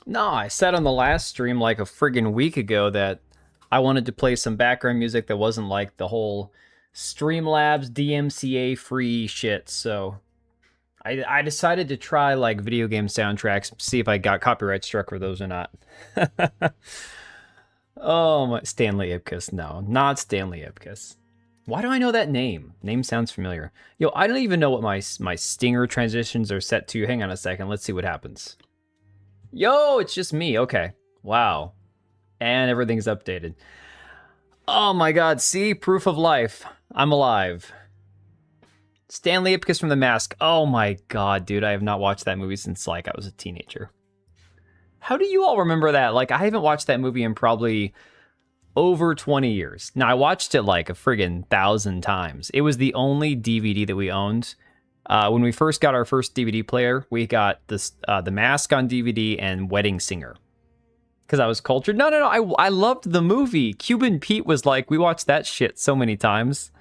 No, I said on the last stream like a friggin' week ago that I wanted to play some background music that wasn't like the whole Streamlabs DMCA free shit. So I decided to try like video game soundtracks, see if I got copyright struck for those or not. Oh my, Stanley Ipkiss. No, not Stanley Ipkiss. Why do I know that name? Name sounds familiar. Yo, I don't even know what my stinger transitions are set to. Hang on a second. Let's see what happens. Yo, it's just me. Okay. Wow. And everything's updated. Oh my god, see? Proof of life. I'm alive. Stanley Ipkiss from The Mask. Oh my god, dude. I have not watched that movie since, like, I was a teenager. How do you all remember that? Like, I haven't watched that movie in probably over 20 years. Now, I watched it like a friggin' 1,000 times. It was the only DVD that we owned. When we first got our first DVD player, we got this The Mask on DVD and Wedding Singer. Because I was cultured. No. I loved the movie. Cuban Pete was like, we watched that shit so many times.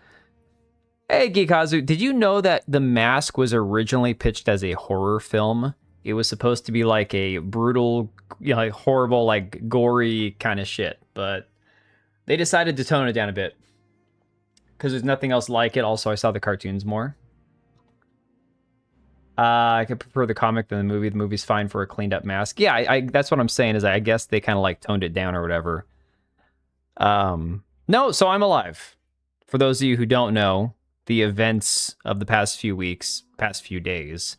Hey, Geekazu, did you know that The Mask was originally pitched as a horror film? It was supposed to be like a brutal, like horrible, like gory kind of shit. But they decided to tone it down a bit. Because there's nothing else like it. Also, I saw the cartoons more. I could prefer the comic than the movie. The movie's fine for a cleaned up mask. Yeah, I that's what I'm saying is I guess they kind of like toned it down or whatever. No, so I'm alive. For those of you who don't know, the events of the past few weeks, past few days,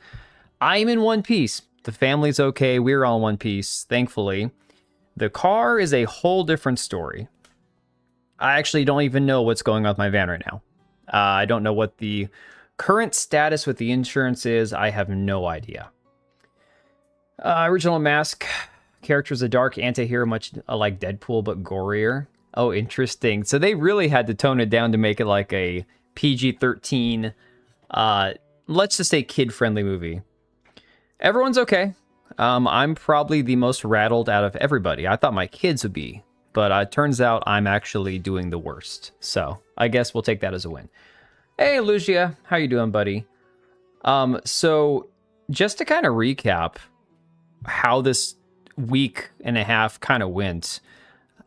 I'm in one piece. The family's okay. We're all in one piece, thankfully. The car is a whole different story. I actually don't even know what's going on with my van right now. I don't know what the current status with the insurance is. I have no idea. Original Mask character's a dark anti-hero, much like Deadpool, but gorier. Oh, interesting. So they really had to tone it down to make it like a PG-13, let's just say kid-friendly movie. Everyone's okay. I'm probably the most rattled out of everybody. I thought my kids would be, but it turns out I'm actually doing the worst. So I guess we'll take that as a win. Hey, Lucia, how you doing, buddy? So just to kind of recap how this week and a half kind of went.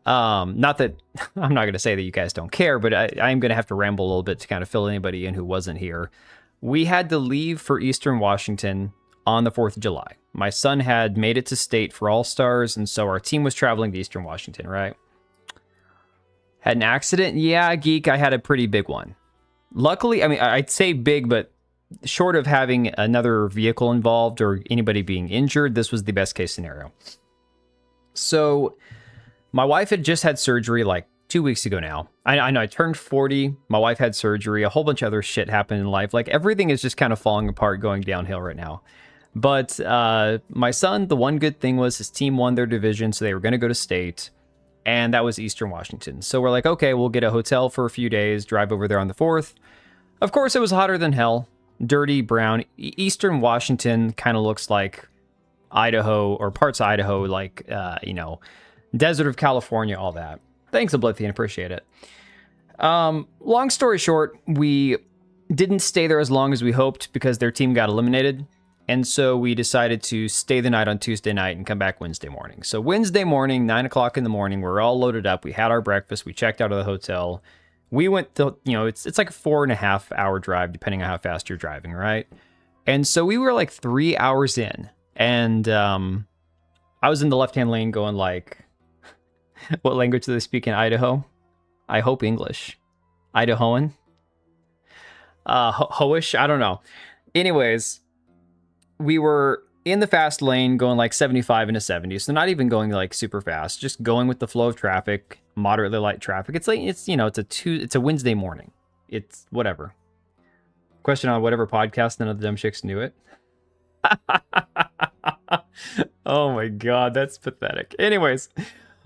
Not that I'm not going to say that you guys don't care, but I'm going to have to ramble a little bit to kind of fill anybody in who wasn't here. We had to leave for Eastern Washington on the 4th of July. My son had made it to state for All-Stars, and so our team was traveling to Eastern Washington, right? Had an accident? Yeah, geek, I had a pretty big one. Luckily, I mean, I'd say big, but short of having another vehicle involved or anybody being injured, this was the best case scenario. So my wife had just had surgery like 2 weeks ago now. I know I turned 40. My wife had surgery. A whole bunch of other shit happened in life. Like everything is just kind of falling apart, going downhill right now. But my son, the one good thing was his team won their division, so they were going to go to state. And that was Eastern Washington. So we're like, okay, we'll get a hotel for a few days, drive over there on the 4th. Of course, it was hotter than hell. Dirty, brown. Eastern Washington kind of looks like Idaho or parts of Idaho, like, desert of California, all that. Thanks, Oblivion. Appreciate it. Long story short, we didn't stay there as long as we hoped because their team got eliminated. And so we decided to stay the night on Tuesday night and come back Wednesday morning. So Wednesday morning, 9 o'clock in the morning, we're all loaded up. We had our breakfast. We checked out of the hotel. We went to, it's like a 4.5 hour drive, depending on how fast you're driving, right? And so we were like 3 hours in. And I was in the left-hand lane going like, what language do they speak in Idaho? I hope English. Idahoan? Hoish? I don't know. Anyways, we were in the fast lane going like 75 into 70. So not even going like super fast, just going with the flow of traffic, moderately light traffic. It's like, it's a Wednesday morning. It's whatever. Question on whatever podcast, none of the dumb chicks knew it. Oh my God, that's pathetic. Anyways.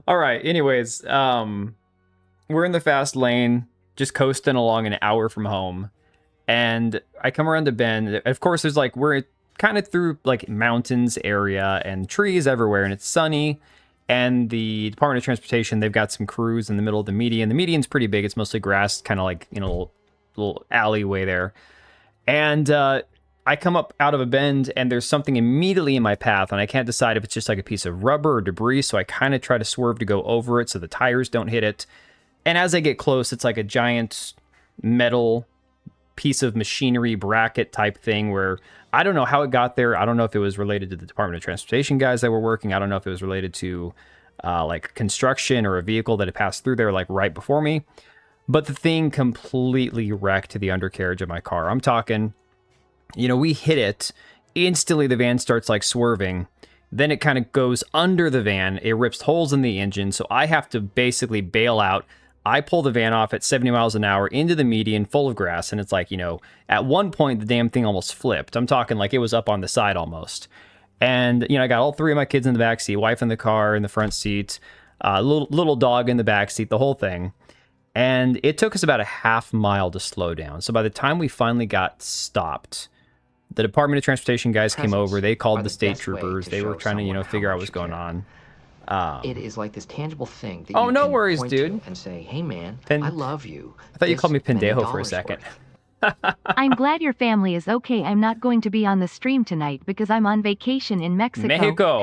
All right. Anyways, we're in the fast lane, just coasting along an hour from home. And I come around the bend. Of course, there's like, we're kind of through like mountains area and trees everywhere, and it's sunny. And the Department of Transportation, they've got some crews in the middle of the median. The median's pretty big. It's mostly grass, kind of like, little alleyway there. And I come up out of a bend and there's something immediately in my path, and I can't decide if it's just like a piece of rubber or debris, so I kind of try to swerve to go over it so the tires don't hit it. And as I get close, it's like a giant metal piece of machinery bracket type thing where I don't know how it got there. I don't know if it was related to the Department of Transportation guys that were working. I don't know if it was related to like construction or a vehicle that had passed through there like right before me. But the thing completely wrecked the undercarriage of my car. I'm talking, we hit it. Instantly, the van starts like swerving. Then it kind of goes under the van. It rips holes in the engine. So I have to basically bail out. I pull the van off at 70 miles an hour into the median full of grass. And it's like, at one point, the damn thing almost flipped. I'm talking like it was up on the side almost. And, I got all three of my kids in the back seat, wife in the car, in the front seat, little dog in the back seat, the whole thing. And it took us about a half mile to slow down. So by the time we finally got stopped, the Department of Transportation guys came over. They called the state troopers. They were trying to, figure out what's going on. It is like this tangible thing that oh, you no can worries, point dude. To and say, hey, man, I love you. I thought you called me Pendejo for a second. I'm glad your family is okay. I'm not going to be on the stream tonight because I'm on vacation in Mexico.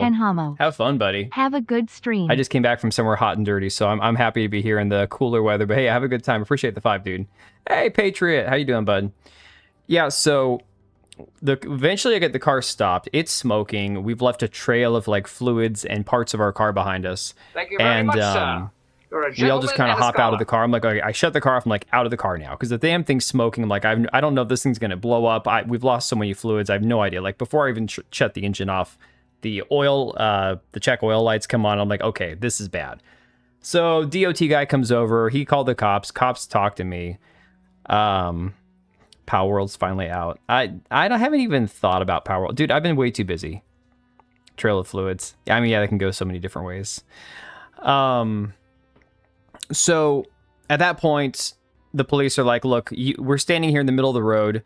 Penhamo. Have fun, buddy. Have a good stream. I just came back from somewhere hot and dirty, so I'm happy to be here in the cooler weather. But hey, have a good time. Appreciate the 5, dude. Hey, Patriot. How you doing, bud? Yeah, so eventually I get the car stopped. It's smoking. We've left a trail of like fluids and parts of our car behind us. Thank you very much, sir. We all just kind of hop out of the car. I'm like, okay, I shut the car off. I'm like, out of the car now because the damn thing's smoking. I'm like, I don't know if this thing's gonna blow up. We've lost so many fluids. I have no idea. Like before I even shut the engine off, the oil, the check oil lights come on. I'm like, okay, this is bad. So DOT guy comes over. He called the cops. Cops talked to me. Power World's finally out. I haven't even thought about Power World, dude. I've been way too busy. Trail of fluids. I mean, yeah, they can go so many different ways. So at that point, the police are like, look, we're standing here in the middle of the road.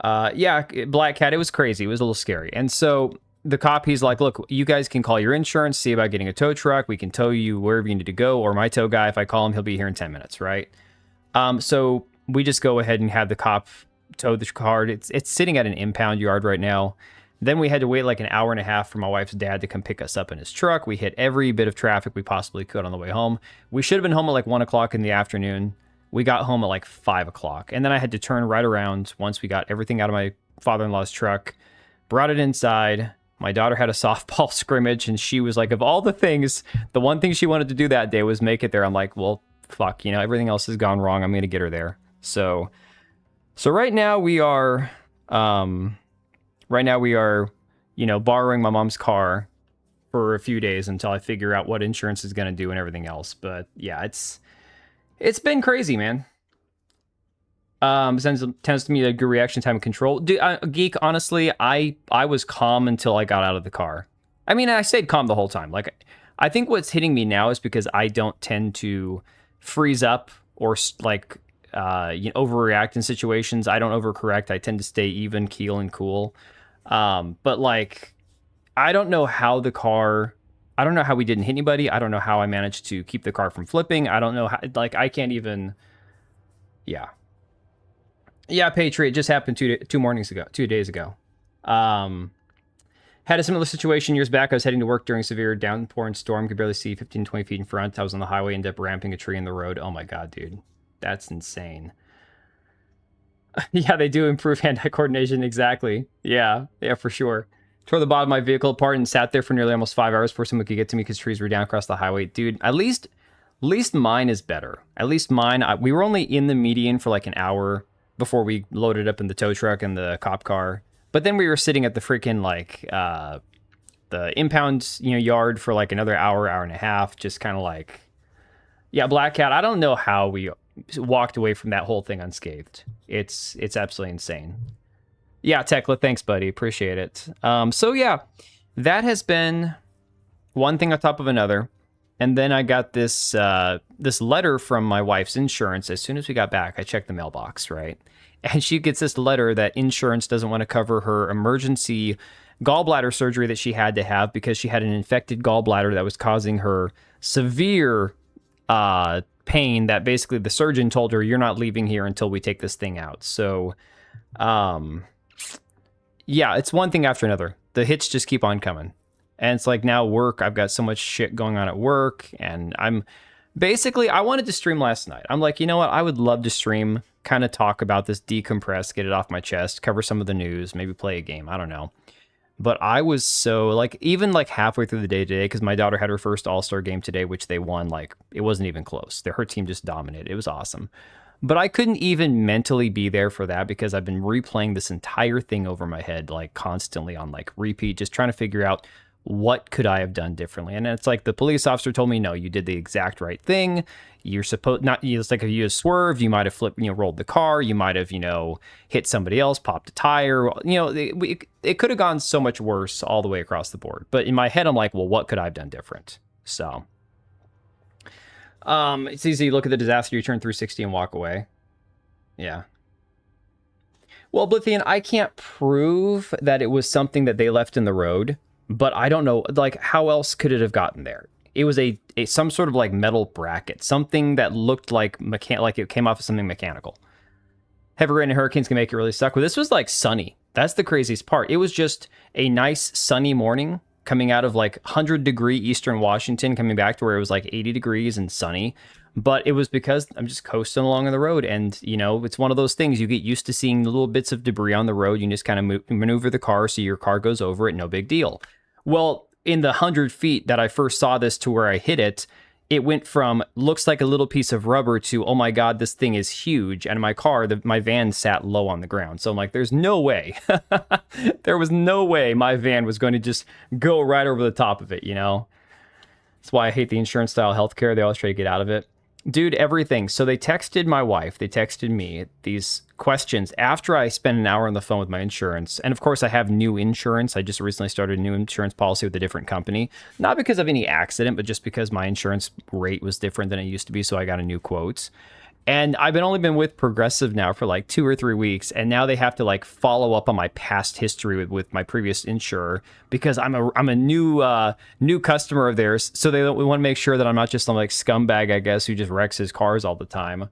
Yeah, Black Cat, it was crazy. It was a little scary. And so the cop, he's like, look, you guys can call your insurance, see about getting a tow truck. We can tow you wherever you need to go. Or my tow guy, if I call him, he'll be here in 10 minutes, right? So we just go ahead and have the cop tow the car. It's sitting at an impound yard right now. Then we had to wait like an hour and a half for my wife's dad to come pick us up in his truck. We hit every bit of traffic we possibly could on the way home. We should have been home at like 1 o'clock in the afternoon. We got home at like 5 o'clock. And then I had to turn right around once we got everything out of my father-in-law's truck, brought it inside. My daughter had a softball scrimmage, and she was like, of all the things, the one thing she wanted to do that day was make it there. I'm like, well, fuck, everything else has gone wrong. I'm going to get her there. So right now we are... borrowing my mom's car for a few days until I figure out what insurance is going to do and everything else. But yeah, it's been crazy, man. Tends to me a good reaction time and control. Dude, Geek, honestly, I was calm until I got out of the car. I mean, I stayed calm the whole time. Like, I think what's hitting me now is because I don't tend to freeze up or like, overreact in situations. I don't overcorrect. I tend to stay even, keel, and cool. But like, I don't know how we didn't hit anybody. I don't know how I managed to keep the car from flipping. I don't know how, like, I can't even, yeah. Yeah, Patriot, just happened 2 days ago. Had a similar situation years back. I was heading to work during severe downpour and storm, could barely see 15, 20 feet in front. I was on the highway, ended up ramping a tree in the road. Oh my God, dude. That's insane. Yeah, they do improve hand-eye coordination. Exactly. Yeah, for sure. Tore the bottom of my vehicle apart and sat there for nearly almost 5 hours before someone could get to me because trees were down across the highway. Dude, at least mine is better. At least mine, we were only in the median for like an hour before we loaded up in the tow truck and the cop car. But then we were sitting at the freaking like the impound yard for like another hour and a half, just kind of like, yeah, Black Cat. I don't know how we walked away from that whole thing unscathed. It's absolutely insane. Yeah, Tekla, thanks, buddy. Appreciate it. So yeah, that has been one thing on top of another. And then I got this letter from my wife's insurance. As soon as we got back, I checked the mailbox, right? And she gets this letter that insurance doesn't want to cover her emergency gallbladder surgery that she had to have because she had an infected gallbladder that was causing her severe pain that basically the surgeon told her, you're not leaving here until we take this thing out. So yeah, it's one thing after another. The hits just keep on coming. And it's like now work, I've got so much shit going on at work, and I'm basically, I wanted to stream last night. I'm like, you know what? I would love to stream, kind of talk about this, decompress, get it off my chest, cover some of the news, maybe play a game. I don't know. But I was so, like, even like halfway through the day today, because my daughter had her first All-Star game today, which they won, like, it wasn't even close. Her team just dominated. It was awesome. But I couldn't even mentally be there for that because I've been replaying this entire thing over my head, like, constantly on, like, repeat, just trying to figure out what could I have done differently. And it's like the police officer told me, no, you did the exact right thing. You're supposed not, it's like if you had swerved, you might have flipped, rolled the car, you might have, hit somebody else, popped a tire. It could have gone so much worse all the way across the board. But in my head, I'm like, well, what could I have done different? So it's easy. You look at the disaster, you turn 360 and walk away. Yeah. Well, Blithian, I can't prove that it was something that they left in the road. But I don't know, like, how else could it have gotten there? It was a some sort of like metal bracket, something that looked like it came off of something mechanical. Heavy rain and hurricanes can make it really suck. But this was like sunny. That's the craziest part. It was just a nice sunny morning coming out of like 100-degree Eastern Washington, coming back to where it was like 80 degrees and sunny. But it was because I'm just coasting along on the road. And, it's one of those things. You get used to seeing the little bits of debris on the road. You just kind of maneuver the car so your car goes over it. No big deal. Well, in the 100 feet that I first saw this to where I hit it, it went from looks like a little piece of rubber to, oh my God, this thing is huge. And my car, my van sat low on the ground. So I'm like, there's no way. There was no way my van was going to just go right over the top of it, That's why I hate the insurance style healthcare. They always try to get out of it. Dude, everything. So they texted my wife, they texted me these questions after I spent an hour on the phone with my insurance. And of course, I have new insurance. I just recently started a new insurance policy with a different company. Not because of any accident, but just because my insurance rate was different than it used to be. So I got a new quote. And I've only been with Progressive now for like 2 or 3 weeks. And now they have to like follow up on my past history with my previous insurer because I'm a new customer of theirs. So they want to make sure that I'm not just some like scumbag, I guess, who just wrecks his cars all the time.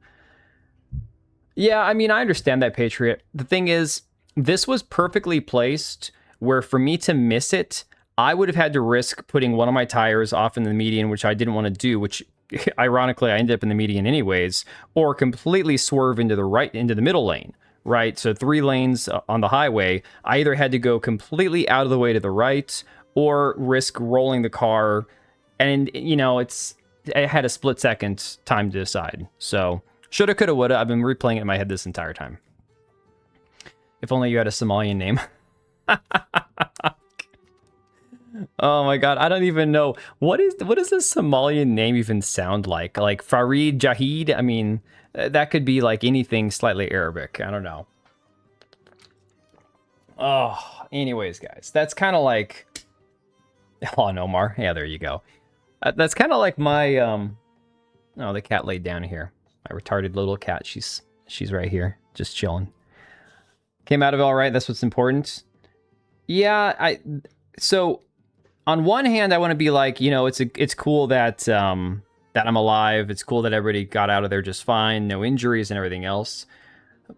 Yeah, I mean, I understand that, Patriot. The thing is, this was perfectly placed where for me to miss it, I would have had to risk putting one of my tires off in the median, which I didn't want to do, which ironically, I ended up in the median anyways, or completely swerve into the middle lane, right? So 3 lanes on the highway, I either had to go completely out of the way to the right or risk rolling the car. And, I had a split second time to decide. So shoulda, coulda, woulda. I've been replaying it in my head this entire time. If only you had a Somalian name. Oh my God, I don't even know. What does a Somalian name even sound like? Like Farid Jahid? I mean, that could be like anything slightly Arabic. I don't know. Oh, anyways, guys, that's kind of like... Oh, no, Omar. Yeah, there you go. That's kind of like my... Oh, the cat laid down here. My retarded little cat. She's right here, just chilling. Came out of it all right. That's what's important. Yeah, so... On one hand, I want to be like, it's cool that I'm alive. It's cool that everybody got out of there just fine, no injuries and everything else.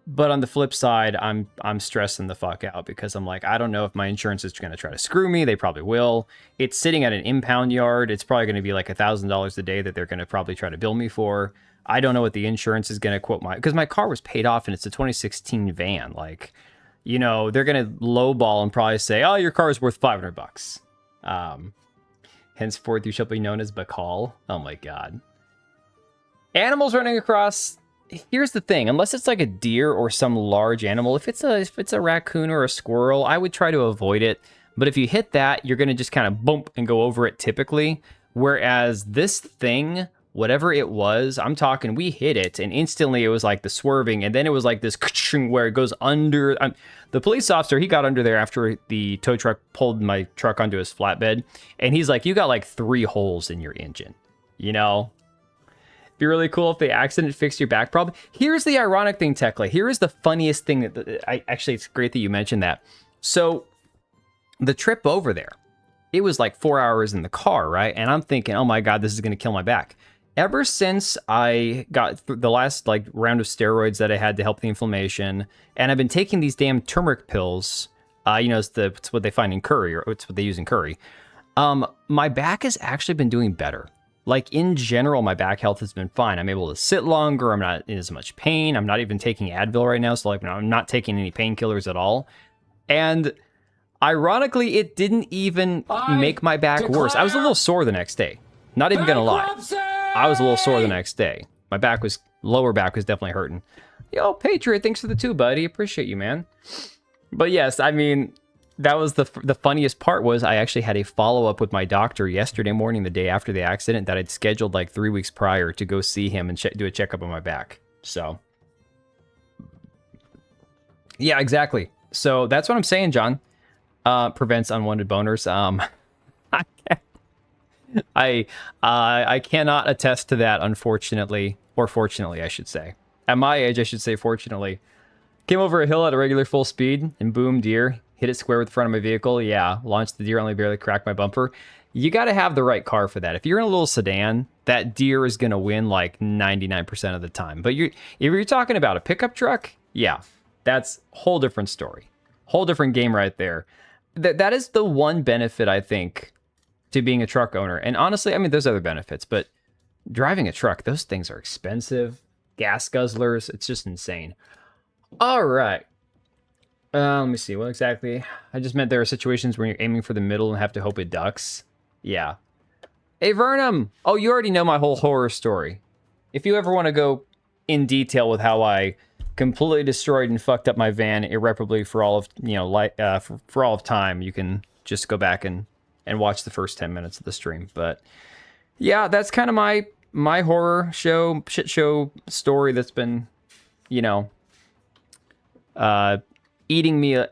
But on the flip side, I'm stressing the fuck out because I'm like, I don't know if my insurance is going to try to screw me. They probably will. It's sitting at an impound yard. It's probably going to be like $1,000 a day that they're going to probably try to bill me for. I don't know what the insurance is going to quote because my car was paid off and it's a 2016 van. Like, they're going to lowball and probably say, oh, your car is worth $500. Henceforth you shall be known as Bacall. Oh my God. Animals running across. Here's the thing, unless it's like a deer or some large animal, if it's a raccoon or a squirrel, I would try to avoid it. But if you hit that, you're gonna just kind of bump and go over it typically. Whereas this thing, whatever it was, I'm talking, we hit it and instantly it was like the swerving and then it was like this where it goes under. The police officer, he got under there after the tow truck pulled my truck onto his flatbed. And he's like, you got like 3 holes in your engine, Be really cool if the accident fixed your back problem. Here's the ironic thing, Tekla. Here is the funniest thing actually, it's great that you mentioned that. So the trip over there, it was like 4 hours in the car, right? And I'm thinking, oh my God, this is going to kill my back. Ever since I got the last round of steroids that I had to help the inflammation, and I've been taking these damn turmeric pills You know, it's what they find in curry, or it's what they use in curry. My back has actually been doing better. Like, in general, my back health has been fine. I'm able to sit longer. I'm not in as much pain. I'm not even taking Advil right now, so like I'm not taking any painkillers at all. And ironically, it didn't even make my back worse. I was a little sore the next day. Not even gonna lie. I was a little sore the next day. My lower back was definitely hurting. Yo, Patriot, thanks for the 2, buddy. Appreciate you, man. But yes, I mean, that was the funniest part was I actually had a follow-up with my doctor yesterday morning, the day after the accident, that I'd scheduled like 3 weeks prior to go see him and do a checkup on my back. So, yeah, exactly. So that's what I'm saying, John. Prevents unwanted boners. I cannot attest to that, unfortunately, or fortunately, I should say. At my age, I should say fortunately. Came over a hill at a regular full speed, and boom, deer. Hit it square with the front of my vehicle. Yeah, launched the deer, only barely cracked my bumper. You got to have the right car for that. If you're in a little sedan, that deer is going to win like 99% of the time. But if you're talking about a pickup truck, yeah, that's a whole different story. Whole different game right there. That is the one benefit, I think, to being a truck owner. And honestly, I mean, there's other benefits, but driving a truck, those things are expensive. Gas guzzlers, it's just insane. All right. Let me see. What exactly? I just meant there are situations where you're aiming for the middle and have to hope it ducks. Yeah. Hey, Vernum. Oh, you already know my whole horror story. If you ever want to go in detail with how I completely destroyed and fucked up my van irreparably for all of, for all of time, you can just go back and watch the first 10 minutes of the stream. But yeah, that's kind of my horror show, shit show story that's been, eating me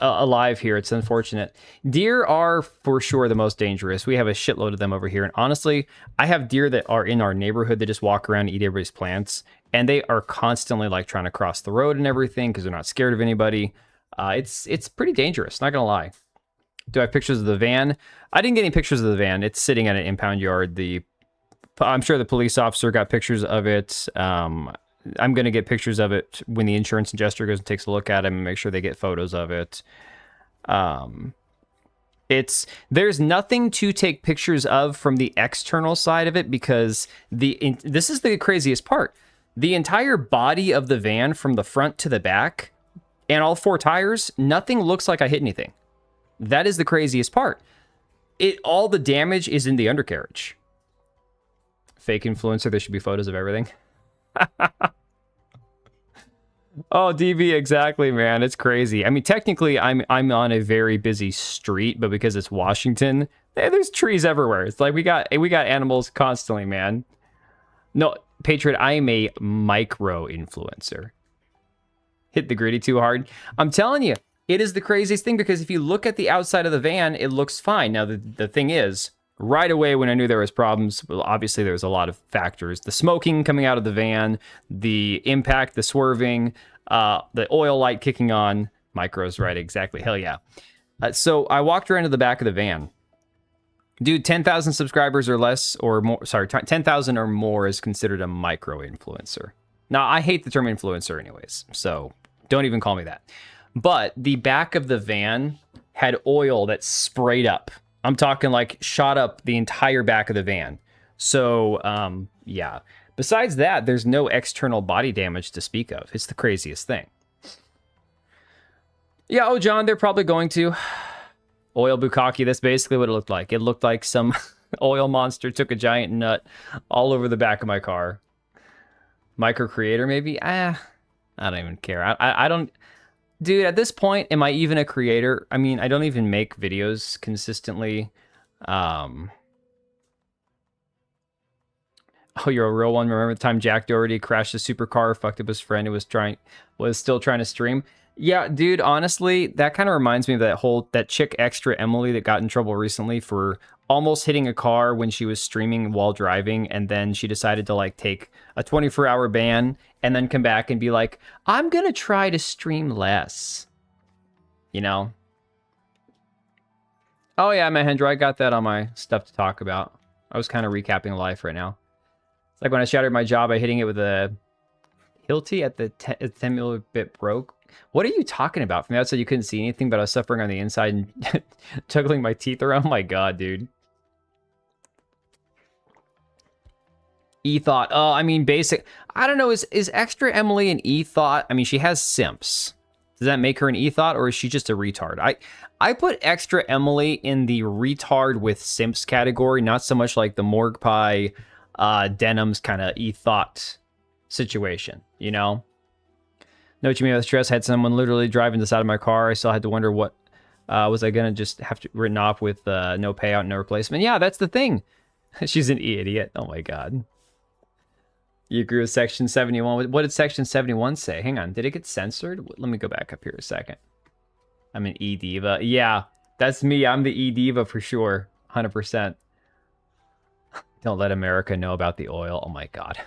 alive here. It's unfortunate. Deer are for sure the most dangerous. We have a shitload of them over here. And honestly, I have deer that are in our neighborhood that just walk around and eat everybody's plants. And they are constantly like trying to cross the road and everything because they're not scared of anybody. It's pretty dangerous, not gonna lie. Do I have pictures of the van? I didn't get any pictures of the van. It's sitting at an impound yard. I'm sure the police officer got pictures of it. I'm going to get pictures of it when the insurance adjuster goes and takes a look at it and make sure they get photos of it. There's nothing to take pictures of from the external side of it because this is the craziest part. The entire body of the van from the front to the back and all 4 tires, nothing looks like I hit anything. That is the craziest part. All the damage is in the undercarriage. Fake influencer, there should be photos of everything. Oh, DB, exactly, man. It's crazy. I mean, technically, I'm on a very busy street, but because it's Washington, there's trees everywhere. It's like we got animals constantly, man. No, Patriot, I am a micro influencer. Hit the gritty too hard. I'm telling you, it is the craziest thing because if you look at the outside of the van, it looks fine. Now, the thing is, right away when I knew there was problems, well, obviously there was a lot of factors. The smoking coming out of the van, the impact, the swerving, the oil light kicking on. Micros, right, exactly. Hell yeah. So I walked around to the back of the van. Dude, 10,000 subscribers or less or more, 10,000 or more is considered a micro influencer. Now, I hate the term influencer anyways, so don't even call me that. But the back of the van had oil that sprayed up. I'm talking like shot up the entire back of the van. So, yeah. Besides that, there's no external body damage to speak of. It's the craziest thing. Yeah, oh, John, they're probably going to. Oil bukkake, that's basically what it looked like. It looked like some oil monster took a giant nut all over the back of my car. Micro creator, maybe? I don't even care. I don't... Dude, at this point, am I even a creator? I mean, I don't even make videos consistently. Oh, you're a real one. Remember the time Jack Doherty crashed a supercar, fucked up his friend who was still trying to stream? Yeah, dude, honestly, that kind of reminds me of that chick Extra Emily that got in trouble recently for almost hitting a car when she was streaming while driving, and then she decided to like take a 24-hour ban and then come back and be like, I'm gonna try to stream less. You know? Oh yeah, Mahendra, I got that on my stuff to talk about. I was kind of recapping life right now. It's like when I shattered my jaw by hitting it with a Hilti at the 10 millibit broke. What are you talking about? From the outside, you couldn't see anything, but I was suffering on the inside and juggling my teeth around. Oh my god, dude. E-thought. Oh, I mean, basic. I don't know. Is extra Emily an e-thought? I mean, she has simps. Does that make her an e-thought, or is she just a retard? I put extra Emily in the retard with simps category, not so much like the morgue pie, denims kind of e-thought situation, you know? Know what you mean by stress? I had someone literally driving the side of my car. I still had to wonder what was I gonna just have to written off with no payout, no replacement. Yeah, that's the thing. She's an idiot. Oh my god. You agree with Section 71? What did Section 71 say? Hang on. Did it get censored? Let me go back up here a second. I'm an E-diva. Yeah, that's me. I'm the E-diva for sure. 100%. Don't let America know about the oil. Oh my god.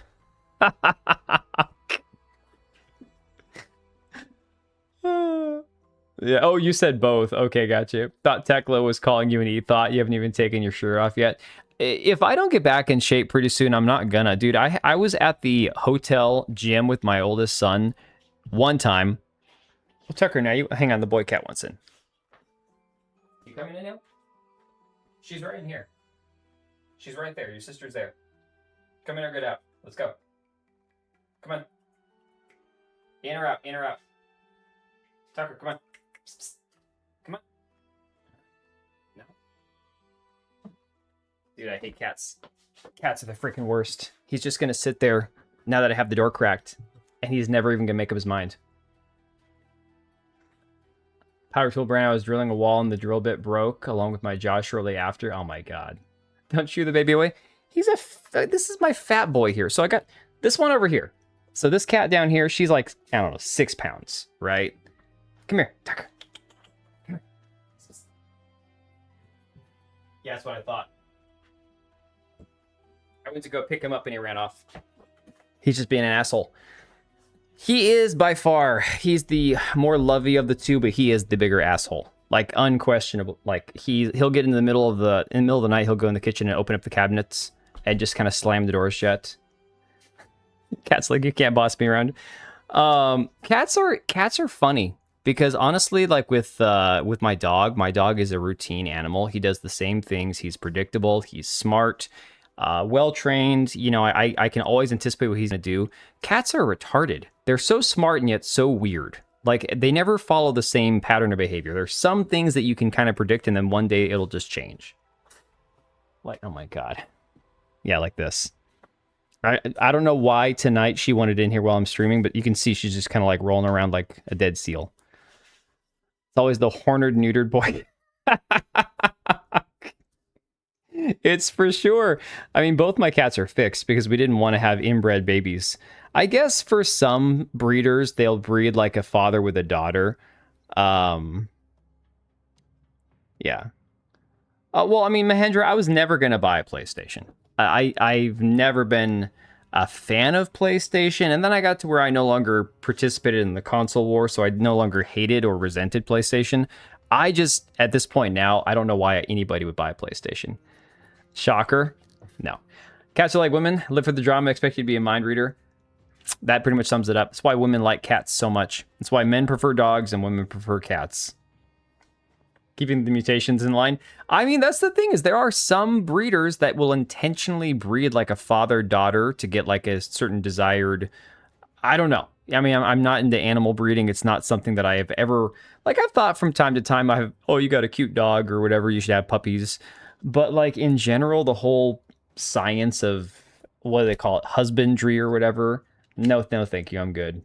Yeah. Oh, you said both. Okay, got you. Thought Tekla was calling you an E-thought. You haven't even taken your shirt off yet. If I don't get back in shape pretty soon, I'm not gonna. Dude, I was at the hotel gym with my oldest son one time. Well, Tucker, now you hang on. The boy cat wants in. You coming in now? She's right in here. She's right there. Your sister's there. Come in or get out. Let's go. Come on. In or out? In or out? Tucker, come on. Psst, psst. Come on. No. Dude, I hate cats. Cats are the freaking worst. He's just going to sit there now that I have the door cracked, and he's never even going to make up his mind. Power tool brand, I was drilling a wall and the drill bit broke along with my jaw shortly after. Oh my god. Don't shoo the baby away. This is my fat boy here. So I got this one over here. So this cat down here, she's like, I don't know, 6 pounds, right? Come here, Tucker. Come here. Yeah, that's what I thought. I went to go pick him up and he ran off. He's just being an asshole. He is by far, he's the more lovey of the two, but he is the bigger asshole. Like unquestionable. Like he'll get in the middle of the night, he'll go in the kitchen and open up the cabinets and just kind of slam the doors shut. Cat's like, you can't boss me around. Cats are funny because honestly, like with my dog is a routine animal. He does the same things. He's predictable. He's smart. Well trained. You know, I can always anticipate what he's gonna do. Cats are retarded. They're so smart and yet so weird. Like they never follow the same pattern of behavior. There's some things that you can kind of predict, and then one day it'll just change. Like, oh my god, yeah, like this. I don't know why tonight she wanted in here while I'm streaming, but you can see she's just kind of like rolling around like a dead seal. It's always the horned, neutered boy. It's for sure. I mean, both my cats are fixed because we didn't want to have inbred babies. I guess for some breeders, they'll breed like a father with a daughter. Yeah. Well, I mean, Mahendra, I was never going to buy a PlayStation. I've never been a fan of PlayStation, and then I got to where I no longer participated in the console war, so I no longer hated or resented PlayStation. I just, at this point now, I don't know why anybody would buy a PlayStation. Shocker? No. Cats are like women, live for the drama, expect you to be a mind reader. That pretty much sums it up. That's why women like cats so much. That's why men prefer dogs and women prefer cats. Keeping the mutations in line. I mean, that's the thing, is there are some breeders that will intentionally breed like a father-daughter to get like a certain desired... I don't know. I mean, I'm not into animal breeding. It's not something that I have ever... Like, I've thought from time to time, oh, you got a cute dog or whatever, you should have puppies. But like, in general, the whole science of, what do they call it, husbandry or whatever... No, thank you. I'm good.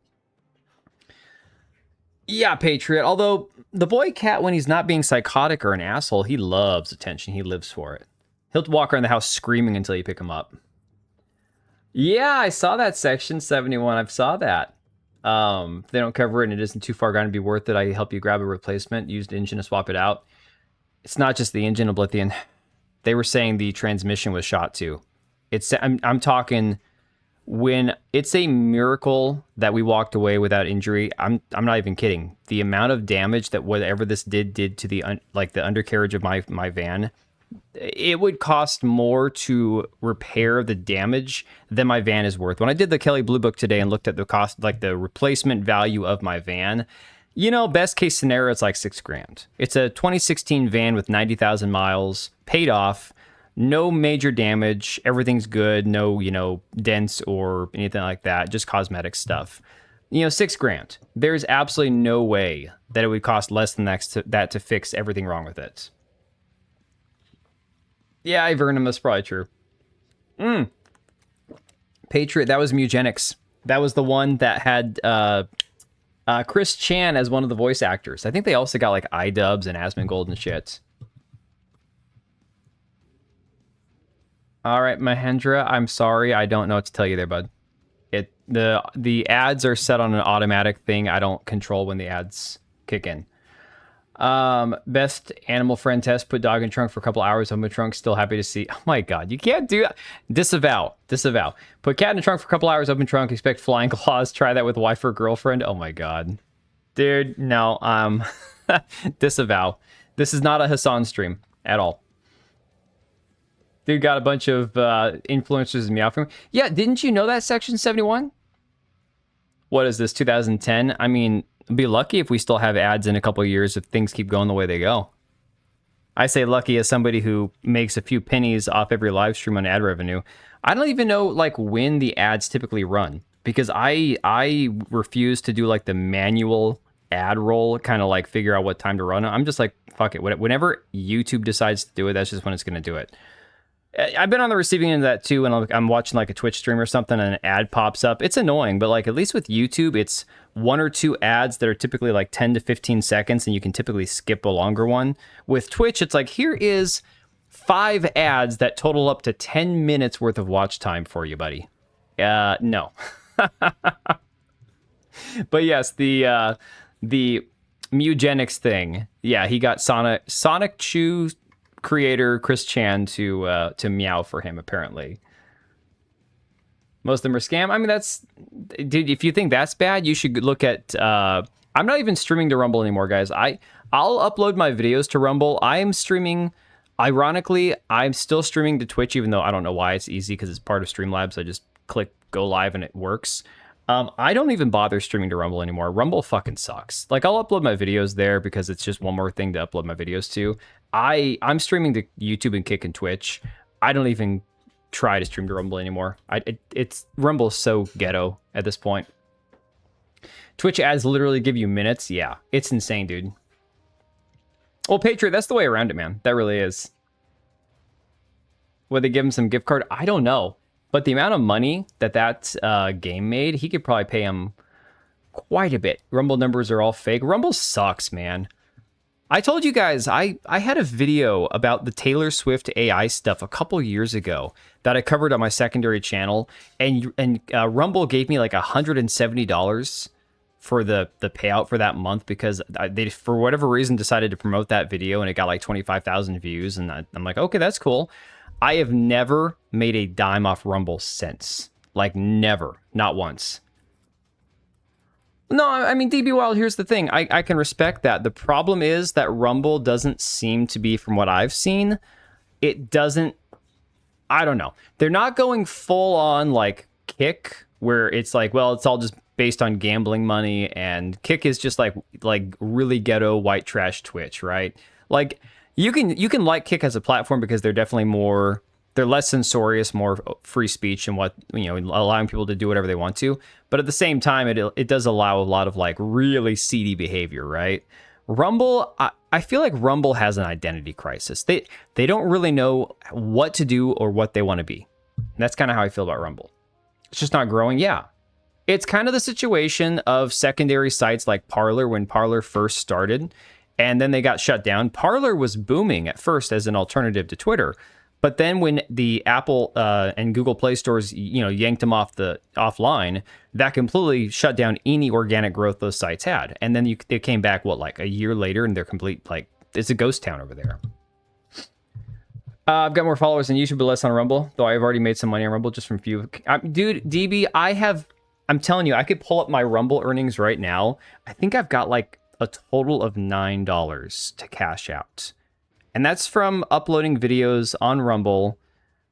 Yeah, Patriot. Although the boy cat, when he's not being psychotic or an asshole, he loves attention. He lives for it. He'll walk around the house screaming until you pick him up. Yeah, I saw that Section 71. I saw that. If they don't cover it and it isn't too far gone to be worth it, I help you grab a replacement, used engine to swap it out. It's not just the engine, Oblivion. They were saying the transmission was shot too. I'm talking... When it's a miracle that we walked away without injury, I'm not even kidding. The amount of damage that whatever this did to the the undercarriage of my van, it would cost more to repair the damage than my van is worth. When I did the Kelly Blue Book today and looked at the cost, like the replacement value of my van, you know, best case scenario, it's like $6,000. It's a 2016 van with 90,000 miles, paid off, no major damage, everything's good, no, you know, dents or anything like that, just cosmetic stuff. You know, $6,000. There's absolutely no way that it would cost less than that to fix everything wrong with it. Yeah, Ivernum, that's probably true. Patriot, that was Mugenics. That was the one that had Chris Chan as one of the voice actors. I think they also got like iDubbbz and Asmongold and shit. All right, Mahendra, I'm sorry. I don't know what to tell you there, bud. The ads are set on an automatic thing. I don't control when the ads kick in. Best animal friend test, put dog in trunk for a couple hours, open trunk, still happy to see. Oh my god, you can't do that. Disavow. Put cat in the trunk for a couple hours, open trunk, expect flying claws, try that with wife or girlfriend. Oh my god. Dude, no, disavow. This is not a Hassan stream at all. Dude got a bunch of influencers and meow from him. Yeah, didn't you know that Section 71? What is this, 2010? I mean, be lucky if we still have ads in a couple of years if things keep going the way they go. I say lucky as somebody who makes a few pennies off every live stream on ad revenue. I don't even know like when the ads typically run because I refuse to do like the manual ad roll, kind of like figure out what time to run. I'm just like, fuck it. Whenever YouTube decides to do it, that's just when it's going to do it. I've been on the receiving end of that too, and I'm watching like a Twitch stream or something and an ad pops up. It's annoying, but like at least with YouTube, it's one or two ads that are typically like 10 to 15 seconds, and you can typically skip a longer one. With Twitch, it's like, here is 5 ads that total up to 10 minutes worth of watch time for you, buddy. No. But yes, the Mugenics thing. Yeah, he got Sonic Chew creator Chris Chan to meow for him, apparently. Most of them are scam. I mean, that's... Dude, if you think that's bad, you should look at... I'm not even streaming to Rumble anymore, guys. I'll upload my videos to Rumble. I am streaming... Ironically, I'm still streaming to Twitch, even though I don't know why. It's easy because it's part of Streamlabs. I just click go live and it works. I don't even bother streaming to Rumble anymore. Rumble fucking sucks. Like, I'll upload my videos there because it's just one more thing to upload my videos to. I'm streaming to YouTube and Kick and Twitch. I don't even try to stream to Rumble anymore. It's Rumble's so ghetto at this point. Twitch ads literally give you minutes. Yeah, it's insane, dude. Well, Patriot, that's the way around it, man. That really is. Would they give him some gift card? I don't know. But the amount of money that game made, he could probably pay him quite a bit. Rumble numbers are all fake. Rumble sucks, man. I told you guys, I had a video about the Taylor Swift AI stuff a couple years ago that I covered on my secondary channel. And Rumble gave me like $170 for the payout for that month because they, for whatever reason, decided to promote that video and it got like 25,000 views. And I'm like, okay, that's cool. I have never made a dime off Rumble since. Like, never. Not once. No, I mean, DB Wild, here's the thing. I can respect that. The problem is that Rumble doesn't seem to be, from what I've seen, it doesn't... I don't know. They're not going full on, like, Kick, where it's like, well, it's all just based on gambling money, and Kick is just, like really ghetto white trash Twitch, right? Like... You can like Kick as a platform because they're definitely more, they're less censorious, more free speech and what, you know, allowing people to do whatever they want to. But at the same time, it does allow a lot of like really seedy behavior, right? Rumble, I feel like Rumble has an identity crisis. They don't really know what to do or what they want to be. And that's kind of how I feel about Rumble. It's just not growing. Yeah. It's kind of the situation of secondary sites like Parler when Parler first started. And then they got shut down. Parler was booming at first as an alternative to Twitter. But then when the Apple and Google Play stores, you know, yanked them offline, that completely shut down any organic growth those sites had. And then they came back, what, like a year later, and they're complete, like, it's a ghost town over there. I've got more followers on YouTube, but less on Rumble, though I've already made some money on Rumble just from a few. Dude, DB, I'm telling you, I could pull up my Rumble earnings right now. I think I've got like a total of $9 to cash out. And that's from uploading videos on Rumble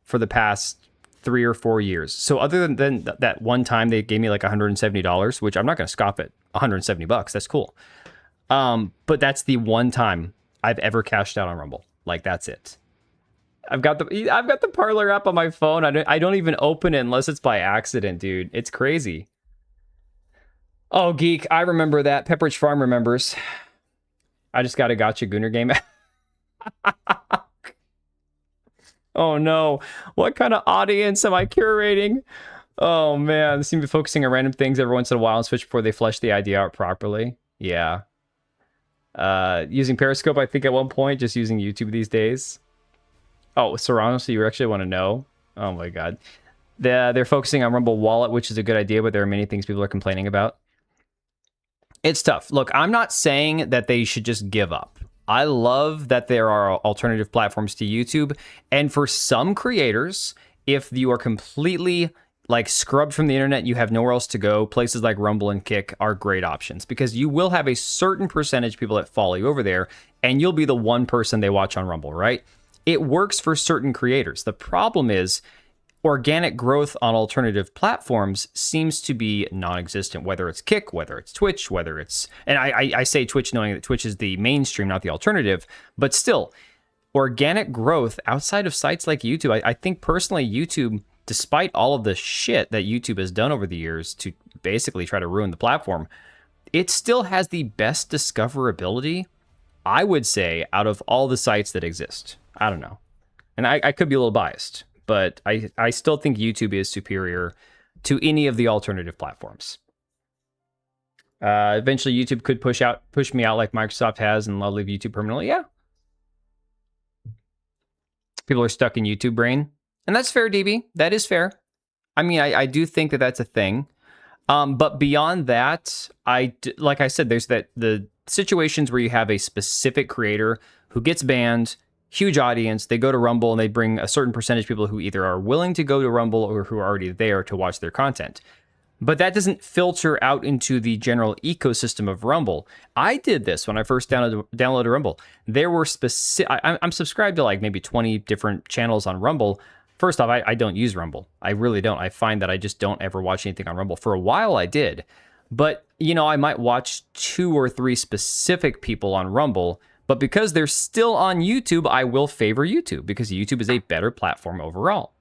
for the past 3 or 4 years. So other than that one time they gave me like $170, which I'm not going to scoff at, $170, that's cool. But that's the one time I've ever cashed out on Rumble. Like, that's it. I've got the Parler app on my phone. I don't even open it unless it's by accident, dude. It's crazy. Oh, Geek, I remember that. Pepperidge Farm remembers. I just got a Gotcha Gooner game. Oh no, what kind of audience am I curating? Oh man, they seem to be focusing on random things every once in a while and switch before they flesh the idea out properly. Yeah. Using Periscope, I think at one point, just using YouTube these days. Oh, Serrano, so you actually want to know? Oh my god. They're focusing on Rumble Wallet, which is a good idea, but there are many things people are complaining about. It's tough. Look, I'm not saying that they should just give up. I love that there are alternative platforms to YouTube. And for some creators, if you are completely like scrubbed from the internet, you have nowhere else to go, places like Rumble and Kick are great options because you will have a certain percentage of people that follow you over there and you'll be the one person they watch on Rumble, right? It works for certain creators. The problem is organic growth on alternative platforms seems to be non-existent, whether it's Kick, whether it's Twitch, whether it's... And I say Twitch knowing that Twitch is the mainstream, not the alternative, but still, organic growth outside of sites like YouTube, I think personally YouTube, despite all of the shit that YouTube has done over the years to basically try to ruin the platform, it still has the best discoverability, I would say, out of all the sites that exist. I don't know. And I could be a little biased, but I still think YouTube is superior to any of the alternative platforms. Eventually, YouTube could push me out like Microsoft has, and I'll leave YouTube permanently. Yeah. People are stuck in YouTube brain. And that's fair, DB. That is fair. I mean, I do think that that's a thing. But beyond that, like I said, there's the situations where you have a specific creator who gets banned, huge audience, they go to Rumble and they bring a certain percentage of people who either are willing to go to Rumble or who are already there to watch their content. But that doesn't filter out into the general ecosystem of Rumble. I did this when I first downloaded Rumble. There were I'm subscribed to like maybe 20 different channels on Rumble. First off, I don't use Rumble. I really don't. I find that I just don't ever watch anything on Rumble. For a while I did. But, you know, I might watch 2 or 3 specific people on Rumble. But because they're still on YouTube, I will favor YouTube because YouTube is a better platform overall.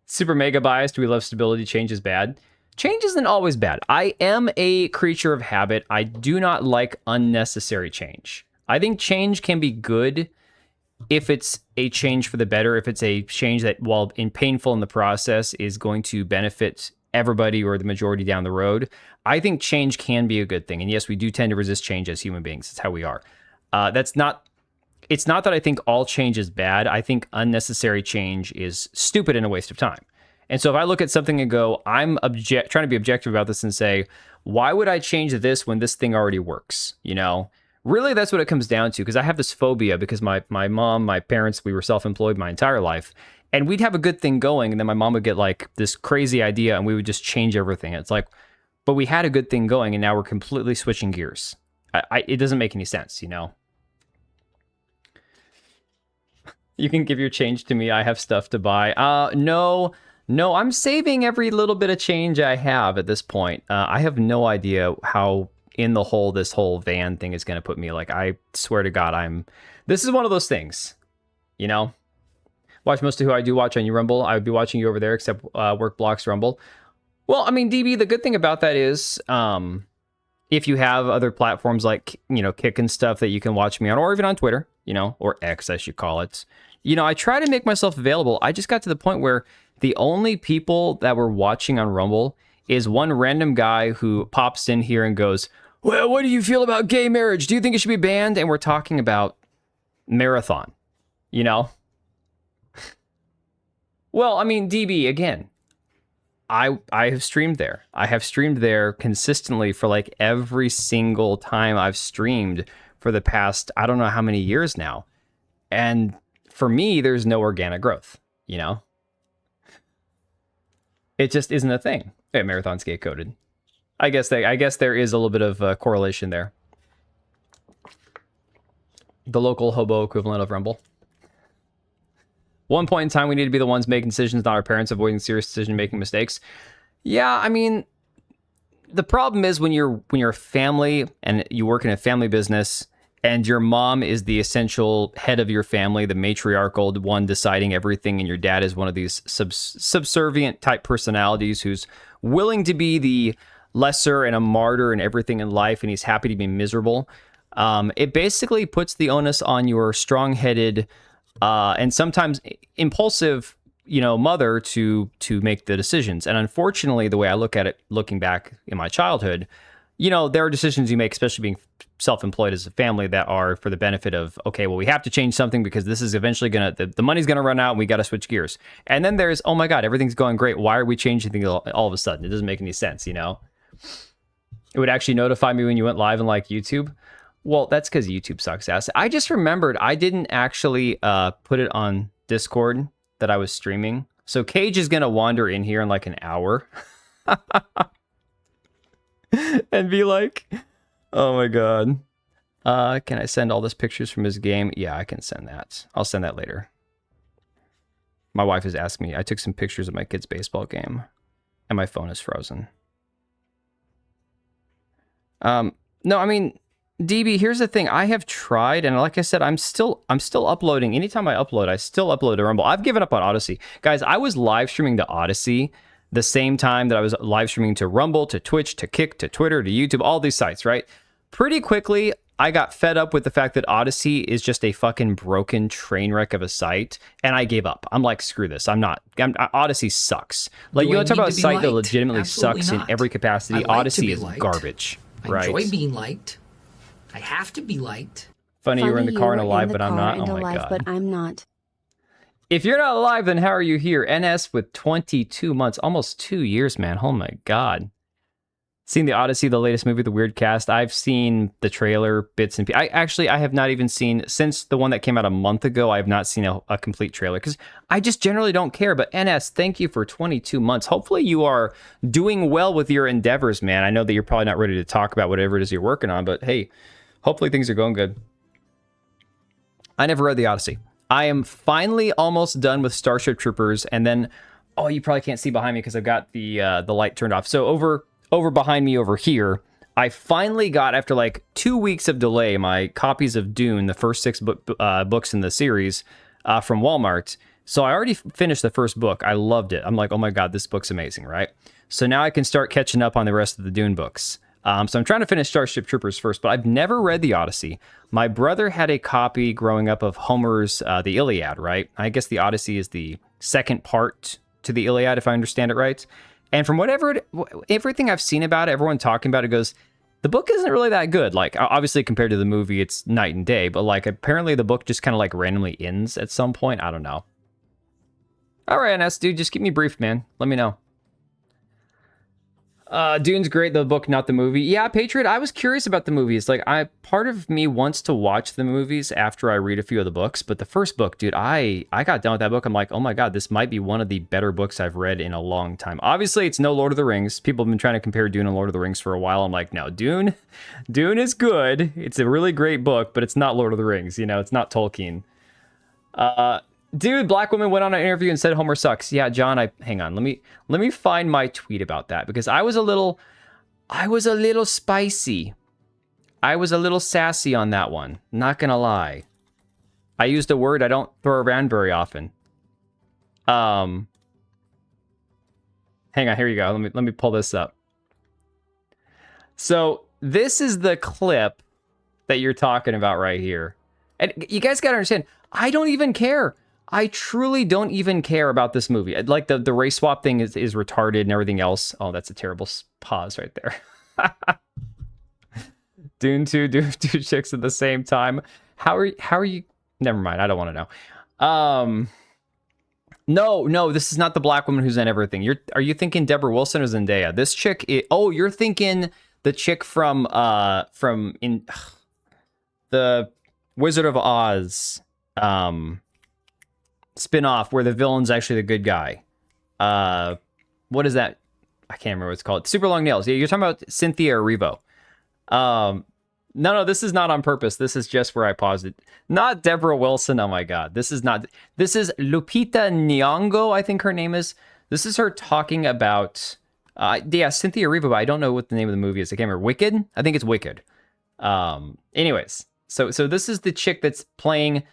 Super mega biased. We love stability. Change is bad. Change isn't always bad. I am a creature of habit. I do not like unnecessary change. I think change can be good if it's a change for the better, if it's a change that, while painful in the process, is going to benefit everybody or the majority down the road. I think change can be a good thing. And yes, we do tend to resist change as human beings. It's how we are. It's not that I think all change is bad. I think unnecessary change is stupid and a waste of time. And so if I look at something and go, I'm trying to be objective about this and say, why would I change this when this thing already works? You know, really, that's what it comes down to. Because I have this phobia because my mom, my parents, we were self-employed my entire life. And we'd have a good thing going. And then my mom would get like this crazy idea and we would just change everything. It's like, but we had a good thing going and now we're completely switching gears. It doesn't make any sense, you know? You can give your change to me. I have stuff to buy. No, I'm saving every little bit of change I have at this point. I have no idea how in the hole this whole van thing is going to put me. Like, I swear to God, this is one of those things, you know? Watch most of who I do watch on Rumble. I would be watching you over there, except Work Blocks Rumble. Well, I mean, DB, the good thing about that is if you have other platforms like, you know, Kick and stuff that you can watch me on, or even on Twitter, you know, or X, I should call it. You know, I try to make myself available. I just got to the point where the only people that were watching on Rumble is one random guy who pops in here and goes, well, what do you feel about gay marriage? Do you think it should be banned? And we're talking about Marathon, you know? Well, I mean, DB, again, I have streamed there. I have streamed there consistently for like every single time I've streamed for the past, I don't know how many years now. And for me, there's no organic growth, you know? It just isn't a thing. Yeah, Marathon's gay coded. I guess there is a little bit of correlation there. The local hobo equivalent of Rumble. One point in time, we need to be the ones making decisions, not our parents, avoiding serious decision-making mistakes. Yeah, I mean, the problem is when you're a family and you work in a family business and your mom is the essential head of your family, the matriarchal one deciding everything, and your dad is one of these subservient type personalities who's willing to be the lesser and a martyr and everything in life, and he's happy to be miserable. It basically puts the onus on your strong-headed and sometimes impulsive, mother to make the decisions. And unfortunately, the way I look at it, looking back in my childhood, there are decisions you make, especially being self-employed as a family, that are for the benefit of, okay, well, we have to change something because this is eventually the money's going to run out and we got to switch gears. And then there's, oh my God, everything's going great. Why are we changing things all of a sudden? It doesn't make any sense, It would actually notify me when you went live on like YouTube. Well, that's because YouTube sucks ass. I just remembered I didn't actually put it on Discord that I was streaming. So Cage is going to wander in here in like an hour and be like, oh my God. Can I send all these pictures from his game? Yeah, I can send that. I'll send that later. My wife has asked me. I took some pictures of my kid's baseball game and my phone is frozen. No, I mean, DB, here's the thing. I have tried, and like I said, I'm still uploading. Anytime I upload, I still upload to Rumble. I've given up on Odyssey. Guys, I was live streaming to Odyssey the same time that I was live streaming to Rumble, to Twitch, to Kick, to Twitter, to YouTube, all these sites, right? Pretty quickly, I got fed up with the fact that Odyssey is just a fucking broken train wreck of a site, and I gave up. I'm like, screw this. Odyssey sucks. Like, you want to talk about a site that legitimately sucks in every capacity? Odyssey is garbage, right? I enjoy being liked. I have to be liked. Funny you were in the car and alive, but I'm not. Oh my God. But I'm not. If you're not alive, then how are you here? NS with 22 months, almost 2 years, man. Oh my God. Seen the Odyssey, the latest movie, the Weird Cast. I've seen the trailer, bits and pieces. I have not even seen, since the one that came out a month ago, I have not seen a complete trailer because I just generally don't care. But NS, thank you for 22 months. Hopefully you are doing well with your endeavors, man. I know that you're probably not ready to talk about whatever it is you're working on, but hey, hopefully things are going good. I never read the Odyssey. I am finally almost done with Starship Troopers, and then, oh, you probably can't see behind me because I've got the light turned off. So over behind me over here, I finally got, after like 2 weeks of delay, my copies of Dune, the first 6 books in the series from Walmart. So I already finished the first book. I loved it. I'm like, oh my God, this book's amazing, right? So now I can start catching up on the rest of the Dune books. So I'm trying to finish Starship Troopers first, but I've never read the Odyssey. My brother had a copy growing up of Homer's The Iliad, right? I guess the Odyssey is the second part to the Iliad, if I understand it right. And from everything I've seen about it, everyone talking about it goes, the book isn't really that good. Like, obviously compared to the movie, it's night and day, but like apparently the book just kind of like randomly ends at some point. I don't know. All right, NS, dude, just keep me briefed, man. Let me know. Dune's great, the book, not the movie. Yeah, Patriot, I was curious about the movies. Like, part of me wants to watch the movies after I read a few of the books, but the first book, dude, I got done with that book. I'm like, oh my God, this might be one of the better books I've read in a long time. Obviously, it's no Lord of the Rings. People have been trying to compare Dune and Lord of the Rings for a while. I'm like, no, Dune is good. It's a really great book, but it's not Lord of the Rings. It's not Tolkien. Dude, black woman went on an interview and said Homer sucks. Yeah, John, hang on. Let me find my tweet about that because I was a little spicy. I was a little sassy on that one. Not gonna lie. I used a word I don't throw around very often. Hang on, here you go. Let me pull this up. So this is the clip that you're talking about right here. And you guys gotta understand, I don't even care. I truly don't even care about this movie. Like the race swap thing is retarded and everything else. Oh, that's a terrible pause right there. Dune 2, Dune 2 chicks at the same time. How are you? Never mind. I don't want to know. No, this is not the black woman who's in everything. Are you thinking Deborah Wilson or Zendaya? This chick. You're thinking the chick from in the Wizard of Oz. Spin-off where the villain's actually the good guy. What is that? I can't remember what it's called. Super Long Nails. Yeah, you're talking about Cynthia Erivo. No, this is not on purpose. This is just where I paused it. Not Deborah Wilson. Oh my God. This is Lupita Nyong'o, I think her name is. This is her talking about, Cynthia Erivo, but I don't know what the name of the movie is. I can't remember. Wicked? I think it's Wicked. Anyways, so this is the chick that's playing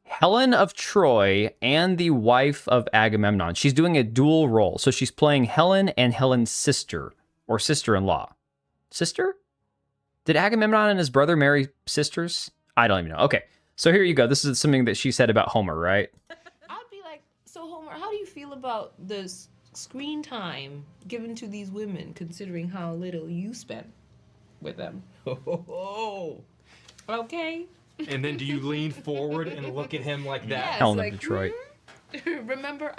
Helen of Troy and the wife of Agamemnon. She's doing a dual role. So she's playing Helen and Helen's sister or sister-in-law. Sister? Did Agamemnon and his brother marry sisters? I don't even know. Okay, so here you go. This is something that she said about Homer, right? I'd be like, so Homer, how do you feel about the screen time given to these women, considering how little you spend with them? Okay. And then do you lean forward and look at him like that? Yes, Helen of Detroit. Remember?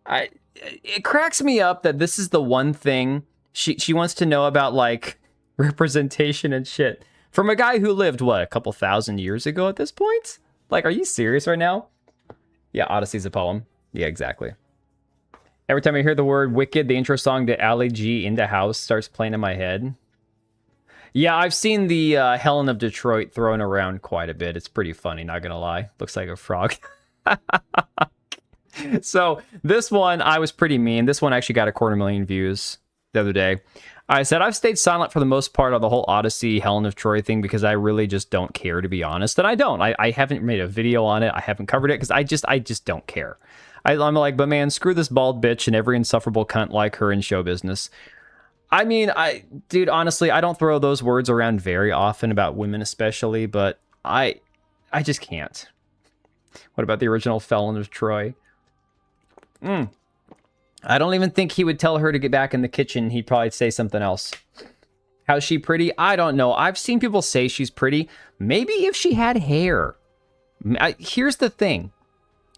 It cracks me up that this is the one thing she wants to know about, like, representation and shit from a guy who lived a couple thousand years ago at this point. Like, are you serious right now? Yeah, Odyssey's a poem. Yeah, exactly. Every time I hear the word Wicked, the intro song to Ali G in the House starts playing in my head. Yeah, I've seen the Helen of Detroit thrown around quite a bit. It's pretty funny, not gonna lie. Looks like a frog. So this one, I was pretty mean. This one actually got 250,000 views the other day. I said, I've stayed silent for the most part on the whole Odyssey, Helen of Troy thing because I really just don't care, to be honest. And I don't. I haven't made a video on it. I haven't covered it because I just don't care. I'm like, but man, screw this bald bitch and every insufferable cunt like her in show business. I mean, dude, honestly, I don't throw those words around very often about women especially, but I just can't. What about the original Helen of Troy? I don't even think he would tell her to get back in the kitchen. He'd probably say something else. How's she pretty? I don't know. I've seen people say she's pretty. Maybe if she had hair. Here's the thing.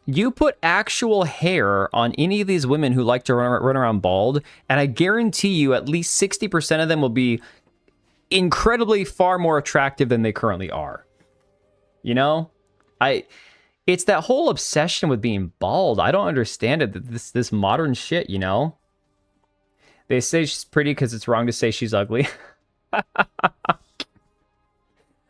You put actual hair on any of these women who like to run around bald, and I guarantee you at least 60% of them will be incredibly far more attractive than they currently are. You know? It's that whole obsession with being bald. I don't understand it. This modern shit, you know? They say she's pretty because it's wrong to say she's ugly.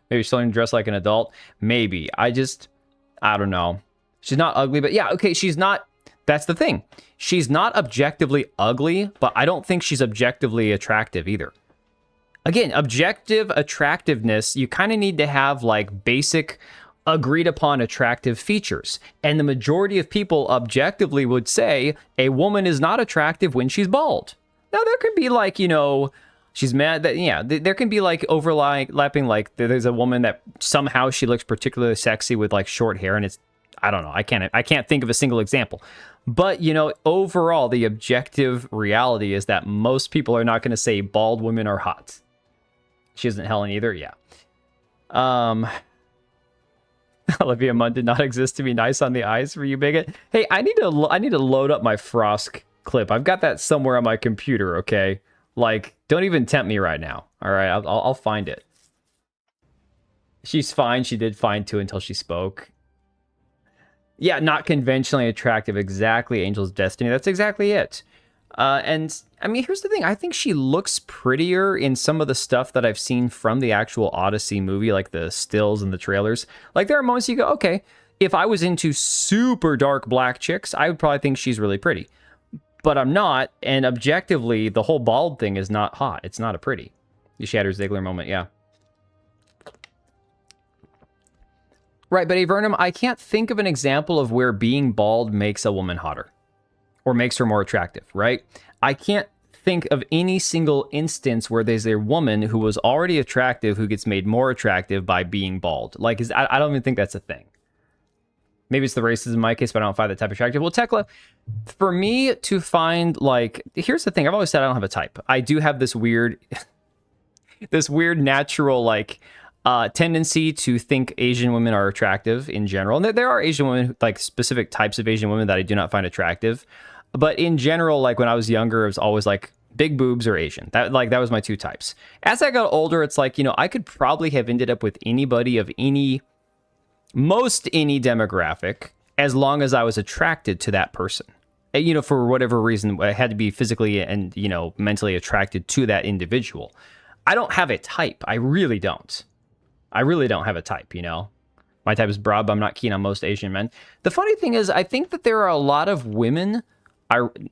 Maybe she's starting to dress like an adult. Maybe. I don't know. She's not ugly, but yeah, okay, she's not. That's the thing. She's not objectively ugly, but I don't think she's objectively attractive either. Again, objective attractiveness, you kind of need to have like basic agreed upon attractive features. And the majority of people objectively would say a woman is not attractive when she's bald. Now, there could be like, you know, she's mad that, yeah, there can be like overlapping, like there's a woman that somehow she looks particularly sexy with like short hair and it's, I don't know, I can't think of a single example. But, you know, overall, the objective reality is that most people are not going to say bald women are hot. She isn't Helen either, yeah. Olivia Munn did not exist to be nice on the eyes for you, bigot. Hey, I need to load up my Frost clip. I've got that somewhere on my computer, okay? Like, don't even tempt me right now. All right, I'll find it. She's fine. She did fine, too, until she spoke. Yeah, not conventionally attractive. Exactly, Angel's Destiny. That's exactly it. And, I mean, here's the thing. I think she looks prettier in some of the stuff that I've seen from the actual Odyssey movie, like the stills and the trailers. Like, there are moments you go, okay, if I was into super dark black chicks, I would probably think she's really pretty. But I'm not, and objectively, the whole bald thing is not hot. It's not a pretty. The Shatter Ziegler moment, yeah. Right, but Avernum, I can't think of an example of where being bald makes a woman hotter. Or makes her more attractive, right? I can't think of any single instance where there's a woman who was already attractive who gets made more attractive by being bald. Like, I don't even think that's a thing. Maybe it's the racism in my case, but I don't find that type attractive. Well, Tekla, for me to find, like, here's the thing. I've always said I don't have a type. I do have this weird natural, like, tendency to think Asian women are attractive in general. And there are Asian women, like, specific types of Asian women that I do not find attractive. But in general, like, when I was younger, it was always, like, big boobs or Asian. That was my two types. As I got older, it's like, you know, I could probably have ended up with anybody of most any demographic, as long as I was attracted to that person. You know, for whatever reason, I had to be physically and, you know, mentally attracted to that individual. I don't have a type. I really don't. I really don't have a type, you know? My type is broad, but I'm not keen on most Asian men. The funny thing is, I think that there are a lot of women,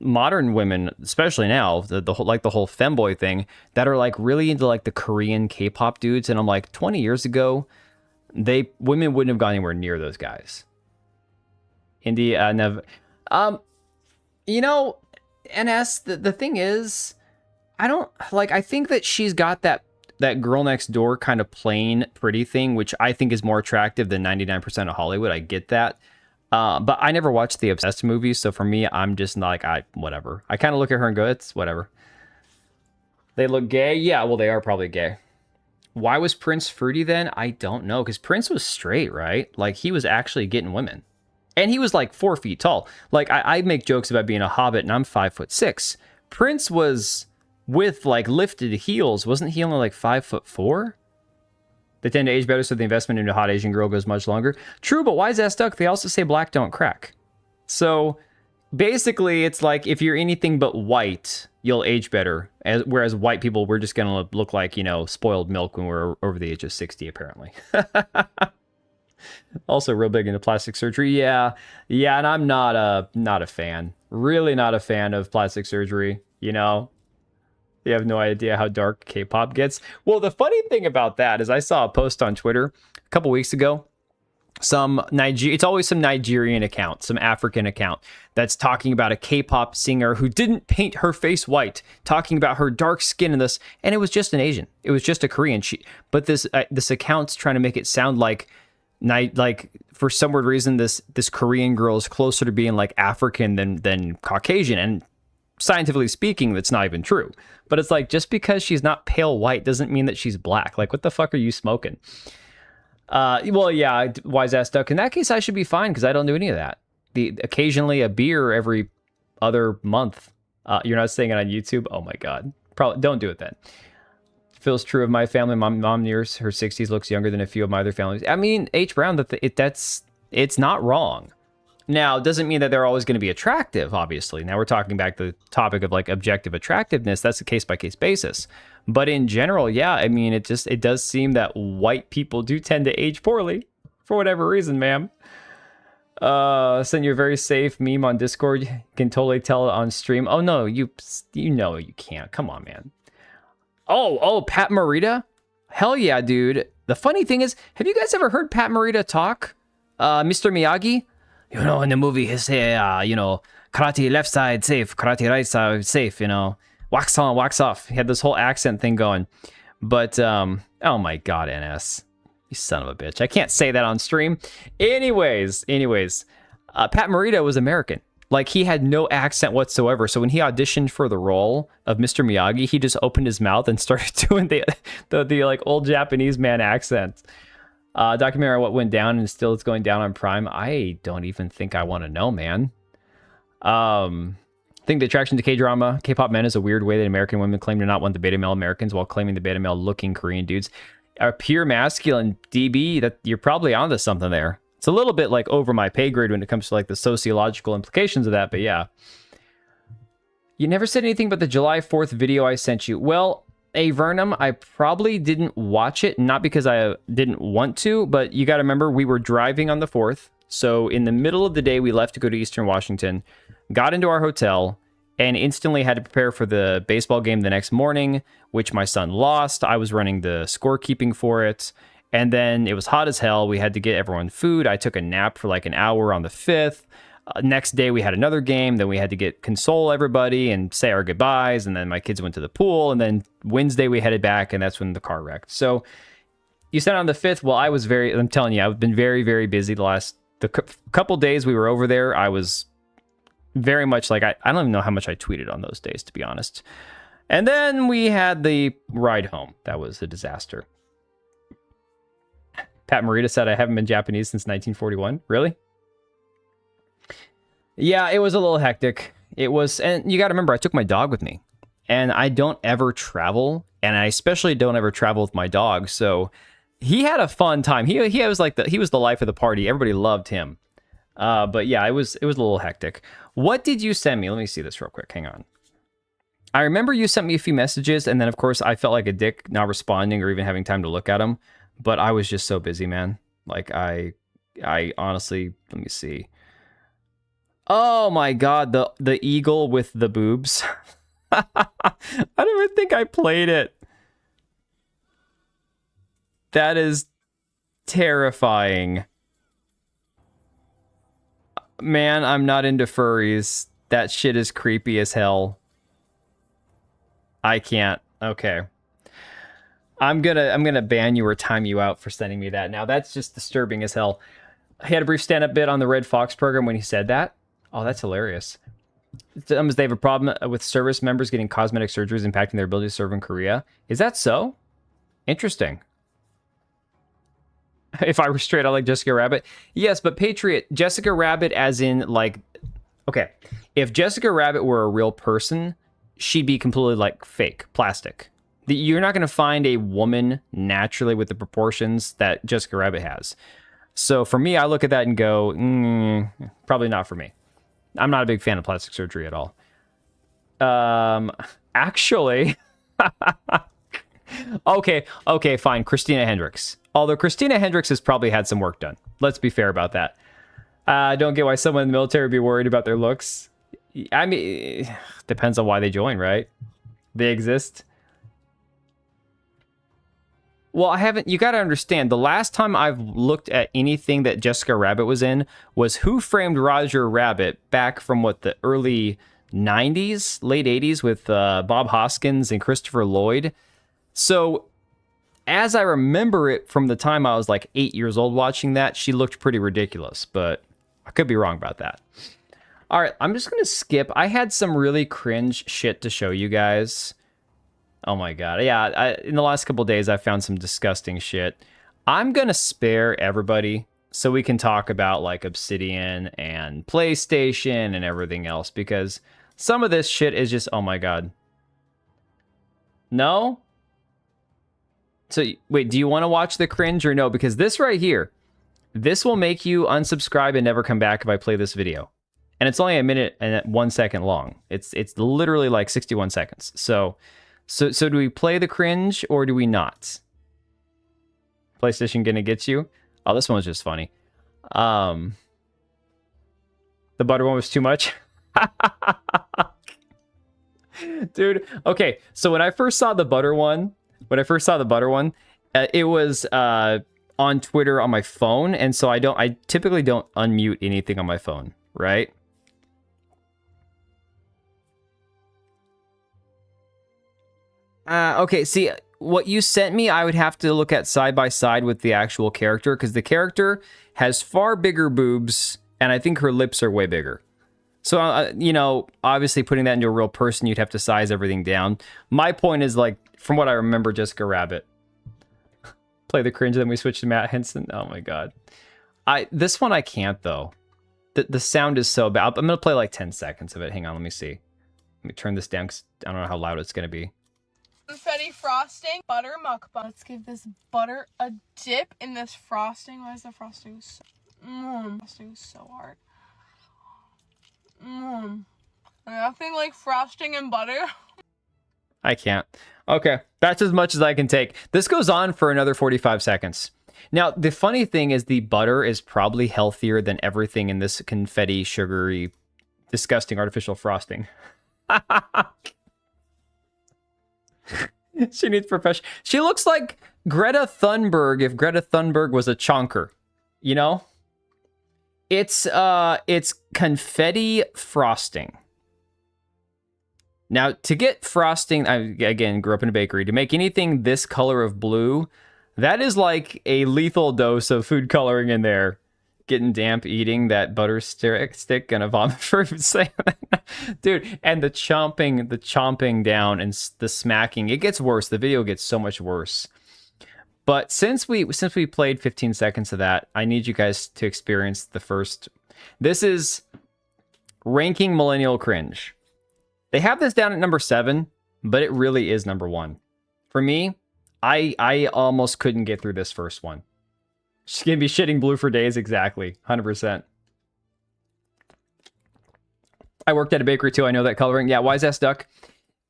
modern women, especially now, the whole femboy thing, that are like really into like the Korean K-pop dudes. And I'm like, 20 years ago, women wouldn't have gone anywhere near those guys. India, never. You know, NS, the thing is, I think that she's got that girl next door kind of plain pretty thing, which I think is more attractive than 99% of Hollywood. I get that. But I never watched the Obsessed movies, so for me, I'm just like, whatever. I kind of look at her and go, it's whatever. They look gay? Yeah, well, they are probably gay. Why was Prince fruity then? I don't know, because Prince was straight, right? Like, he was actually getting women. And he was like 4 feet tall. Like, I make jokes about being a hobbit, and I'm 5'6". Prince was with like lifted heels. Wasn't he only like 5'4"? They tend to age better, so the investment into a hot Asian girl goes much longer. True, but why is that stuck? They also say black don't crack. So basically, it's like if you're anything but white, you'll age better. Whereas white people, we're just going to look like, you know, spoiled milk when we're over the age of 60, apparently. Also real big into plastic surgery. Yeah, and I'm not a fan. Really not a fan of plastic surgery, you know? You have no idea how dark K-pop gets. Well, the funny thing about that is I saw a post on Twitter a couple weeks ago. It's always some Nigerian account, some African account that's talking about a K-pop singer who didn't paint her face white, talking about her dark skin and this, and it was just an Asian. It was just a Korean. But this account's trying to make it sound like for some weird reason this Korean girl is closer to being like African than Caucasian, and scientifically speaking, that's not even true. But it's like, just because she's not pale white doesn't mean that she's black. Like, what the fuck are you smoking? Well, yeah, wise ass duck. In that case, I should be fine because I don't do any of that. Occasionally a beer every other month. You're not saying it on YouTube? Oh my God. Probably don't do it then. Feels true of my family. My mom nears her 60s, looks younger than a few of my other families. I mean, H. Brown, it's not wrong. Now, it doesn't mean that they're always going to be attractive, obviously. Now we're talking back to the topic of like objective attractiveness. That's a case-by-case basis. But in general, yeah, I mean, it does seem that white people do tend to age poorly for whatever reason, ma'am. Send you a very safe meme on Discord. You can totally tell it on stream. Oh, no, you know you can't. Come on, man. Oh, Pat Morita? Hell yeah, dude. The funny thing is, have you guys ever heard Pat Morita talk? Mr. Miyagi? You know, in the movie, he say, karate left side safe, karate right side safe, you know, wax on, wax off. He had this whole accent thing going. But, oh my God, NS. You son of a bitch. I can't say that on stream. Anyways, Pat Morita was American. Like, he had no accent whatsoever. So when he auditioned for the role of Mr. Miyagi, he just opened his mouth and started doing the like old Japanese man accent. Documentary on what went down and still it's going down on Prime. I don't even think I want to know, man. I think the attraction to K-drama, K-pop men is a weird way that American women claim to not want the beta male Americans while claiming the beta male looking Korean dudes are pure masculine. DB, that you're probably onto something there. It's a little bit like over my pay grade when it comes to like the sociological implications of that, but yeah. You never said anything about the July 4th video I sent you. Well, Vernum, I probably didn't watch it, not because I didn't want to, but you got to remember we were driving on the 4th. So in the middle of the day, we left to go to Eastern Washington, got into our hotel, and instantly had to prepare for the baseball game the next morning, which my son lost. I was running the scorekeeping for it. And then it was hot as hell. We had to get everyone food. I took a nap for like an hour on the 5th. Next day, we had another game. Then we had to console everybody and say our goodbyes. And then my kids went to the pool. And then Wednesday, we headed back. And that's when the car wrecked. So you said on the 5th. Well, I'm telling you, I've been very, very busy the couple days we were over there. I was very much like, I don't even know how much I tweeted on those days, to be honest. And then we had the ride home. That was a disaster. Pat Morita said, I haven't been Japanese since 1941. Really? Yeah, it was a little hectic. It was, and you got to remember, I took my dog with me. And I don't ever travel, and I especially don't ever travel with my dog. So he had a fun time. He was he was the life of the party. Everybody loved him. But yeah, it was a little hectic. What did you send me? Let me see this real quick. Hang on. I remember you sent me a few messages, and then of course I felt like a dick not responding or even having time to look at them. But I was just so busy, man. Like I honestly, let me see. Oh my god, the eagle with the boobs. I don't even think I played it. That is terrifying. Man, I'm not into furries. That shit is creepy as hell. I can't. Okay. I'm gonna ban you or time you out for sending me that. Now that's just disturbing as hell. He had a brief stand-up bit on the Red Fox program when he said that. Oh, that's hilarious. They have a problem with service members getting cosmetic surgeries impacting their ability to serve in Korea. Is that so? Interesting. If I were straight, I like Jessica Rabbit. Yes, but Patriot, Jessica Rabbit as in like, okay, if Jessica Rabbit were a real person, she'd be completely like fake, plastic. You're not going to find a woman naturally with the proportions that Jessica Rabbit has. So for me, I look at that and go, probably not for me. I'm not a big fan of plastic surgery at all. Actually, okay, fine. Christina Hendricks. Although Christina Hendricks has probably had some work done. Let's be fair about that. I don't get why someone in the military would be worried about their looks. I mean, depends on why they join, right? They exist. Well, you got to understand, the last time I've looked at anything that Jessica Rabbit was in was Who Framed Roger Rabbit back from the early 90s, late 80s with Bob Hoskins and Christopher Lloyd. So as I remember it from the time I was like 8 years old watching that, she looked pretty ridiculous, but I could be wrong about that. All right, I'm just going to skip. I had some really cringe shit to show you guys. Oh my god. Yeah, in the last couple days, I found some disgusting shit. I'm going to spare everybody so we can talk about like Obsidian and PlayStation and everything else, because some of this shit is just, oh my god. No? So, wait, do you want to watch the cringe or no? Because this right here, this will make you unsubscribe and never come back if I play this video. And it's only a minute and 1 second long. It's literally like 61 seconds. So do we play the cringe or do we not? PlayStation gonna get you? Oh, this one was just funny. The butter one was too much. Dude, okay. So when I first saw the butter one, it was on Twitter on my phone, and so I typically don't unmute anything on my phone, right? Okay, see, what you sent me, I would have to look at side by side with the actual character, because the character has far bigger boobs, and I think her lips are way bigger. So, you know, obviously putting that into a real person, you'd have to size everything down. My point is, like, from what I remember, Jessica Rabbit. Play the cringe, then we switch to Matt Henson. Oh my god. This one I can't, though. The sound is so bad. I'm going to play like 10 seconds of it. Hang on, let me see. Let me turn this down, because I don't know how loud it's going to be. Confetti frosting, butter mukbang. Let's give this butter a dip in this frosting. Why is the frosting so... frosting is so hard. Nothing like frosting and butter. I can't. Okay, that's as much as I can take. This goes on for another 45 seconds. Now, the funny thing is the butter is probably healthier than everything in this confetti, sugary, disgusting artificial frosting. She needs profession. She looks like Greta Thunberg if Greta Thunberg was a chonker, you know? It's confetti frosting. Now, to get frosting, I again grew up in a bakery. To make anything this color of blue, that is like a lethal dose of food coloring in there. Getting damp, eating that butter stick, gonna vomit for saying that. Dude, and the chomping down and the smacking, it gets worse. The video gets so much worse. But since we played 15 seconds of that, I need you guys to experience the first. This is ranking millennial cringe. They have this down at number 7, but it really is number 1. For me, I almost couldn't get through this first one. She's going to be shitting blue for days, exactly. 100%. I worked at a bakery too, I know that coloring. Yeah, Wise Ass Duck.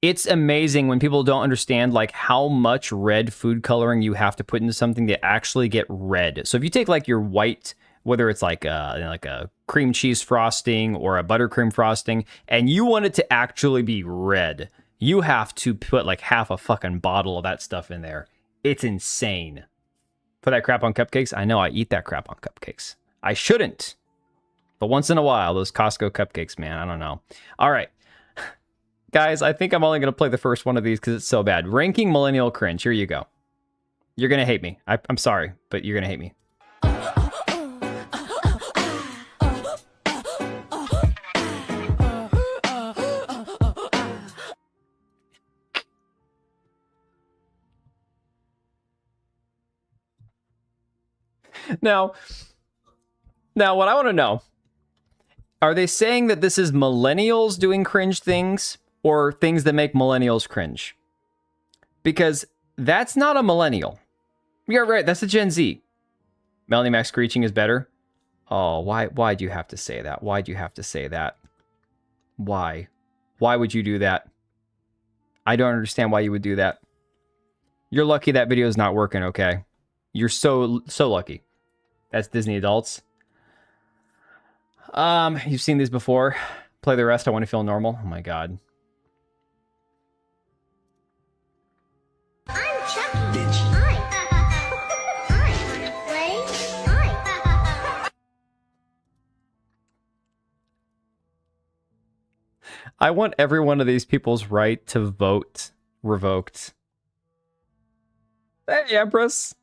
It's amazing when people don't understand like how much red food coloring you have to put into something to actually get red. So if you take like your white, whether it's like a cream cheese frosting or a buttercream frosting, and you want it to actually be red, you have to put like half a fucking bottle of that stuff in there. It's insane. Put that crap on cupcakes? I know I eat that crap on cupcakes. I shouldn't. But once in a while, those Costco cupcakes, man, I don't know. All right. Guys, I think I'm only going to play the first one of these because it's so bad. Ranking millennial cringe. Here you go. You're going to hate me. I'm sorry, but you're going to hate me. Now, what I want to know, are they saying that this is millennials doing cringe things or things that make millennials cringe? Because that's not a millennial. You're right, that's a Gen Z. Melanie Mac screeching is better. Oh, why'd you have to say that? Why'd you have to say that? Why? Why would you do that? I don't understand why you would do that. You're lucky that video is not working, okay? You're so lucky. That's Disney adults. You've seen these before. Play the rest. I want to feel normal. Oh my god. I'm Chucky. Bitch. Hi. Ray. Hi. I want every one of these people's right to vote revoked. Hey, Empress.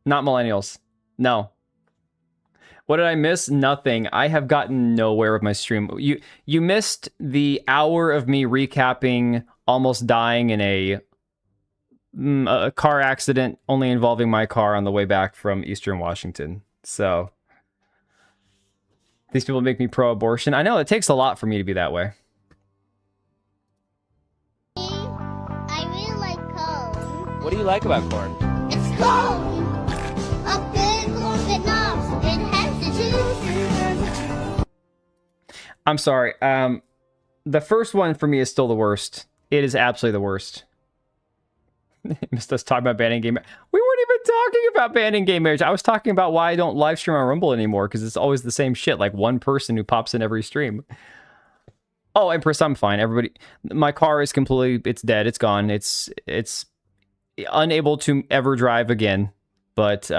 Not millennials. No. What did I miss? Nothing. I have gotten nowhere with my stream. You missed the hour of me recapping almost dying in a car accident only involving my car on the way back from Eastern Washington. So these people make me pro-abortion. I know it takes a lot for me to be that way. I really like corn. What do you like about corn? It's corn. A big corn that knobs. It has the juice. I'm sorry. The first one for me is still the worst. It is absolutely the worst. Missed us talking about banning game. We weren't even talking about banning gay marriage. I was talking about why I don't live stream on Rumble anymore because it's always the same shit. Like one person who pops in every stream. Oh, Empress, I'm fine. Everybody, my car is completely. It's dead. It's gone. It's unable to ever drive again. But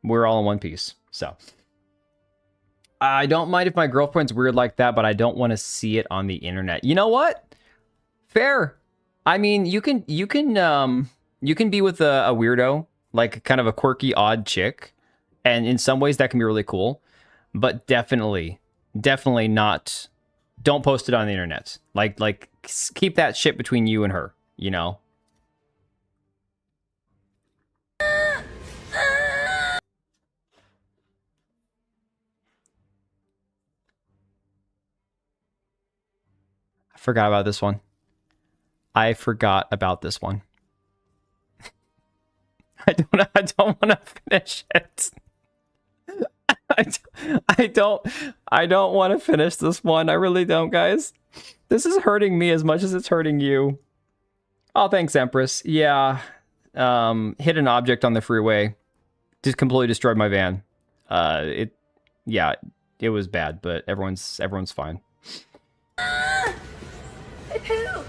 we're all in one piece. So I don't mind if my girlfriend's weird like that, but I don't want to see it on the internet. You know what? Fair. I mean, you can be with a weirdo, like kind of a quirky, odd chick, and in some ways that can be really cool. But definitely not. Don't post it on the internet. Like keep that shit between you and her. You know. I forgot about this one. I don't want to finish it. I don't want to finish this one. I really don't, guys. This is hurting me as much as it's hurting you. Oh, thanks, Empress. Yeah. Hit an object on the freeway. Just completely destroyed my van. It was bad, but everyone's fine. I pooped.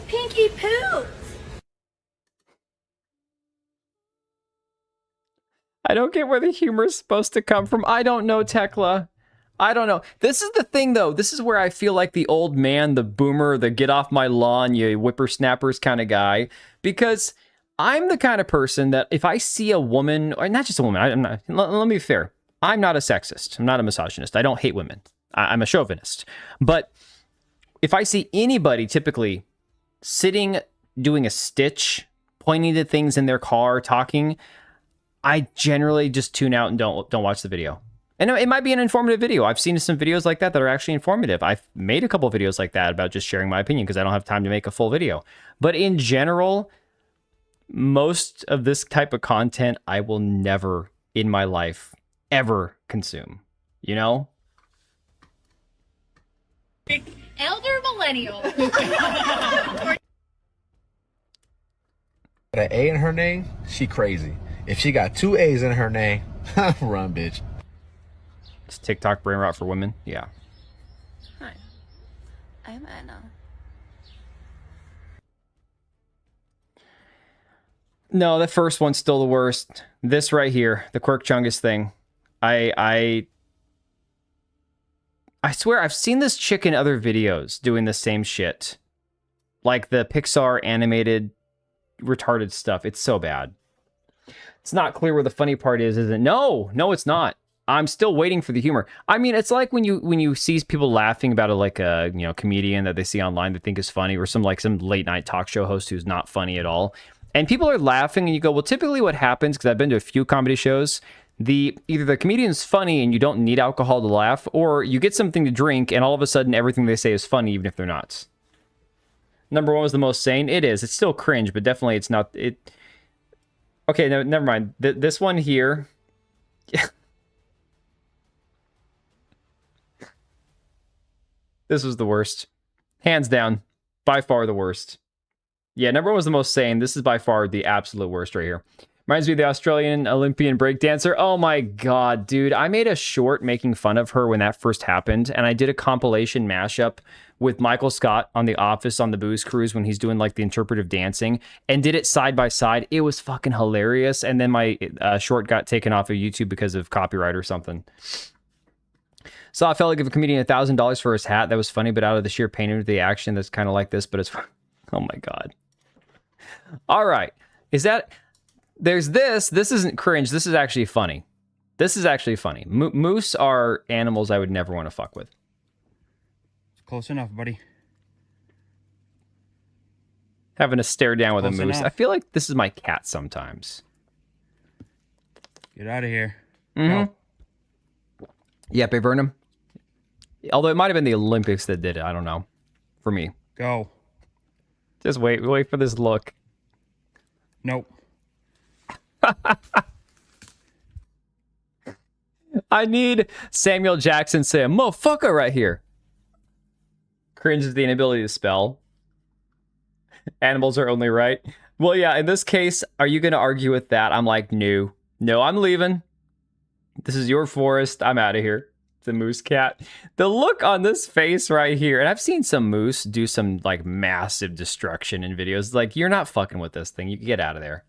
Pinky pooped. I don't get where the humor is supposed to come from. I don't know, Tekla. I don't know. This is the thing, though. This is where I feel like the old man, the boomer, the get off my lawn, you whippersnappers kind of guy. Because I'm the kind of person that if I see a woman, or not just a woman, let me be fair. I'm not a sexist. I'm not a misogynist. I don't hate women. I'm a chauvinist. But if I see anybody typically sitting, doing a stitch, pointing to things in their car, talking, I generally just tune out and don't watch the video. And it might be an informative video. I've seen some videos like that are actually informative. I've made a couple of videos like that about just sharing my opinion because I don't have time to make a full video. But in general, most of this type of content I will never in my life ever consume. You know? Elder millennial. An A in her name, she crazy. If she got 2 A's in her name, run, bitch. It's TikTok brain rot for women. Yeah. Hi, I'm Anna. No, the first one's still the worst. This right here, the Quirk Chungus thing. I swear I've seen this chick in other videos doing the same shit. Like the Pixar animated retarded stuff. It's so bad. It's not clear where the funny part is it? No, it's not. I'm still waiting for the humor. I mean, it's like when you see people laughing about a comedian that they see online that think is funny, or some late night talk show host who's not funny at all. And people are laughing, and you go, well, typically what happens, because I've been to a few comedy shows, either the comedian's funny and you don't need alcohol to laugh, or you get something to drink, and all of a sudden everything they say is funny, even if they're not. Number 1 was the most sane. It is. It's still cringe, but definitely it's not. Okay, no, never mind. This one here. This was the worst. Hands down. By far the worst. Yeah, number 1 was the most sane. This is by far the absolute worst right here. Reminds me of the Australian Olympian breakdancer. Oh my god, dude. I made a short making fun of her when that first happened, and I did a compilation mashup with Michael Scott on The Office on the Booze Cruise when he's doing like the interpretive dancing, and did it side by side. It was fucking hilarious, and then my short got taken off of YouTube because of copyright or something. So I felt like if a comedian $1,000 for his hat, that was funny, but out of the sheer pain of the action, that's kind of like this, but it's... Oh my god. All right. There's this. This isn't cringe. This is actually funny. This is actually funny. Moose are animals I would never want to fuck with. Close enough, buddy. Having to stare down with Close a moose. enough. I feel like this is my cat sometimes. Get out of here. Mm-hmm. Go. Yep, Vernum. Although it might have been the Olympics that did it. I don't know. For me. Go. Just wait for this look. Nope. I need Samuel Jackson saying, motherfucker right here. Cringe is the inability to spell. Animals are only right. Well, yeah, in this case, are you going to argue with that? I'm like, no. No, I'm leaving. This is your forest. I'm out of here. It's a moose cat. The look on this face right here, and I've seen some moose do some like massive destruction in videos. Like, you're not fucking with this thing. You can get out of there.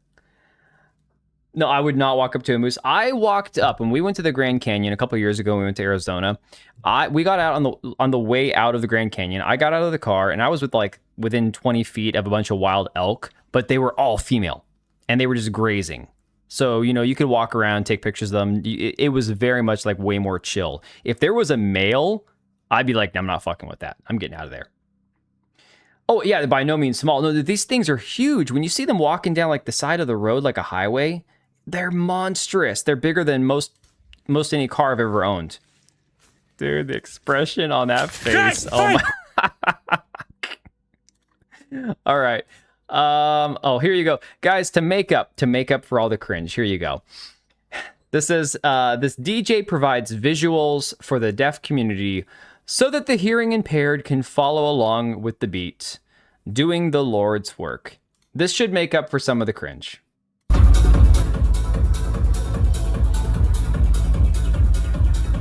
No, I would not walk up to a moose. I walked up when we went to the Grand Canyon a couple of years ago. When we went to Arizona. We got out on the way out of the Grand Canyon. I got out of the car and I was within 20 feet of a bunch of wild elk, but they were all female and they were just grazing. So, you could walk around, take pictures of them. It was very much like way more chill. If there was a male, I'd be like, I'm not fucking with that. I'm getting out of there. Oh, yeah, by no means small. No, these things are huge. When you see them walking down like the side of the road, like a highway, they're monstrous. They're bigger than most any car I've ever owned. Dude, the expression on that face. Oh my. All right. Here you go. Guys, to make up for all the cringe, here you go. This is this DJ provides visuals for the deaf community so that the hearing impaired can follow along with the beat, doing the Lord's work. This should make up for some of the cringe.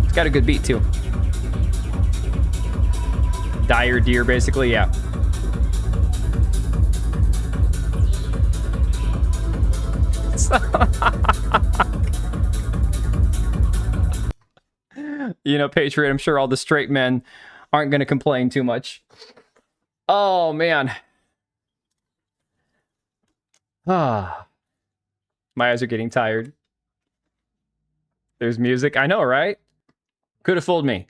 It's got a good beat too. Dire deer, basically, yeah. Patriot, I'm sure all the straight men aren't going to complain too much. Oh, man. My eyes are getting tired. There's music. I know, right? Could have fooled me.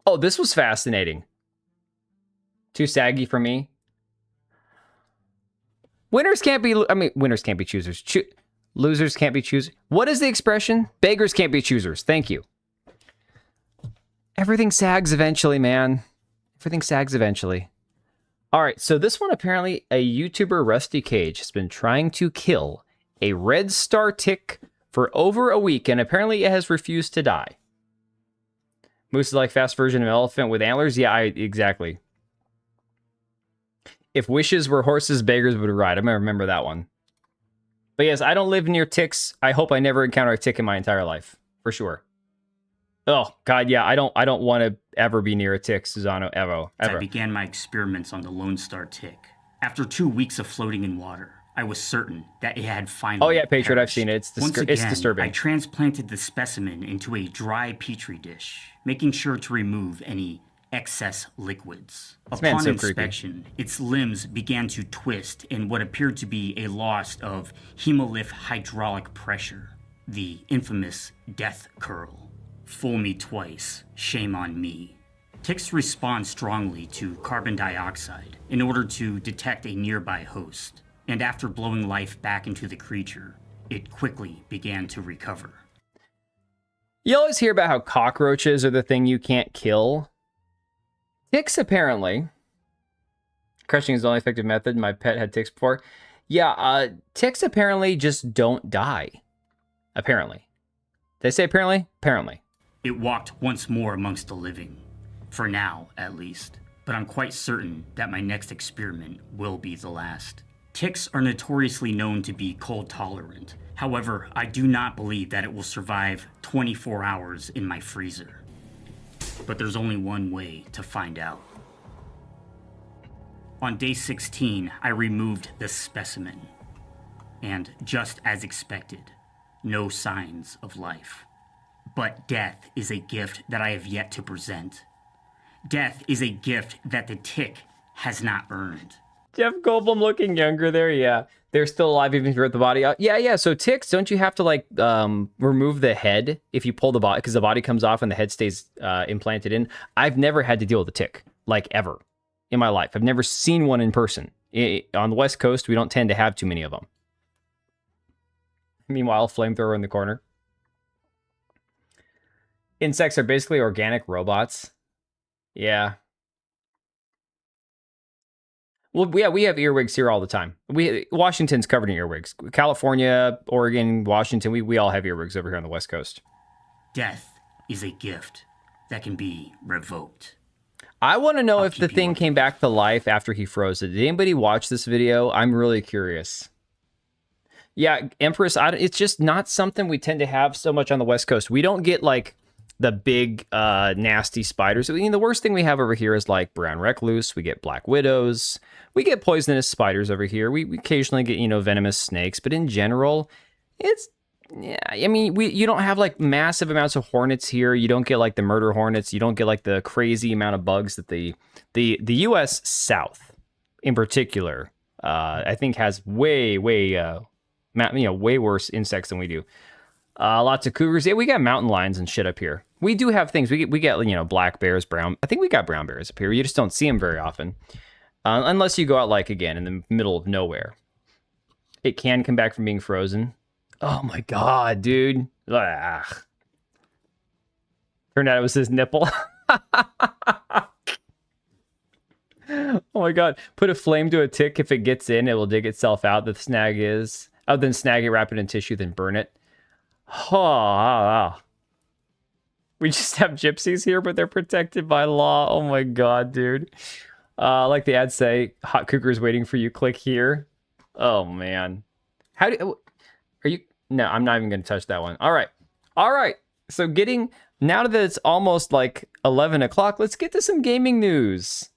Oh, this was fascinating. Too saggy for me. Winners can't be choosers. Losers can't be choosers. What is the expression? Beggars can't be choosers. Thank you. Everything sags eventually, man. Everything sags eventually. All right, so this one, apparently a YouTuber, Rusty Cage, has been trying to kill a red star tick for over a week, and apparently it has refused to die. Moose is like fast version of elephant with antlers. Yeah, exactly. If wishes were horses, beggars would ride. I remember that one. But yes, I don't live near ticks. I hope I never encounter a tick in my entire life, for sure. Oh God, yeah, I don't want to ever be near a tick, Susano, ever. I began my experiments on the Lone Star tick. After 2 weeks of floating in water, I was certain that it had finally. Oh yeah, Patriot, perished. I've seen it. Once again, it's disturbing. I transplanted the specimen into a dry petri dish, making sure to remove any excess liquids. Upon so inspection, its limbs began to twist in what appeared to be a loss of hemolymph hydraulic pressure, the infamous death curl. Fool me twice, shame on me. Ticks respond strongly to carbon dioxide in order to detect a nearby host, and after blowing life back into the creature, it quickly began to recover. You always hear about how cockroaches are the thing you can't kill. Ticks, apparently. Crushing is the only effective method. My pet had ticks before. Yeah, ticks apparently just don't die. Apparently. Did I say apparently? Apparently. It walked once more amongst the living. For now, at least. But I'm quite certain that my next experiment will be the last. Ticks are notoriously known to be cold tolerant. However, I do not believe that it will survive 24 hours in my freezer. But there's only one way to find out. On day 16, I removed the specimen. And just as expected, no signs of life. But death is a gift that I have yet to present. Death is a gift that the tick has not earned. Jeff Goldblum looking younger there, yeah. They're still alive even if you rip the body out. Yeah, so ticks, don't you have to like remove the head if you pull the body, because the body comes off and the head stays implanted in? I've never had to deal with a tick, like ever, in my life. I've never seen one in person. On the West Coast, we don't tend to have too many of them. Meanwhile, flamethrower in the corner. Insects are basically organic robots. Yeah. Well, yeah, we have earwigs here all the time. Washington's covered in earwigs. California, Oregon, Washington, we all have earwigs over here on the West Coast. Death is a gift that can be revoked. I want to know if the thing came back to life after he froze it. Did anybody watch this video? I'm really curious. Yeah, Empress, it's just not something we tend to have so much on the West Coast. We don't get like the big nasty spiders. I mean, the worst thing we have over here is like brown recluse. We get black widows. We get poisonous spiders over here. We occasionally get, venomous snakes, but in general, it's, yeah, I mean, you don't have like massive amounts of hornets here. You don't get like the murder hornets. You don't get like the crazy amount of bugs that the US South in particular, I think has way worse insects than we do. Lots of cougars. Yeah, we got mountain lions and shit up here. We do have things. We get black bears, brown. I think we got brown bears up here. You just don't see them very often. Unless you go out, like, again, in the middle of nowhere. It can come back from being frozen. Oh, my God, dude. Ugh. Turned out it was his nipple. Oh, my God. Put a flame to a tick. If it gets in, it will dig itself out. The snag is... Oh, then snag it, wrap it in tissue, then burn it. Oh. We just have gypsies here, but they're protected by law. Oh, my God, dude. Like the ads say, hot cougars waiting for you. Click here. Oh, man. Are you... No, I'm not even going to touch that one. All right. So now that it's almost like 11 o'clock, let's get to some gaming news.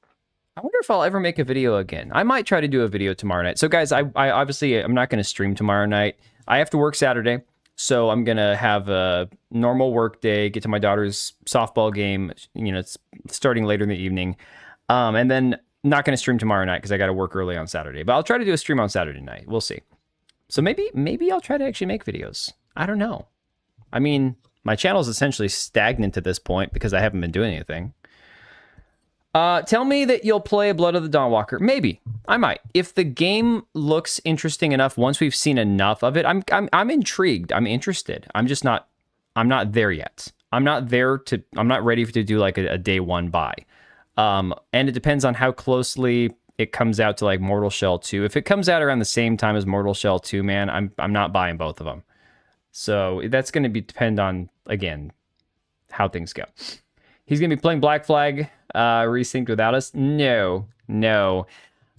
I wonder if I'll ever make a video again. I might try to do a video tomorrow night. So guys, I obviously, I'm not going to stream tomorrow night. I have to work Saturday. So I'm going to have a normal work day, get to my daughter's softball game. It's starting later in the evening. And then not going to stream tomorrow night because I got to work early on Saturday. But I'll try to do a stream on Saturday night. We'll see. So maybe I'll try to actually make videos. I don't know. I mean, my channel is essentially stagnant at this point because I haven't been doing anything. Tell me that you'll play Blood of the Dawnwalker. Maybe. I might. If the game looks interesting enough, once we've seen enough of it, I'm intrigued. I'm interested. I'm not there yet. I'm not ready to do like a day one buy. And it depends on how closely it comes out to like Mortal Shell 2. If it comes out around the same time as Mortal Shell 2, man, I'm not buying both of them. So that's going to depend on, again, how things go. He's going to be playing Black Flag resynced without us? No.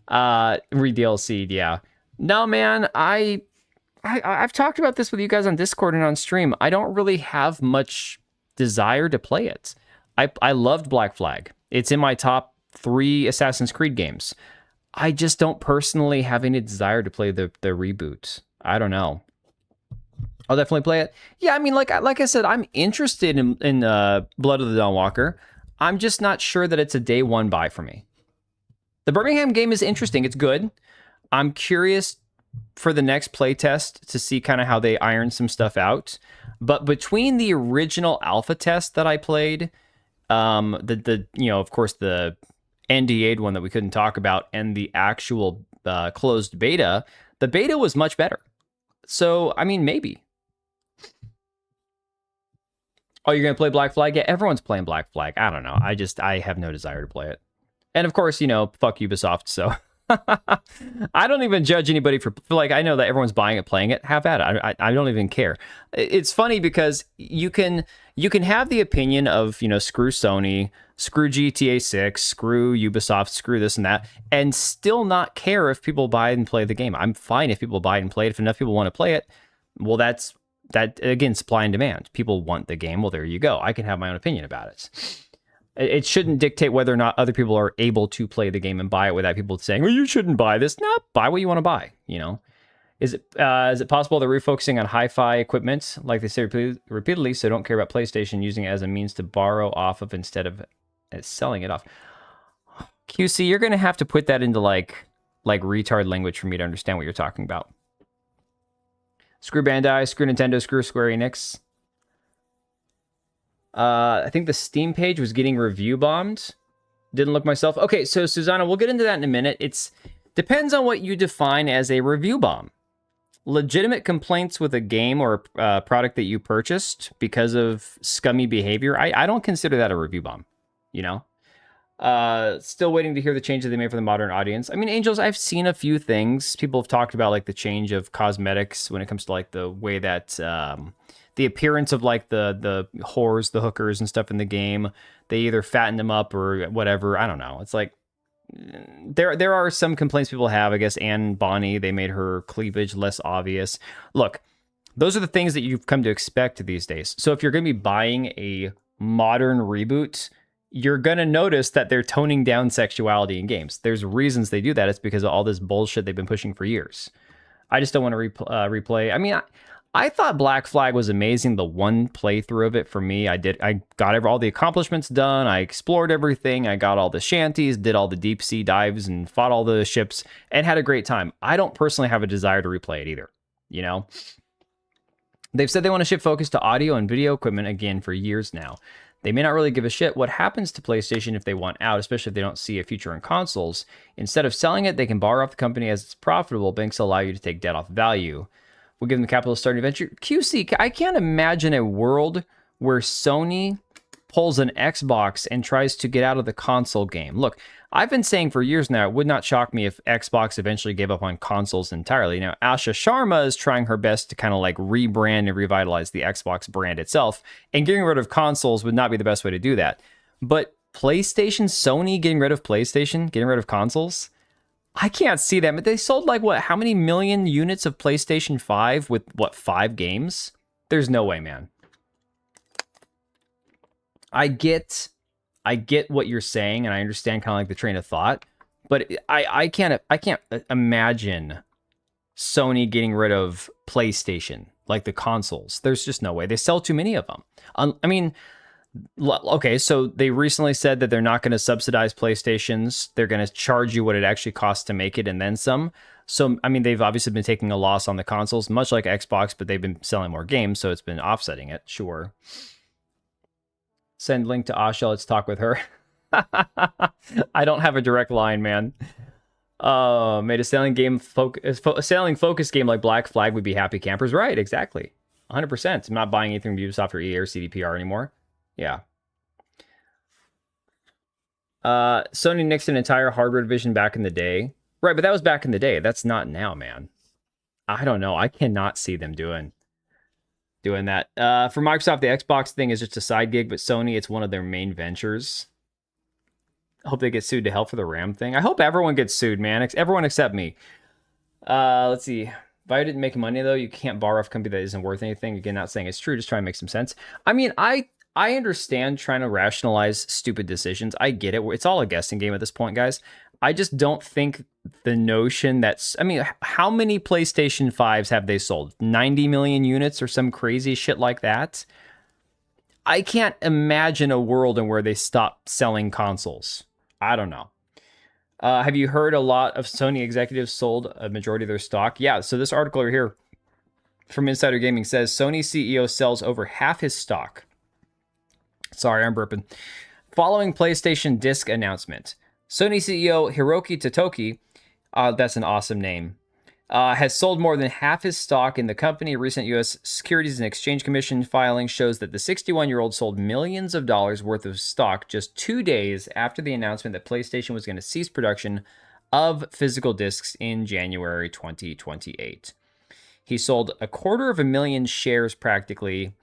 Re-DLC'd, yeah. No, man, I've talked about this with you guys on Discord and on stream. I don't really have much desire to play it. I loved Black Flag. It's in my top 3 Assassin's Creed games. I just don't personally have any desire to play the reboot. I don't know. I'll definitely play it. Yeah, I mean, like I said, I'm interested in Blood of the Dawnwalker. I'm just not sure that it's a day one buy for me. The Birmingham game is interesting. It's good. I'm curious for the next playtest to see kind of how they iron some stuff out. But between the original alpha test that I played, of course, the NDA'd one that we couldn't talk about, and the actual closed beta, the beta was much better. So, I mean, maybe. Oh, you're going to play Black Flag? Yeah, everyone's playing Black Flag. I don't know. I have no desire to play it. And of course, fuck Ubisoft, so I don't even judge anybody for like, I know that everyone's buying it, playing it. Have at it. I don't even care. It's funny because you can have the opinion of, screw Sony, screw GTA 6, screw Ubisoft, screw this and that, and still not care if people buy it and play the game. I'm fine if people buy it and play it. If enough people want to play it, well, that again, supply and demand. People want the game. Well, there you go. I can have my own opinion about it. It shouldn't dictate whether or not other people are able to play the game and buy it without people saying, well, you shouldn't buy this. No, buy what you want to buy, Is it possible they're refocusing on hi-fi equipment, like they say repeatedly, so don't care about PlayStation, using it as a means to borrow off of instead of selling it off? QC, you're going to have to put that into like retard language for me to understand what you're talking about. Screw Bandai, screw Nintendo, screw Square Enix. I think the Steam page was getting review bombed. Didn't look myself. Okay, so Susanna, we'll get into that in a minute. It depends on what you define as a review bomb. Legitimate complaints with a game or a product that you purchased because of scummy behavior, I don't consider that a review bomb, Still waiting to hear the changes they made for the modern audience. I mean, Angels, I've seen a few things. People have talked about like the change of cosmetics when it comes to like the way that the appearance of like the whores, the hookers and stuff in the game. They either fatten them up or whatever. I don't know. It's like there are some complaints people have. I guess Anne Bonny, they made her cleavage less obvious. Look, those are the things that you've come to expect these days. So if you're going to be buying a modern reboot, you're going to notice that they're toning down sexuality in games. There's reasons they do that. It's because of all this bullshit they've been pushing for years. I just don't want to replay. I mean, I thought Black Flag was amazing. The one playthrough of it for me, I got all the accomplishments done. I explored everything. I got all the shanties, did all the deep sea dives and fought all the ships and had a great time. I don't personally have a desire to replay it either. They've said they want to shift focus to audio and video equipment again for years now. They may not really give a shit what happens to PlayStation if they want out, especially if they don't see a future in consoles. Instead of selling it, they can borrow off the company as it's profitable. Banks allow you to take debt off value. We'll give them the capital to start an venture. QC, I can't imagine a world where Sony pulls an Xbox and tries to get out of the console game. Look, I've been saying for years now, it would not shock me if Xbox eventually gave up on consoles entirely. Now, Asha Sharma is trying her best to kind of like rebrand and revitalize the Xbox brand itself, and getting rid of consoles would not be the best way to do that. But PlayStation, Sony getting rid of PlayStation, getting rid of consoles, I can't see that. But they sold like how many million units of PlayStation 5 with 5 games? There's no way, man. I get what you're saying, and I understand kind of like the train of thought, but I can't imagine Sony getting rid of PlayStation, like the consoles. There's just no way. They sell too many of them. I mean, okay, so they recently said that they're not going to subsidize PlayStations. They're going to charge you what it actually costs to make it and then some. So, I mean, they've obviously been taking a loss on the consoles, much like Xbox, but they've been selling more games, so it's been offsetting it, sure. Send link to Asha, let's talk with her. I don't have a direct line, man. Made a sailing focus game like Black Flag would be happy campers. Right, exactly. 100%. I'm not buying anything from Ubisoft or EA or CDPR anymore. Yeah. Sony nixed an entire hardware division back in the day. Right, but that was back in the day. That's not now, man. I don't know. I cannot see them doing. doing that. For Microsoft, the Xbox thing is just a side gig, but Sony, it's one of their main ventures. I hope they get sued to hell for the RAM thing. I hope everyone gets sued, man. Everyone except me. Let's see. If I didn't make money, though, you can't borrow from a company that isn't worth anything. Again, not saying it's true, just trying to make some sense. I mean, I understand trying to rationalize stupid decisions. I get it. It's all a guessing game at this point, guys. I just don't think the notion that's... I mean, how many PlayStation 5s have they sold? 90 million units or some crazy shit like that? I can't imagine a world in where they stop selling consoles. I don't know. Have you heard a lot of Sony executives sold a majority of their stock? Yeah, so this article over here from Insider Gaming says Sony CEO sells over half his stock. Sorry, I'm burping. Following PlayStation Disc announcement, Sony CEO Hiroki Totoki, that's an awesome name, has sold more than half his stock in the company. A recent U.S. Securities and Exchange Commission filing shows that the 61-year-old sold millions of dollars worth of stock just 2 days after the announcement that PlayStation was going to cease production of physical discs in January 2028. He sold 250,000 shares practically,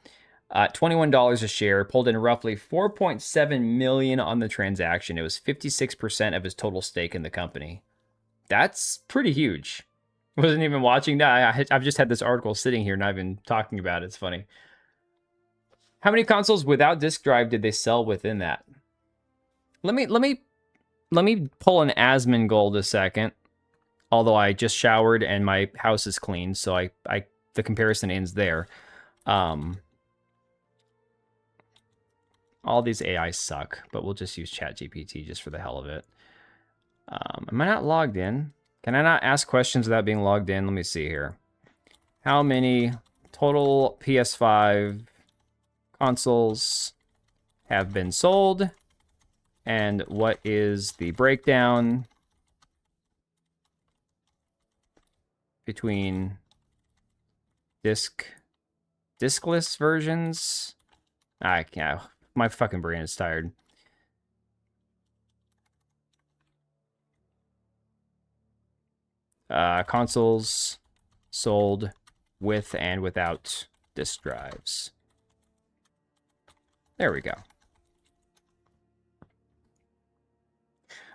$21 a share, pulled in roughly $4.7 million on the transaction. It was 56% of his total stake in the company. That's pretty huge. Wasn't even watching that. I've just had this article sitting here, not even talking about it. It's funny. How many consoles without disk drive did they sell within that? Let me pull an Asmongold a second. Although I just showered and my house is clean, so the comparison ends there. All these AI suck, but we'll just use ChatGPT just for the hell of it. Am I not logged in? Can I not ask questions without being logged in? Let me see here. How many total PS5 consoles have been sold? And what is the breakdown between diskless versions? I can't. My fucking brain is tired. Consoles sold with and without disk drives. There we go.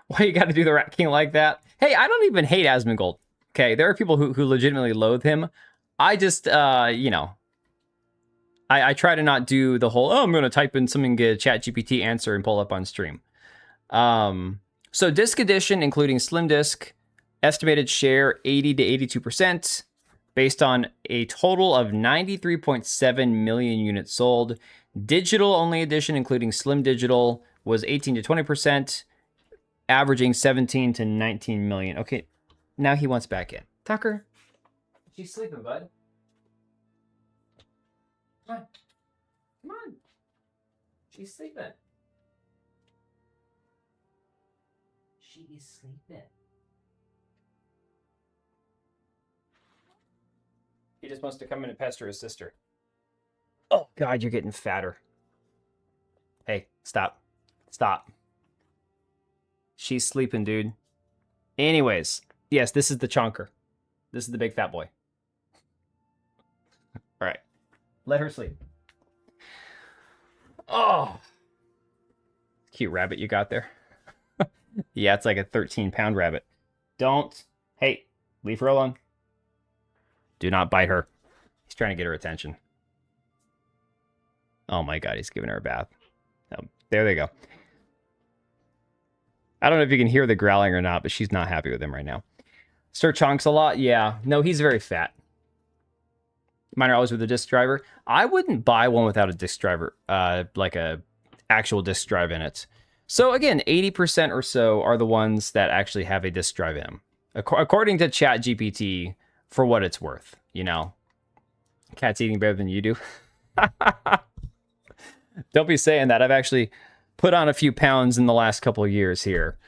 Why you got to do the Rat King like that? Hey, I don't even hate Asmongold. Okay, there are people who legitimately loathe him. I just, you know, I try to not do the whole, oh, I'm going to type in something, get a ChatGPT answer and pull up on stream. So Disc Edition, including Slim Disc, estimated share 80 to 82%, based on a total of 93.7 million units sold. Digital only edition, including Slim Digital, was 18 to 20%, averaging 17 to 19 million. Okay, now he wants back in. Tucker, she's sleeping, bud. Come on. Come on. She's sleeping. She is sleeping. He just wants to come in and pester his sister. Oh, God, you're getting fatter. Hey, stop. Stop. She's sleeping, dude. Anyways, yes, this is the chonker. This is the big fat boy. All right. Let her sleep. Oh. Cute rabbit you got there. Yeah, it's like a 13-pound rabbit. Don't. Hey, leave her alone. Do not bite her. He's trying to get her attention. Oh my God, he's giving her a bath. Oh, there they go. I don't know if you can hear the growling or not, but she's not happy with him right now. Sir Chonks a lot? Yeah. No, he's very fat. Mine are always with a disc driver. I wouldn't buy one without a disc driver, like a actual disc drive in it. So again, 80% or so are the ones that actually have a disc drive in them. According to ChatGPT, for what it's worth, you know. Cat's eating better than you do. Don't be saying that. I've actually put on a few pounds in the last couple of years here.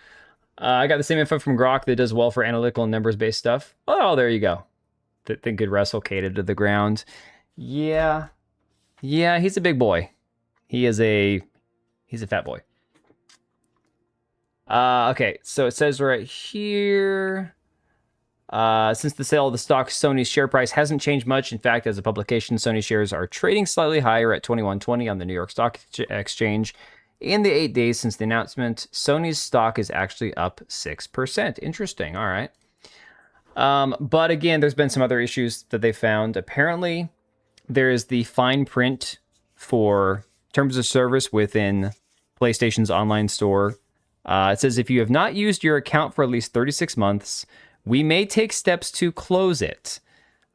I got the same info from Grok that does well for analytical and numbers-based stuff. Oh, there you go. Think could wrestle Kata to the ground. Yeah. Yeah, he's a big boy. He's a fat boy. Okay, so it says right here... Since the sale of the stock, Sony's share price hasn't changed much. In fact, as a publication, Sony shares are trading slightly higher at 21.20 on the New York Stock Exchange. In the 8 days since the announcement, Sony's stock is actually up 6%. Interesting. All right. But again, there's been some other issues that they found. Apparently, there is the fine print for terms of service within PlayStation's online store. It says if you have not used your account for at least 36 months, we may take steps to close it.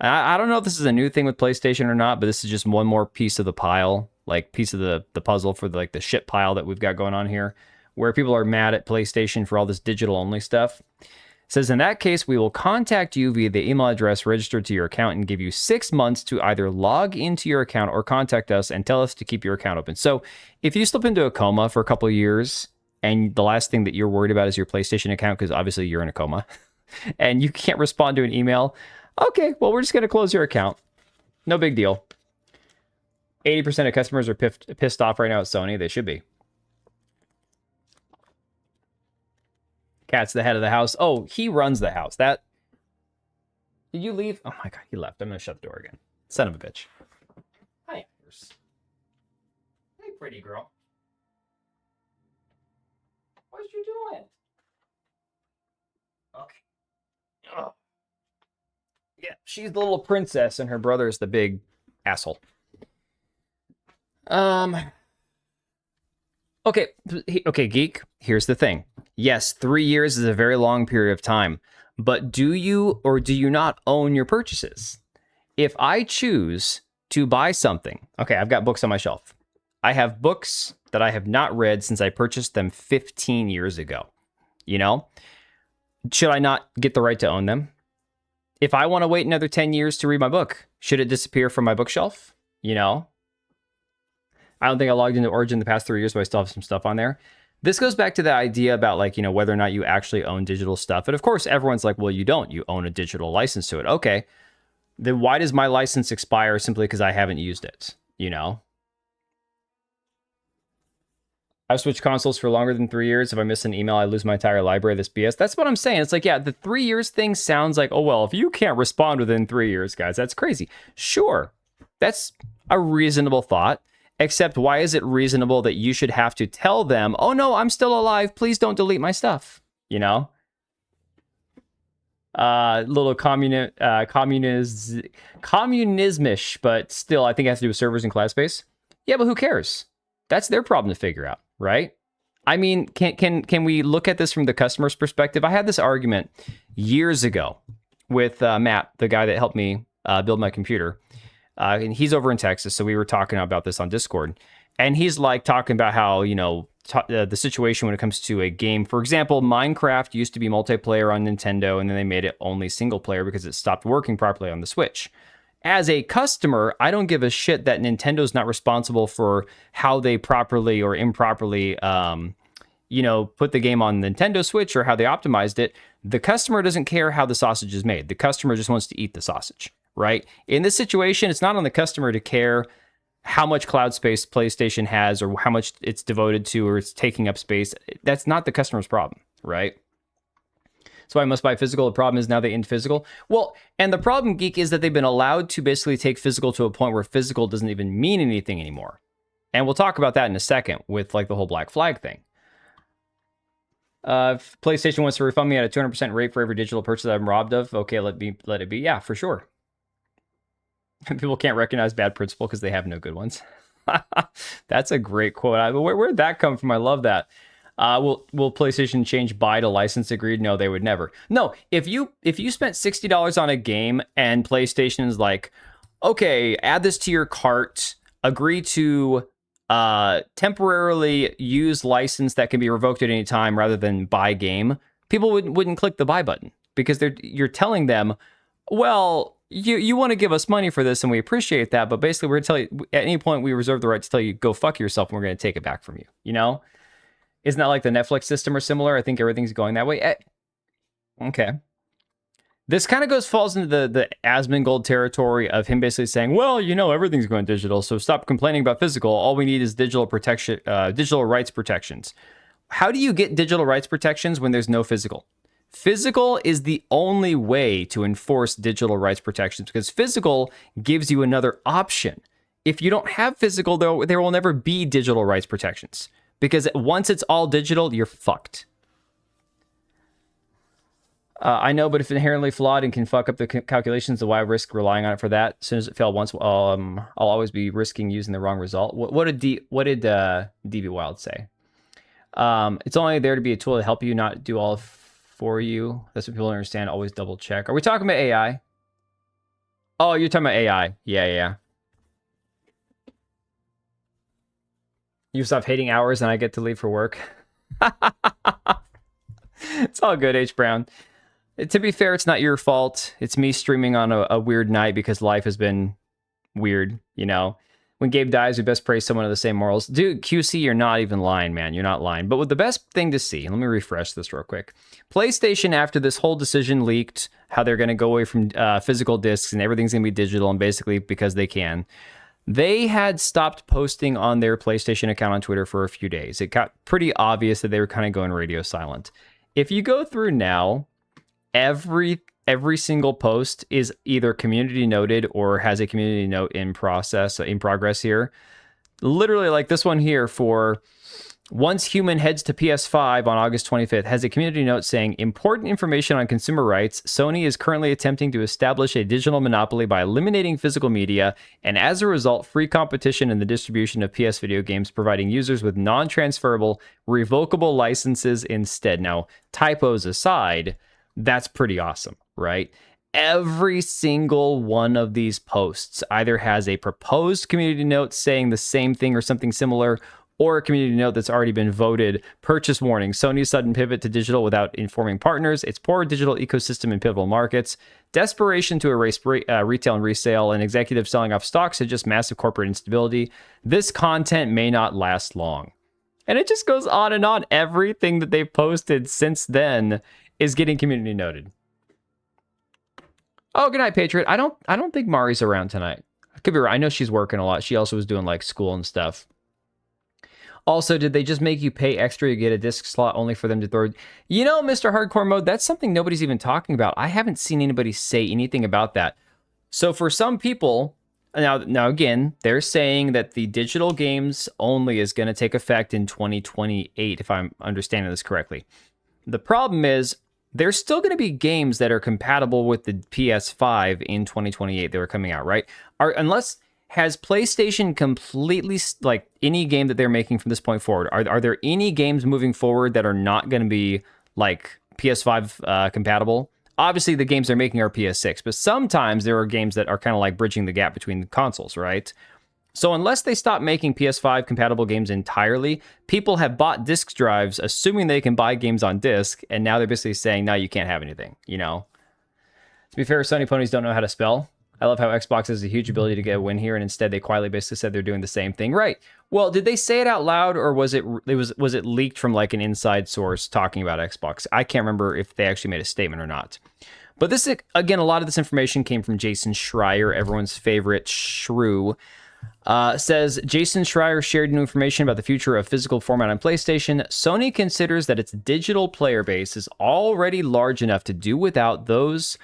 I don't know if this is a new thing with PlayStation or not, but this is just one more piece of the pile, like piece of the puzzle for the shit pile that we've got going on here, where people are mad at PlayStation for all this digital-only stuff. It says, in that case, we will contact you via the email address registered to your account and give you 6 months to either log into your account or contact us and tell us to keep your account open. So if you slip into a coma for a couple of years and the last thing that you're worried about is your PlayStation account, because obviously you're in a coma, and you can't respond to an email, okay, well, we're just going to close your account. No big deal. 80% of customers are pissed off right now at Sony. They should be. Cat's the head of the house. Oh, he runs the house. Did you leave? Oh my God, he left. I'm going to shut the door again. Son of a bitch. Hi, Amber's. Hey, pretty girl. What's you doing? Okay. Oh. Yeah, she's the little princess and her brother is the big asshole. Okay, Geek, here's the thing. Yes, 3 years is a very long period of time, but do you or do you not own your purchases? If I choose to buy something, okay, I've got books on my shelf. I have books that I have not read since I purchased them 15 years ago. You know? Should I not get the right to own them? If I want to wait another 10 years to read my book, should it disappear from my bookshelf? You know? I don't think I logged into Origin the past 3 years, but I still have some stuff on there. This goes back to the idea about, like, you know, whether or not you actually own digital stuff. And of course, everyone's like, well, you don't. You own a digital license to it. Okay. Then why does my license expire simply because I haven't used it? You know? I've switched consoles for longer than 3 years. If I miss an email, I lose my entire library. This BS. That's what I'm saying. It's like, yeah, the 3 years thing sounds like, oh, well, if you can't respond within 3 years, guys, that's crazy. Sure. That's a reasonable thought. Except why is it reasonable that you should have to tell them, oh no, I'm still alive, please don't delete my stuff, you know? Little communismish, but still, I think it has to do with servers and cloud space. Yeah, but who cares? That's their problem to figure out, right? I mean, can we look at this from the customer's perspective? I had this argument years ago with Matt, the guy that helped me build my computer. And he's over in Texas, so we were talking about this on Discord. And he's like talking about how, you know, the situation when it comes to a game. For example, Minecraft used to be multiplayer on Nintendo, and then they made it only single player because it stopped working properly on the Switch. As a customer, I don't give a shit that Nintendo's not responsible for how they properly or improperly, you know, put the game on Nintendo Switch or how they optimized it. The customer doesn't care how the sausage is made. The customer just wants to eat the sausage. Right? In this situation, it's not on the customer to care how much cloud space PlayStation has or how much it's devoted to or it's taking up space. That's not the customer's problem, right? So I must buy physical. The problem is now they end physical. Well, and the problem, Geek, is that they've been allowed to basically take physical to a point where physical doesn't even mean anything anymore. And we'll talk about that in a second with like the whole Black Flag thing. If PlayStation wants to refund me at a 200% rate for every digital purchase I'm robbed of, okay, let it be. Yeah, for sure. People can't recognize bad principle because they have no good ones. That's a great quote. Where'd that come from? I love that. Will PlayStation change buy to license agreed? No, they would never. No, if you spent $60 on a game and PlayStation's like, okay, add this to your cart, agree to temporarily use license that can be revoked at any time rather than buy game, people wouldn't click the buy button because you're telling them, well, you want to give us money for this and we appreciate that, but basically we're going to tell you at any point we reserve the right to tell you go fuck yourself and we're going to take it back from you. You know, isn't that like the Netflix system or similar? I think everything's going that way. Okay, this kind of falls into the Asmongold territory of him basically saying, well, you know, everything's going digital, so stop complaining about physical. All we need is digital protection, digital rights protections. How do you get digital rights protections when there's no physical? Physical is the only way to enforce digital rights protections because physical gives you another option. If you don't have physical, though, there will never be digital rights protections because once it's all digital, you're fucked. I know, but if inherently flawed and can fuck up the calculations, then why risk relying on it for that? As soon as it failed once, I'll always be risking using the wrong result. What did DB Wild say? It's only there to be a tool to help you, not do all for you. That's what people don't understand. Always double check. Are we talking about AI? Oh, you're talking about AI. Yeah. You stop hating hours and I get to leave for work. It's all good, H. Brown. To be fair, it's not your fault. It's me streaming on a weird night because life has been weird, you know? When Gabe dies, we best praise someone of the same morals. Dude, QC, you're not even lying, man. You're not lying. But with the best thing to see, let me refresh this real quick. PlayStation, after this whole decision leaked, how they're going to go away from physical discs and everything's going to be digital, and basically because they can, they had stopped posting on their PlayStation account on Twitter for a few days. It got pretty obvious that they were kind of going radio silent. If you go through now, every single post is either community noted or has a community note in progress here. Literally, like this one here for once human heads to PS5 on August 25th has a community note saying important information on consumer rights. Sony is currently attempting to establish a digital monopoly by eliminating physical media, and as a result, free competition in the distribution of PS video games, providing users with non-transferable, revocable licenses instead. Now, typos aside, that's pretty awesome, right? Every single one of these posts either has a proposed community note saying the same thing or something similar, or a community note that's already been voted. Purchase warning: Sony's sudden pivot to digital without informing partners, its poor digital ecosystem in pivotal markets, desperation to erase retail and resale, and executives selling off stocks to just massive corporate instability. This content may not last long. And it just goes on and on. Everything that they've posted since then is getting community noted. Oh, good night, Patriot. I don't think Mari's around tonight. I could be right. I know she's working a lot. She also was doing like school and stuff. Also, did they just make you pay extra to get a disc slot only for them to throw? You know, Mr. Hardcore Mode, that's something nobody's even talking about. I haven't seen anybody say anything about that. So for some people, now again, they're saying that the digital games only is going to take effect in 2028, if I'm understanding this correctly. The problem is, there's still going to be games that are compatible with the PS5 in 2028 that are coming out, right? Has PlayStation completely, like any game that they're making from this point forward, are there any games moving forward that are not going to be like PS5 compatible? Obviously, the games they're making are PS6, but sometimes there are games that are kind of like bridging the gap between the consoles, right? So unless they stop making PS5 compatible games entirely, people have bought disc drives assuming they can buy games on disc, and now they're basically saying, no, you can't have anything, you know? To be fair, Sony ponies don't know how to spell. I love how Xbox has a huge ability to get a win here, and instead they quietly basically said they're doing the same thing. Right. Well, did they say it out loud, or was it leaked from like an inside source talking about Xbox? I can't remember if they actually made a statement or not. But this, again, a lot of this information came from Jason Schreier, everyone's favorite shrew. Says, Jason Schreier shared new information about the future of physical format on PlayStation. Sony considers that its digital player base is already large enough to do without those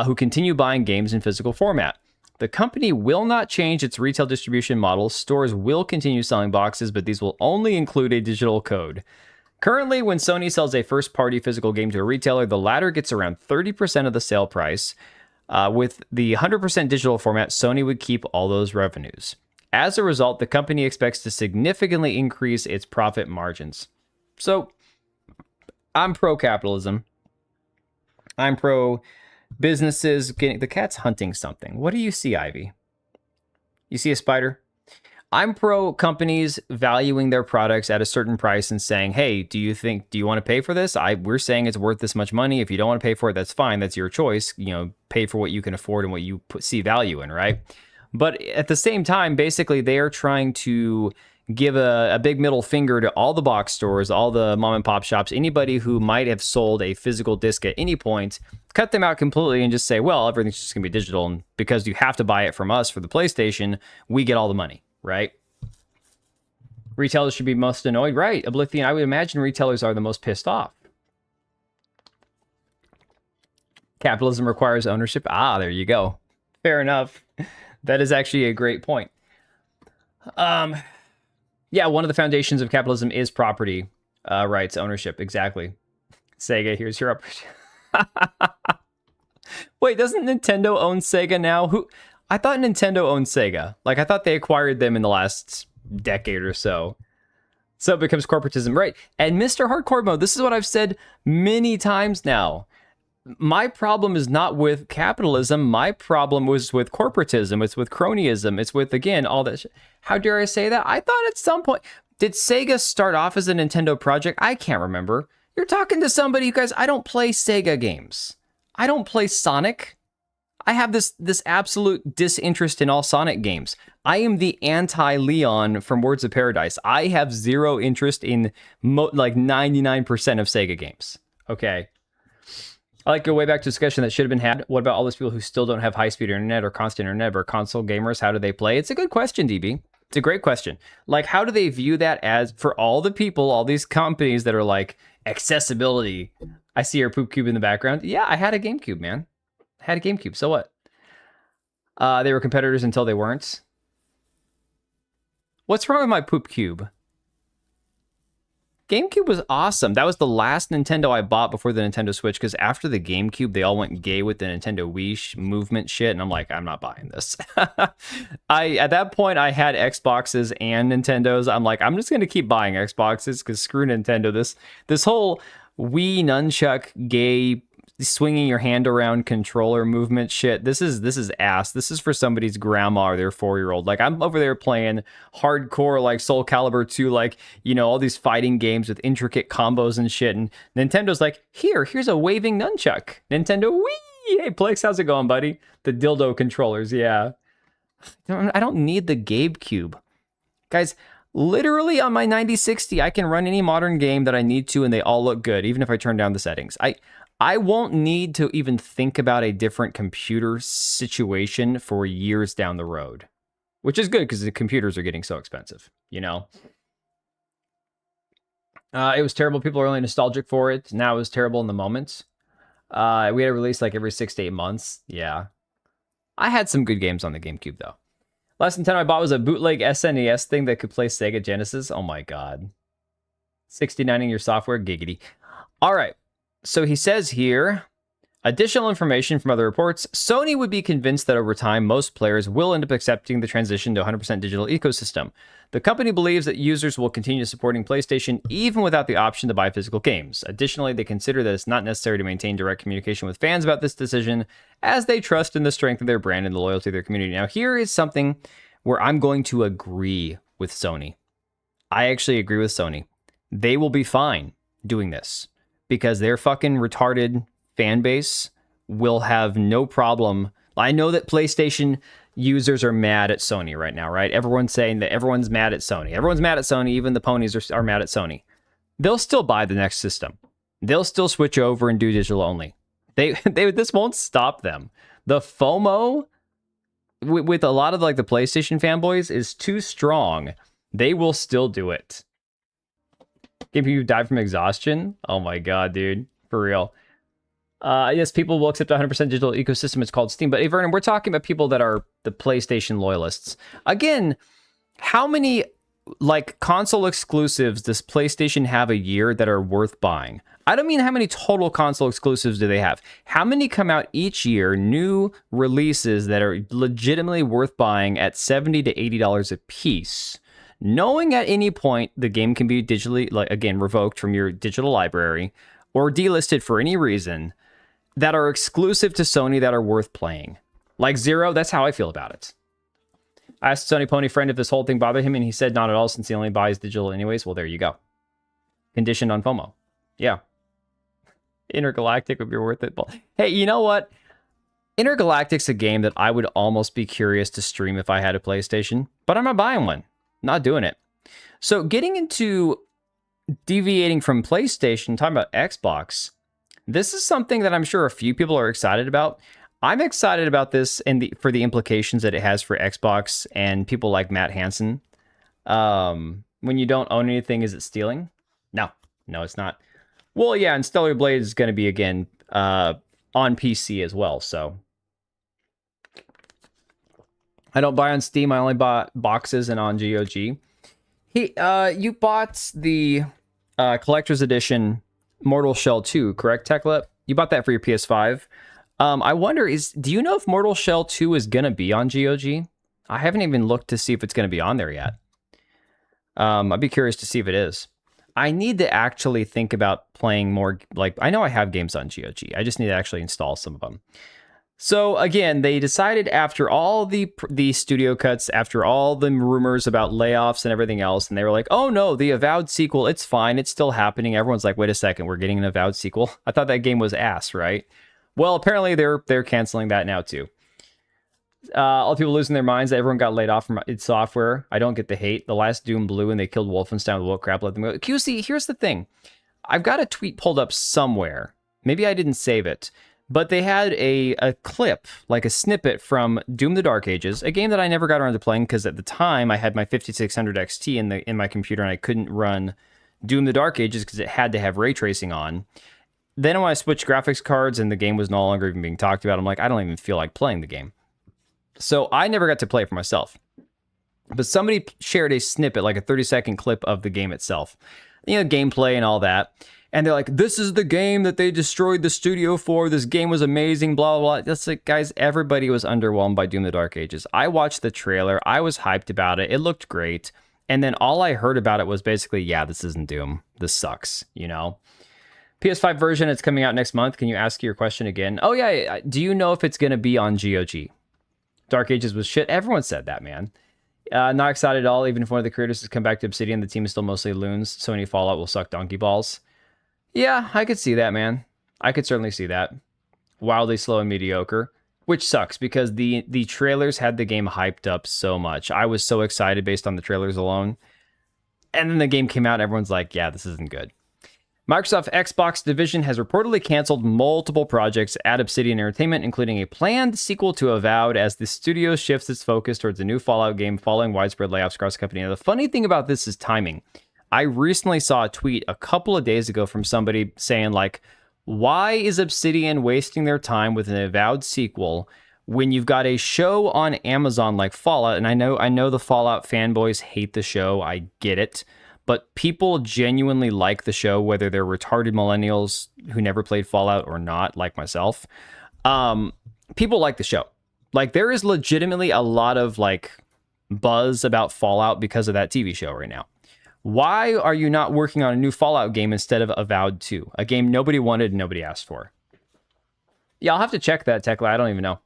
who continue buying games in physical format. The company will not change its retail distribution model. Stores will continue selling boxes, but these will only include a digital code. Currently, when Sony sells a first-party physical game to a retailer, the latter gets around 30% of the sale price. With the 100% digital format, Sony would keep all those revenues. As a result, the company expects to significantly increase its profit margins. So, I'm pro-capitalism. I'm pro-businesses getting... The cat's hunting something. What do you see, Ivy? You see a spider? I'm pro-companies valuing their products at a certain price and saying, hey, do you want to pay for this? We're saying it's worth this much money. If you don't want to pay for it, that's fine. That's your choice. You know, pay for what you can afford and what you see value in, right? But at the same time, basically, they are trying to give a big middle finger to all the box stores, all the mom and pop shops, anybody who might have sold a physical disc at any point, cut them out completely and just say, well, everything's just going to be digital. And because you have to buy it from us for the PlayStation, we get all the money. Right? Retailers should be most annoyed. Right, Oblivion, I would imagine retailers are the most pissed off. Capitalism requires ownership. Ah, there you go. Fair enough. That is actually a great point. Yeah, one of the foundations of capitalism is property rights, ownership. Exactly. Sega, here's your up. Wait, doesn't Nintendo own Sega now? I thought Nintendo owned Sega. Like, I thought they acquired them in the last decade or so. So it becomes corporatism, right? And Mr. Hardcore Mode, this is what I've said many times now. My problem is not with capitalism. My problem was with corporatism. It's with cronyism. It's with, again, all that shit. How dare I say that? I thought at some point, did Sega start off as a Nintendo project? I can't remember. You're talking to somebody, you guys, I don't play Sega games. I don't play Sonic. I have this absolute disinterest in all Sonic games. I am the anti-Leon from Words of Paradise. I have zero interest in like 99% of Sega games. Okay. I like to go way back to a discussion that should have been had. What about all those people who still don't have high-speed internet or constant internet or console gamers? How do they play? It's a good question, DB. It's a great question. Like, how do they view that as, for all the people, all these companies that are like, accessibility. I see your poop cube in the background. Yeah, I had a GameCube, man. I had a GameCube. So what? They were competitors until they weren't. What's wrong with my poop cube? GameCube was awesome. That was the last Nintendo I bought before the Nintendo Switch, because after the GameCube, they all went gay with the Nintendo Wii movement shit, and I'm like, I'm not buying this. At that point, I had Xboxes and Nintendos. I'm like, I'm just going to keep buying Xboxes, because screw Nintendo. This whole Wii nunchuck gay swinging your hand around controller movement shit, this is ass. This is for somebody's grandma or their 4-year-old. Like, I'm over there playing hardcore, like Soul Calibur 2, like, you know, all these fighting games with intricate combos and shit, and Nintendo's like, here's a waving nunchuck. Nintendo, wee! Hey Plex, how's it going, buddy? The dildo controllers, yeah. I don't need the GameCube. Guys, literally on my 9060, I can run any modern game that I need to, and they all look good, even if I turn down the settings. I won't need to even think about a different computer situation for years down the road, which is good because the computers are getting so expensive, you know? It was terrible. People are only nostalgic for it. Now it was terrible in the moment. We had a release like every 6 to 8 months. Yeah. I had some good games on the GameCube, though. Last Nintendo I bought was a bootleg SNES thing that could play Sega Genesis. Oh my God. 69ing your software, giggity. All right. So he says here, additional information from other reports, Sony would be convinced that over time, most players will end up accepting the transition to 100% digital ecosystem. The company believes that users will continue supporting PlayStation even without the option to buy physical games. Additionally, they consider that it's not necessary to maintain direct communication with fans about this decision, as they trust in the strength of their brand and the loyalty of their community. Now, here is something where I'm going to agree with Sony. I actually agree with Sony. They will be fine doing this, because their fucking retarded fan base will have no problem. I know that PlayStation users are mad at Sony right now, right? Everyone's saying that everyone's mad at Sony. Everyone's mad at Sony. Even the ponies are mad at Sony. They'll still buy the next system. They'll still switch over and do digital only. This won't stop them. The FOMO with a lot of like the PlayStation fanboys is too strong. They will still do it. If you die from exhaustion, oh my God, dude, for real. Yes, people will accept 100% digital ecosystem. It's called Steam. But, hey, Vernon, we're talking about people that are the PlayStation loyalists. Again, how many, like, console exclusives does PlayStation have a year that are worth buying? I don't mean how many total console exclusives do they have. How many come out each year, new releases that are legitimately worth buying at $70 to $80 a piece? Knowing at any point the game can be digitally, like, again, revoked from your digital library or delisted for any reason, that are exclusive to Sony that are worth playing. Like Zero, that's how I feel about it. I asked Sony Pony friend if this whole thing bothered him, and he said not at all, since he only buys digital anyways. Well, there you go. Conditioned on FOMO. Yeah. Intergalactic would be worth it. Hey, you know what? Intergalactic's a game that I would almost be curious to stream if I had a PlayStation, but I'm not buying one. Not doing it. So getting into deviating from PlayStation, talking about Xbox, this is something that I'm sure a few people are excited about. I'm excited about this and for the implications that it has for Xbox and people like Matt Hansen. When you don't own anything, is it stealing? No, it's not. Well, yeah, and Stellar Blade is going to be, again, on PC as well. So I don't buy on Steam. I only bought boxes and on GOG. You bought the collector's edition Mortal Shell 2, correct, Techlip? You bought that for your PS5. I wonder, do you know if Mortal Shell 2 is going to be on GOG? I haven't even looked to see if it's going to be on there yet. I'd be curious to see if it is. I need to actually think about playing more, like, I know I have games on GOG. I just need to actually install some of them. So again, they decided after all the studio cuts, after all the rumors about layoffs and everything else, and they were like, oh no, the Avowed sequel, it's fine, it's still happening. Everyone's like, wait a second, we're getting an Avowed sequel? I thought that game was ass, right? Well, apparently they're canceling that now too. All the people losing their minds that everyone got laid off from id Software. I don't get the hate. The last Doom blew and they killed Wolfenstein with what crap, let them go. QC, here's the thing. I've got a tweet pulled up somewhere. Maybe I didn't save it. But they had a clip, like a snippet from Doom the Dark Ages, a game that I never got around to playing because at the time I had my 5600 XT in my computer and I couldn't run Doom the Dark Ages because it had to have ray tracing on. Then when I switched graphics cards and the game was no longer even being talked about, I'm like, I don't even feel like playing the game. So I never got to play it for myself. But somebody shared a snippet, like a 30-second clip of the game itself. You know, gameplay and all that. And they're like, this is the game that they destroyed the studio for. This game was amazing, blah, blah, blah. That's like, guys, everybody was underwhelmed by Doom the Dark Ages. I watched the trailer. I was hyped about it. It looked great. And then all I heard about it was basically, yeah, this isn't Doom. This sucks, you know? PS5 version, it's coming out next month. Can you ask your question again? Oh, yeah. Do you know if it's going to be on GOG? Dark Ages was shit. Everyone said that, man. Not excited at all. Even if one of the creators has come back to Obsidian, the team is still mostly loons. Sony Fallout will suck donkey balls. Yeah, I could see that, man. I could certainly see that. Wildly slow and mediocre, which sucks because the trailers had the game hyped up so much. I was so excited based on the trailers alone. And then the game came out and everyone's like, yeah, this isn't good. Microsoft Xbox division has reportedly canceled multiple projects at Obsidian Entertainment, including a planned sequel to Avowed as the studio shifts its focus towards a new Fallout game following widespread layoffs across the company. Now, the funny thing about this is timing. I recently saw a tweet a couple of days ago from somebody saying, like, why is Obsidian wasting their time with an Avowed sequel when you've got a show on Amazon like Fallout? And I know the Fallout fanboys hate the show. I get it. But people genuinely like the show, whether they're retarded millennials who never played Fallout or not, like myself. People like the show. Like, there is legitimately a lot of, like, buzz about Fallout because of that TV show right now. Why are you not working on a new Fallout game instead of Avowed 2? A game nobody wanted and nobody asked for. Yeah, I'll have to check that, Tekla. I don't even know.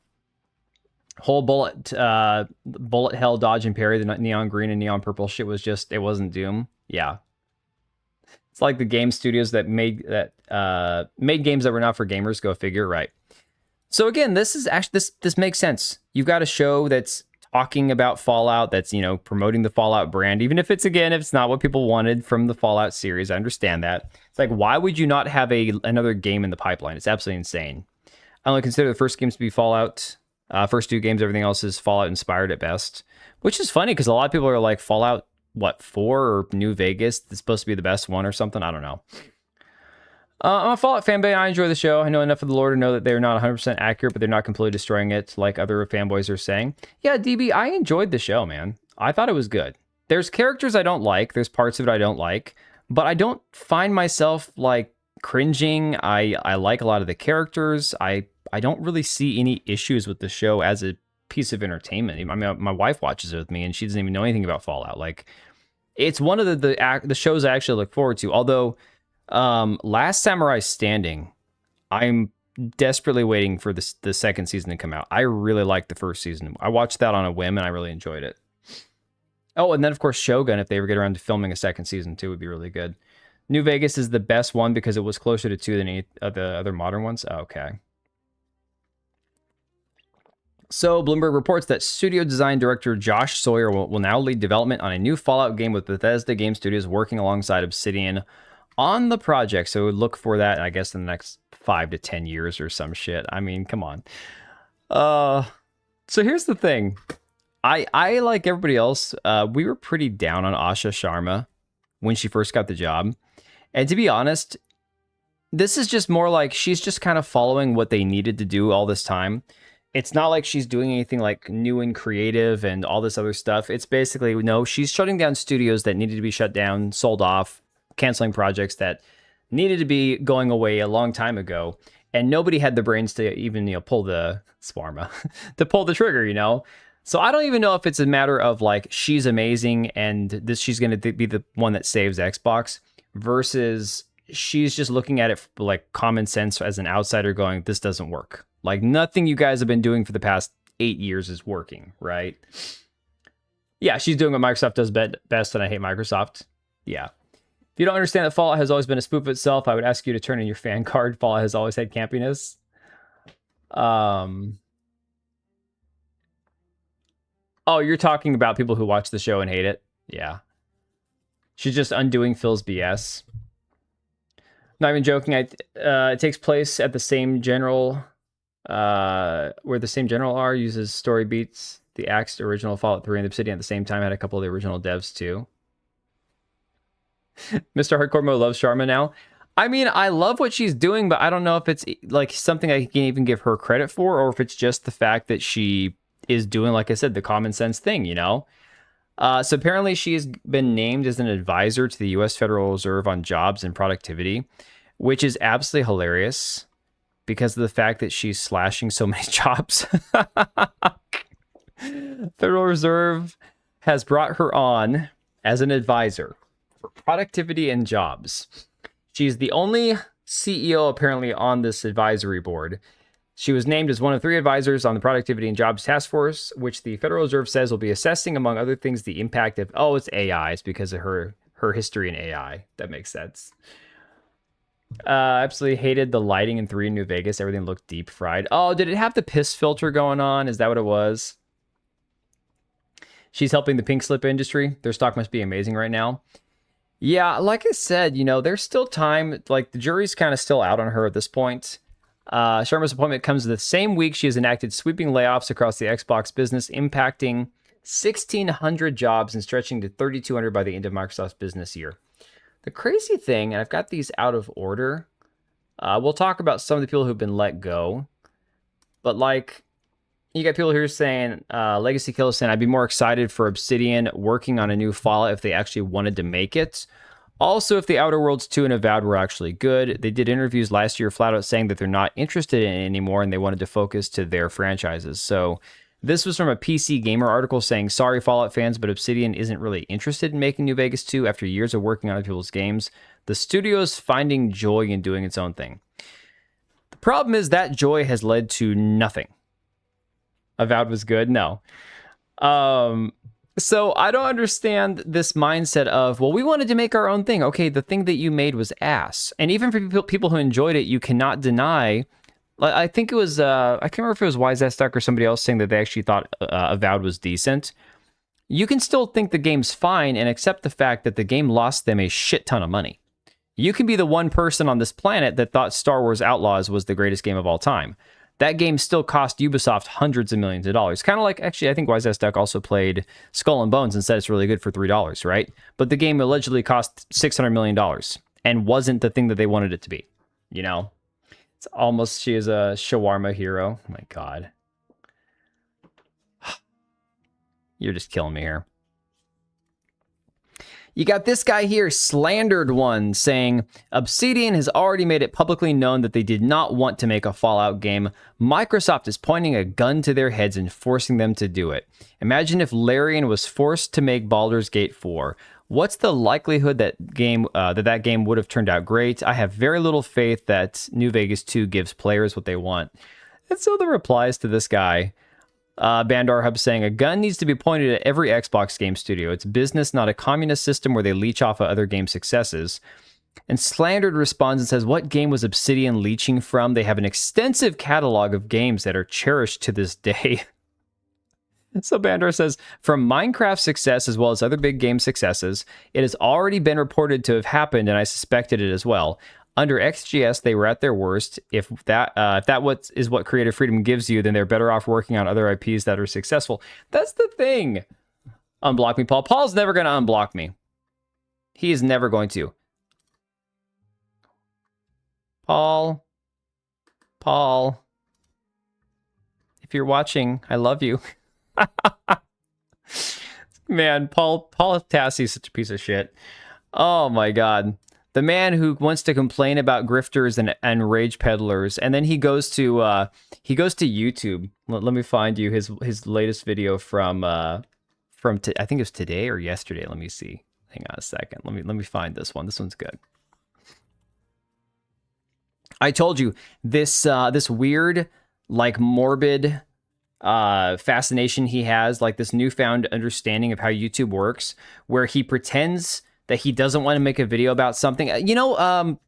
Whole bullet hell, dodge and parry, the neon green and neon purple shit was just, it wasn't Doom. Yeah. It's like the game studios that made games that were not for gamers, go figure, right? So again, this is actually, this makes sense. You've got a show that's talking about Fallout, that's, you know, promoting the Fallout brand, even if it's not what people wanted from the Fallout series. I understand that. It's like, why would you not have another game in the pipeline? It's absolutely insane. I only consider the first games to be Fallout. First two games, everything else is Fallout inspired at best, which is funny because a lot of people are like, Fallout, 4 or New Vegas? It's supposed to be the best one or something. I don't know. I'm a Fallout fanboy. I enjoy the show. I know enough of the lore to know that they're not 100% accurate, but they're not completely destroying it like other fanboys are saying. Yeah, DB, I enjoyed the show, man. I thought it was good. There's characters I don't like. There's parts of it I don't like, but I don't find myself like cringing. I like a lot of the characters. I don't really see any issues with the show as a piece of entertainment. I mean, my wife watches it with me and she doesn't even know anything about Fallout. Like, it's one of the shows I actually look forward to. Although, Last Samurai Standing, I'm desperately waiting for the second season to come out. I really liked the first season. I watched that on a whim and I really enjoyed it. Oh, and then of course Shogun, if they ever get around to filming a second season too, would be really good. New Vegas is the best one because it was closer to 2 than any of the other modern ones. Oh, okay. So, Bloomberg reports that studio design director Josh Sawyer will now lead development on a new Fallout game with Bethesda Game Studios working alongside Obsidian on the project. So, look for that, I guess, in the next 5 to 10 years or some shit. I mean, come on. So, here's the thing. I like everybody else, we were pretty down on Asha Sharma when she first got the job. And to be honest, this is just more like she's just kind of following what they needed to do all this time. It's not like she's doing anything like new and creative and all this other stuff. It's basically, no, she's shutting down studios that needed to be shut down, sold off, canceling projects that needed to be going away a long time ago. And nobody had the brains to even, pull the Swarma, to pull the trigger, So I don't even know if it's a matter of like, she's amazing and she's going to be the one that saves Xbox versus she's just looking at it like common sense as an outsider going, this doesn't work. Like nothing you guys have been doing for the past 8 years is working, right? Yeah, she's doing what Microsoft does best, and I hate Microsoft. Yeah. If you don't understand that Fallout has always been a spoof of itself, I would ask you to turn in your fan card. Fallout has always had campiness. Oh, you're talking about people who watch the show and hate it? Yeah. She's just undoing Phil's BS. Not even joking. It takes place at the same general... where the same general are, uses story beats. The axed original Fallout 3 and Obsidian at the same time had a couple of the original devs too. Mr. Hardcore Mode loves Sharma now. I mean, I love what she's doing, but I don't know if it's like something I can even give her credit for, or if it's just the fact that she is doing, like I said, the common sense thing, So apparently she has been named as an advisor to the U.S. Federal Reserve on jobs and productivity, which is absolutely hilarious because of the fact that she's slashing so many jobs. Federal Reserve has brought her on as an advisor for productivity and jobs. She's the only CEO apparently on this advisory board. She was named as one of 3 advisors on the Productivity and Jobs Task Force, which the Federal Reserve says will be assessing, among other things, the impact of, it's AI. It's because of her history in AI. That makes sense. Absolutely hated the lighting in 3 in New Vegas. Everything looked deep fried. Oh, did it have the piss filter going on? Is that what it was? She's helping the pink slip industry. Their stock must be amazing right now. Yeah, like I said, there's still time. Like, the jury's kind of still out on her at this point. Sharma's appointment comes the same week she has enacted sweeping layoffs across the Xbox business, impacting 1,600 jobs and stretching to 3,200 by the end of Microsoft's business year. The crazy thing, and I've got these out of order, we'll talk about some of the people who've been let go, but like, you got people here saying, Legacy Killer saying, I'd be more excited for Obsidian working on a new Fallout if they actually wanted to make it. Also, if the Outer Worlds 2 and Avowed were actually good. They did interviews last year flat out saying that they're not interested in it anymore and they wanted to focus to their franchises. So this was from a PC Gamer article saying, sorry Fallout fans, but Obsidian isn't really interested in making New Vegas 2 after years of working on other people's games. The studio is finding joy in doing its own thing. The problem is that joy has led to nothing. Avowed was good? No. So I don't understand this mindset of, well, we wanted to make our own thing. Okay, the thing that you made was ass. And even for people who enjoyed it, you cannot deny. I think it was, I can't remember if it was Wise Ass Duck or somebody else saying that they actually thought Avowed was decent. You can still think the game's fine and accept the fact that the game lost them a shit ton of money. You can be the one person on this planet that thought Star Wars Outlaws was the greatest game of all time. That game still cost Ubisoft hundreds of millions of dollars. Kind of like, actually, I think Wise Ass Duck also played Skull and Bones and said it's really good for $3, right? But the game allegedly cost $600 million and wasn't the thing that they wanted it to be. It's almost, she is a shawarma hero. Oh my God. You're just killing me here. You got this guy here, Slandered One, saying, Obsidian has already made it publicly known that they did not want to make a Fallout game. Microsoft is pointing a gun to their heads and forcing them to do it. Imagine if Larian was forced to make Baldur's Gate 4. What's the likelihood that game would have turned out great? I have very little faith that New Vegas 2 gives players what they want. And so the replies to this guy, Bandar Hub saying, a gun needs to be pointed at every Xbox game studio. It's business, not a communist system where they leech off of other game successes. And Slandered responds and says, what game was Obsidian leeching from? They have an extensive catalog of games that are cherished to this day. So Bandar says, from Minecraft's success as well as other big game successes, it has already been reported to have happened, and I suspected it as well. Under XGS, they were at their worst. If that is what creative freedom gives you, then they're better off working on other IPs that are successful. That's the thing. Unblock me, Paul. Paul's never going to unblock me. He is never going to. Paul. Paul. If you're watching, I love you. Man, Paul Tassi is such a piece of shit. Oh my god. The man who wants to complain about grifters and rage peddlers, and then he goes to YouTube. Let me find you his latest video from I think it was today or yesterday. Let me see. Hang on a second. Let me find this one. This one's good. I told you this weird, like, morbid fascination he has, like this newfound understanding of how YouTube works, where he pretends that he doesn't want to make a video about something. You know,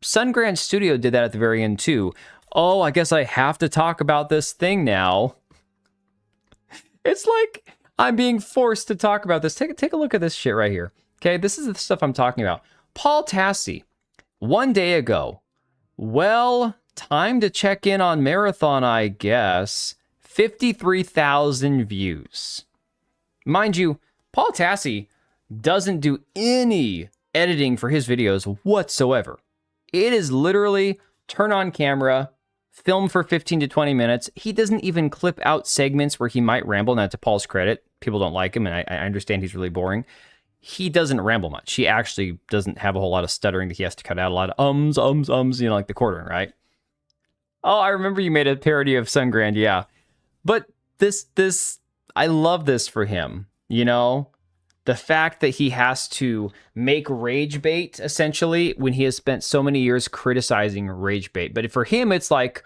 Sungrand Studio did that at the very end too. Oh, I guess I have to talk about this thing now. It's like I'm being forced to talk about this. Take a look at this shit right here. Okay, this is the stuff I'm talking about. Paul Tassi, one day ago. Well, time to check in on Marathon, I guess. 53,000 views. Mind you, Paul Tassi doesn't do any editing for his videos whatsoever. It is literally turn on camera, film for 15 to 20 minutes. He doesn't even clip out segments where he might ramble. Now, to Paul's credit, people don't like him, and I understand he's really boring. He doesn't ramble much. He actually doesn't have a whole lot of stuttering that he has to cut out. A lot of ums, you know, like the quartering, right? Oh, I remember you made a parody of Sungrand, yeah. But this, I love this for him, you know? The fact that he has to make rage bait, essentially, when he has spent so many years criticizing rage bait. But for him, it's like,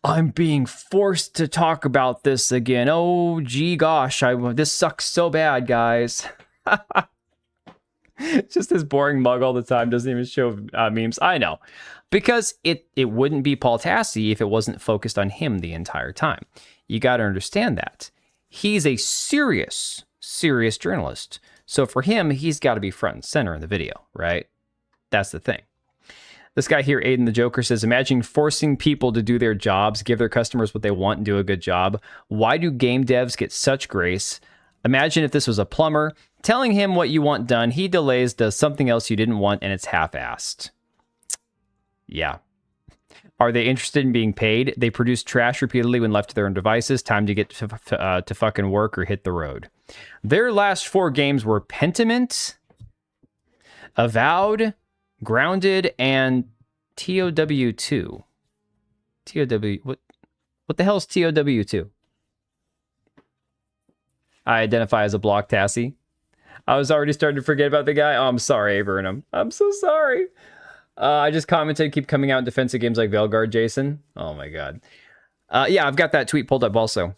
I'm being forced to talk about this again. Oh, gee gosh, this sucks so bad, guys. Just this boring mug all the time, doesn't even show memes. I know. Because it wouldn't be Paul Tassi if it wasn't focused on him the entire time. You got to understand that. He's a serious journalist. So for him, he's got to be front and center in the video, right? That's the thing. This guy here, Aiden the Joker, says, imagine forcing people to do their jobs, give their customers what they want, and do a good job. Why do game devs get such grace? Imagine if this was a plumber. Telling him what you want done, he delays, does something else you didn't want, and it's half-assed. Yeah. Are they interested in being paid? They produce trash repeatedly when left to their own devices. Time to get to fucking work or hit the road. Their last 4 games were Pentiment, Avowed, Grounded, and TOW2. What the hell is TOW2? I identify as a block Tassie. I was already starting to forget about the guy. Oh, I'm sorry, Burnham. I'm so sorry. I just commented, keep coming out in defense of games like Veilguard, Jason. Oh my god. Yeah, I've got that tweet pulled up also.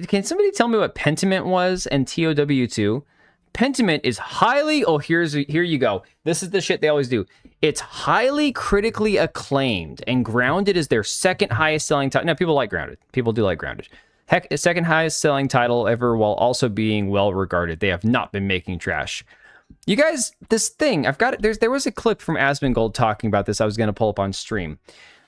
Can somebody tell me what Pentiment was and TOW2? Pentiment is highly... Oh, here you go. This is the shit they always do. It's highly critically acclaimed, and Grounded is their second highest selling title. Now, people like Grounded. People do like Grounded. Heck, second highest selling title ever while also being well regarded. They have not been making trash. You guys, this thing, I've got it. There was a clip from Asmongold talking about this I was going to pull up on stream.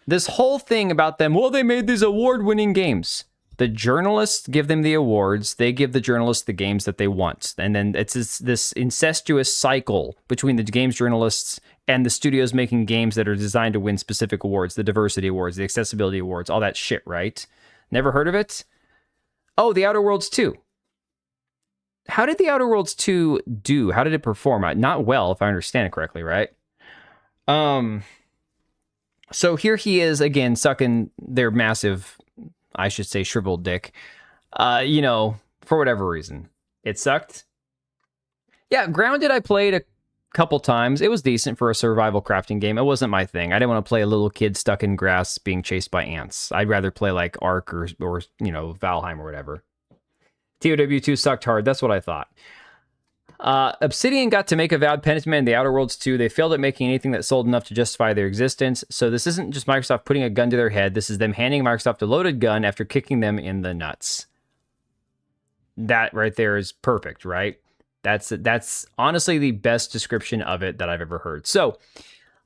This whole thing about them, well, they made these award-winning games. The journalists give them the awards. They give the journalists the games that they want. And then it's this incestuous cycle between the games journalists and the studios making games that are designed to win specific awards, the diversity awards, the accessibility awards, all that shit, right? Never heard of it? Oh, The Outer Worlds 2. How did The Outer Worlds 2 do? How did it perform? Not well, if I understand it correctly, right? So here he is, again, sucking their massive, I should say, shriveled dick. You know, for whatever reason. It sucked. Yeah, Grounded I played a couple times. It was decent for a survival crafting game. It wasn't my thing. I didn't want to play a little kid stuck in grass being chased by ants. I'd rather play like Ark or you know, Valheim or whatever. TOW2 sucked hard. That's what I thought. Obsidian got to make Avowed, Pentiment, and The Outer Worlds 2. They failed at making anything that sold enough to justify their existence. So this isn't just Microsoft putting a gun to their head. This is them handing Microsoft a loaded gun after kicking them in the nuts. That right there is perfect, right? That's honestly the best description of it that I've ever heard. So,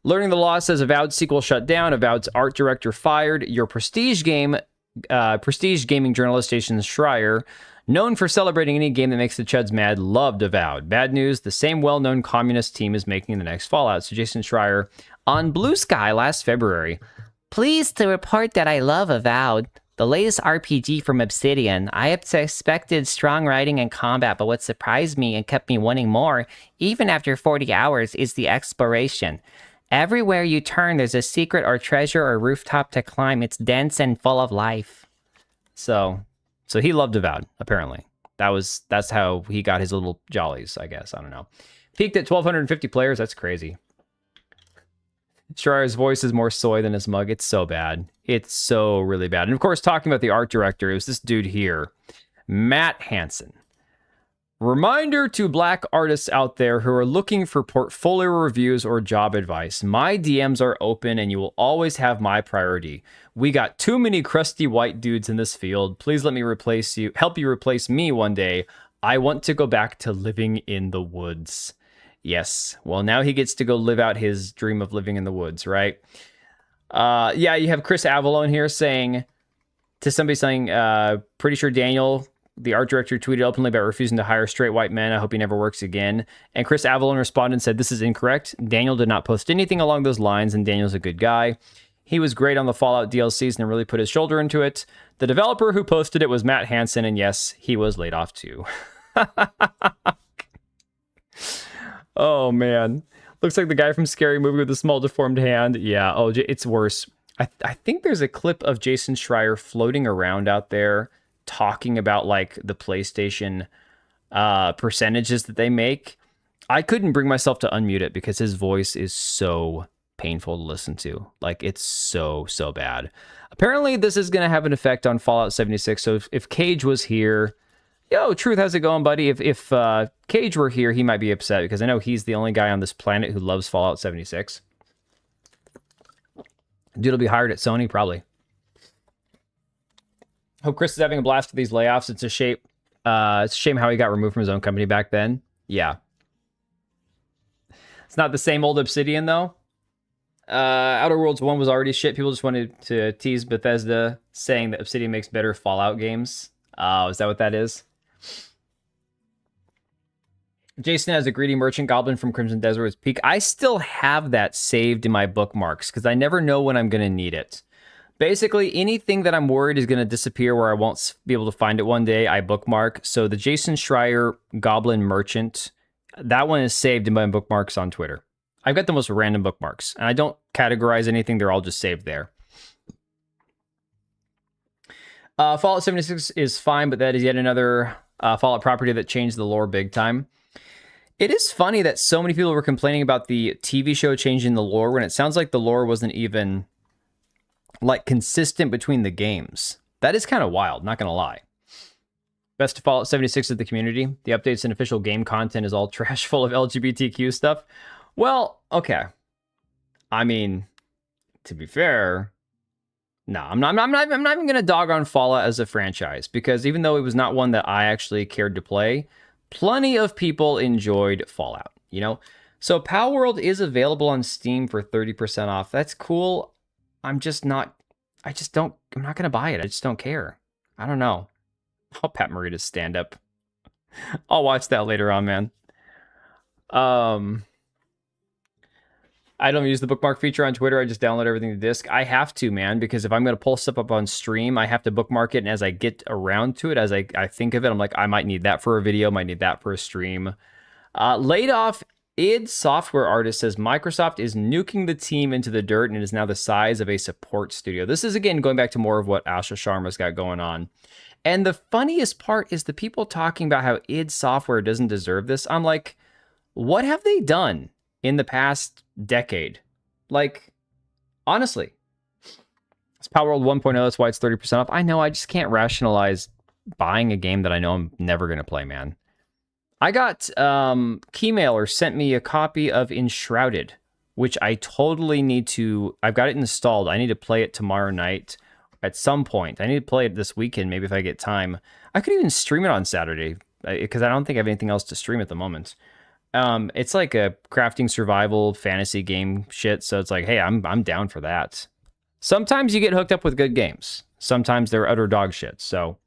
Learning the Law says Avowed sequel shut down. Avowed's art director fired. Your prestige game prestige gaming journalist Jason Schreier, known for celebrating any game that makes the Chuds mad, loved Avowed. Bad news, the same well-known communist team is making the next Fallout. So Jason Schreier on Blue Sky last February. Pleased to report that I love Avowed, the latest RPG from Obsidian. I had expected strong writing and combat, but what surprised me and kept me wanting more, even after 40 hours, is the exploration. Everywhere you turn, there's a secret or treasure or rooftop to climb. It's dense and full of life. So he loved Avowed, apparently. That's how he got his little jollies, I guess. I don't know. Peaked at 1,250 players. That's crazy. Schreier's voice is more soy than his mug. It's so bad. It's so really bad. And of course, talking about the art director, it was this dude here, Matt Hansen. Reminder to Black artists out there who are looking for portfolio reviews or job advice. My DMs are open and you will always have my priority. We got too many crusty white dudes in this field. Please let me help you replace me one day. I want to go back to living in the woods. Yes. Well, now he gets to go live out his dream of living in the woods, right? Yeah, you have Chris Avallone here saying, pretty sure Daniel, the art director, tweeted openly about refusing to hire straight white men. I hope he never works again. And Chris Avallone responded and said, this is incorrect. Daniel did not post anything along those lines, and Daniel's a good guy. He was great on the Fallout DLCs and really put his shoulder into it. The developer who posted it was Matt Hansen, and yes, he was laid off too. Oh, man. Looks like the guy from Scary Movie with the small deformed hand. Yeah, oh, it's worse. I think there's a clip of Jason Schreier floating around out there talking about, like, the PlayStation percentages that they make. I couldn't bring myself to unmute it because his voice is so painful to listen to. Like, it's so bad. Apparently, this is going to have an effect on Fallout 76. So if Cage was here... Yo, Truth, how's it going, buddy? If Cage were here, he might be upset because I know he's the only guy on this planet who loves Fallout 76. Dude will be hired at Sony, probably. Hope Chris is having a blast with these layoffs. It's a shame. It's a shame how he got removed from his own company back then. Yeah. It's not the same old Obsidian, though. Outer Worlds 1 was already shit. People just wanted to tease Bethesda, saying that Obsidian makes better Fallout games. Is that what that is? Jason has a greedy merchant goblin from Crimson Desert's Peak. I still have that saved in my bookmarks because I never know when I'm going to need it. Basically, anything that I'm worried is going to disappear where I won't be able to find it one day, I bookmark. So the Jason Schreier Goblin Merchant, that one is saved in my bookmarks on Twitter. I've got the most random bookmarks, and I don't categorize anything. They're all just saved there. Fallout 76 is fine, but that is yet another Fallout property that changed the lore big time. It is funny that so many people were complaining about the TV show changing the lore when it sounds like the lore wasn't even like consistent between the games. That is kind of wild, not gonna lie. Best of Fallout 76 is the community. The updates and official game content is all trash full of LGBTQ stuff. Well, okay. I mean, to be fair, no, I'm not even gonna dog on Fallout as a franchise because even though it was not one that I actually cared to play, plenty of people enjoyed Fallout, you know? So Palworld is available on Steam for 30% off. That's cool. I'm not gonna buy it. I just don't care. I don't know. I'll Pat Morita's stand up. I'll watch that later on, man. I don't use the bookmark feature on Twitter. I just download everything to disk. I have to, man, because if I'm going to pull stuff up on stream, I have to bookmark it. And as I get around to it, as I think of it, I'm like, I might need that for a video, might need that for a stream. Laid off id Software artist says Microsoft is nuking the team into the dirt and it is now the size of a support studio. This is, again, going back to more of what Asha Sharma's got going on. And the funniest part is the people talking about how id Software doesn't deserve this. I'm like, what have they done in the past decade? Like, honestly, it's Palworld 1.0. That's why it's 30% off. I know, I just can't rationalize buying a game that I know I'm never going to play, man. I got Keymailer sent me a copy of Enshrouded, which I totally need to... I've got it installed. I need to play it tomorrow night at some point. I need to play it this weekend, maybe if I get time. I could even stream it on Saturday, because I don't think I have anything else to stream at the moment. It's like a crafting survival fantasy game shit, so it's like, hey, I'm down for that. Sometimes you get hooked up with good games. Sometimes they're utter dog shit. So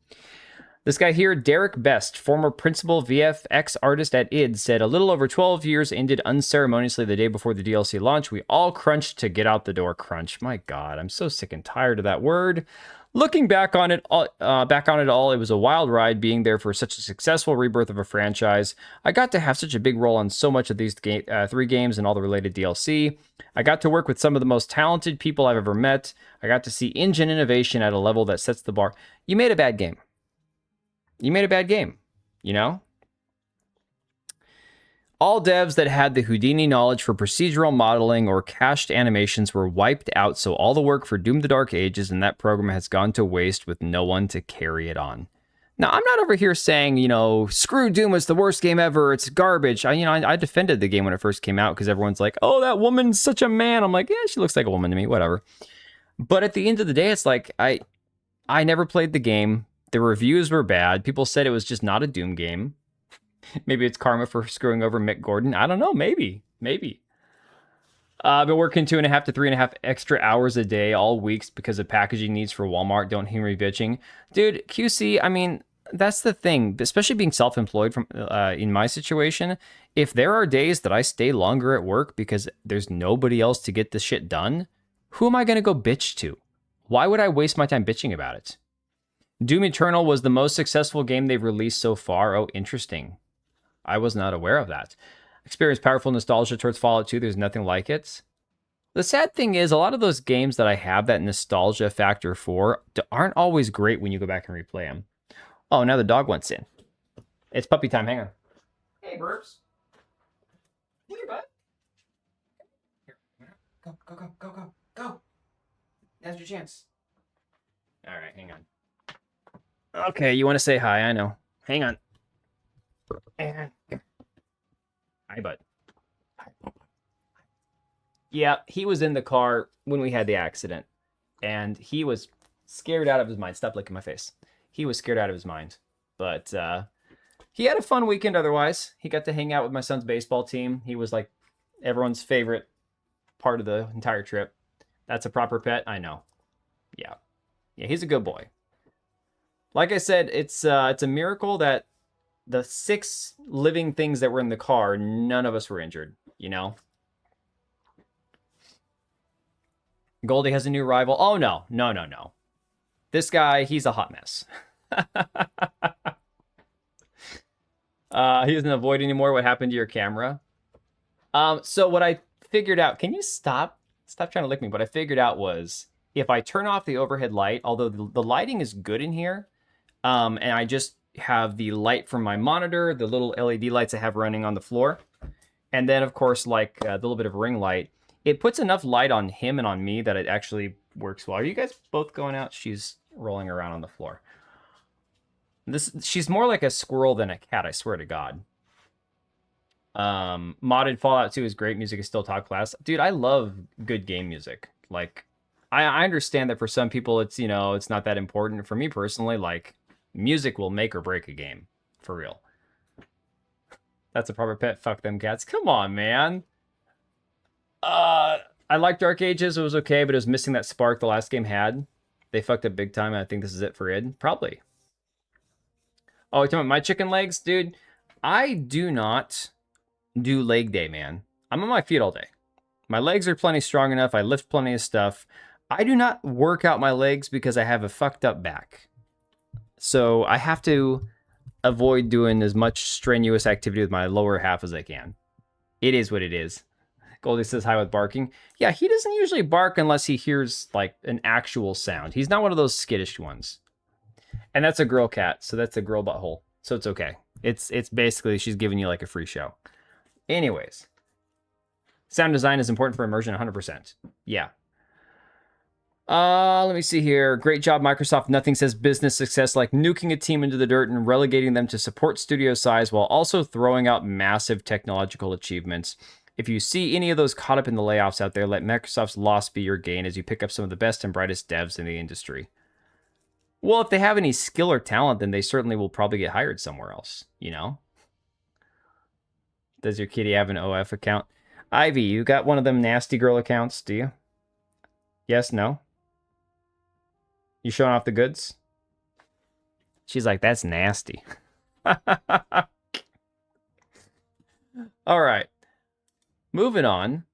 this guy here, Derek Best, former principal VFX artist at id, said a little over 12 years ended unceremoniously the day before the DLC launch. We all crunched to get out the door. Crunch. My God, I'm so sick and tired of that word. Looking back on it all, it was a wild ride being there for such a successful rebirth of a franchise. I got to have such a big role on so much of these 3 games and all the related DLC. I got to work with some of the most talented people I've ever met. I got to see engine innovation at a level that sets the bar. You made a bad game. You made a bad game, you know? All devs that had the Houdini knowledge for procedural modeling or cached animations were wiped out, so all the work for Doom the Dark Ages and that program has gone to waste with no one to carry it on. Now, I'm not over here saying, you know, screw Doom, it's the worst game ever, it's garbage. I defended the game when it first came out because everyone's like, oh, that woman's such a man. I'm like, yeah, she looks like a woman to me, whatever. But at the end of the day, it's like, I never played the game. The reviews were bad. People said it was just not a Doom game. Maybe it's karma for screwing over Mick Gordon. I don't know. Maybe. I've been working 2.5 to 3.5 extra hours a day all weeks because of packaging needs for Walmart. Don't hear me bitching. Dude, QC, I mean, that's the thing. Especially being self-employed from in my situation. If there are days that I stay longer at work because there's nobody else to get this shit done, who am I going to go bitch to? Why would I waste my time bitching about it? Doom Eternal was the most successful game they've released so far. Oh, interesting. I was not aware of that. Experience powerful nostalgia towards Fallout 2. There's nothing like it. The sad thing is, a lot of those games that I have that nostalgia factor for aren't always great when you go back and replay them. Oh, now the dog wants in. It's puppy time. Hang on. Hey, Burps. Hey, your butt. Here. Go. Now's your chance. All right, hang on. Okay, you want to say hi, I know. Hang on. And hi, bud. Yeah, he was in the car when we had the accident, and he was scared out of his mind. Stop licking my face. He was scared out of his mind, but he had a fun weekend otherwise. He got to hang out with my son's baseball team. He was like everyone's favorite part of the entire trip. That's a proper pet, I know. Yeah, he's a good boy. Like I said, it's a miracle that the 6 living things that were in the car, none of us were injured, you know? Goldie has a new rival. Oh, no. This guy, he's a hot mess. He doesn't avoid anymore. What happened to your camera? So what I figured out, can you stop trying to lick me? What I figured out was if I turn off the overhead light, although the lighting is good in here, and I just have the light from my monitor, the little LED lights I have running on the floor, and then of course like the little bit of ring light, it puts enough light on him and on me that it actually works well. Are you guys both going out? She's rolling around on the floor. She's more like a squirrel than a cat, I swear to God. Modded Fallout 2 is great. Music is still top class. Dude, I love good game music. Like, I understand that for some people it's, you know, it's not that important. For me personally, like, music will make or break a game. For real. That's a proper pet. Fuck them cats. Come on, man. I liked Dark Ages. It was okay, but it was missing that spark the last game had. They fucked up big time, and I think this is it for id. Probably. Oh, you're talking about my chicken legs? Dude, I do not do leg day, man. I'm on my feet all day. My legs are plenty strong enough. I lift plenty of stuff. I do not work out my legs because I have a fucked up back. So I have to avoid doing as much strenuous activity with my lower half as I can. It is what it is. Goldie says hi with barking. Yeah, he doesn't usually bark unless he hears like an actual sound. He's not one of those skittish ones. And that's a girl cat, so that's a girl butthole. So it's okay. It's basically she's giving you like a free show. Anyways. Sound design is important for immersion 100%. Yeah. Let me see here. Great job, Microsoft. Nothing says business success like nuking a team into the dirt and relegating them to support studio size while also throwing out massive technological achievements. If you see any of those caught up in the layoffs out there, let Microsoft's loss be your gain as you pick up some of the best and brightest devs in the industry. Well, if they have any skill or talent, then they certainly will probably get hired somewhere else, you know? Does your kitty have an OF account? Ivy, you got one of them nasty girl accounts, do you? Yes, no? You showing off the goods? She's like, that's nasty. All right. Moving on.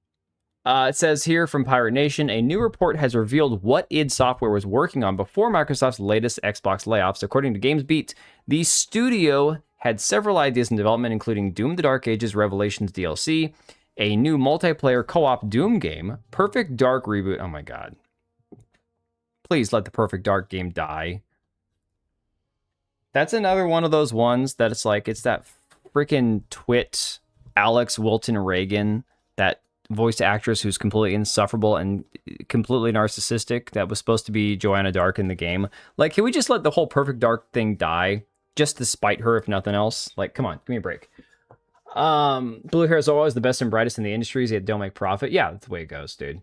It says here from Pirate Nation, a new report has revealed what id Software was working on before Microsoft's latest Xbox layoffs. According to GamesBeat, the studio had several ideas in development, including Doom the Dark Ages Revelations DLC, a new multiplayer co-op Doom game, Perfect Dark reboot. Oh my god. Please let the Perfect Dark game die. That's another one of those ones that it's like, it's that freaking twit Alex Wilton Reagan, that voice actress who's completely insufferable and completely narcissistic that was supposed to be Joanna Dark in the game. Like, can we just let the whole Perfect Dark thing die just to spite her, if nothing else? Like, come on, give me a break. Blue Hair is always the best and brightest in the industries, yet don't make profit. Yeah, that's the way it goes, dude.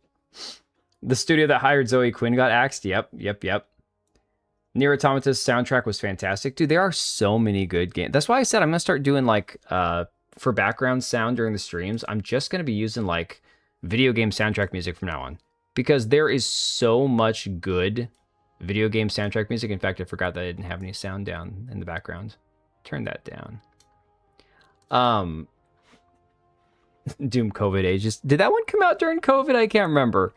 The studio that hired Zoe Quinn got axed. Yep. Nier Automata's soundtrack was fantastic. Dude, there are so many good games. That's why I said I'm going to start doing, like, for background sound during the streams, I'm just going to be using, like, video game soundtrack music from now on. Because there is so much good video game soundtrack music. In fact, I forgot that I didn't have any sound down in the background. Turn that down. Doom COVID Ages. Did that one come out during COVID? I can't remember.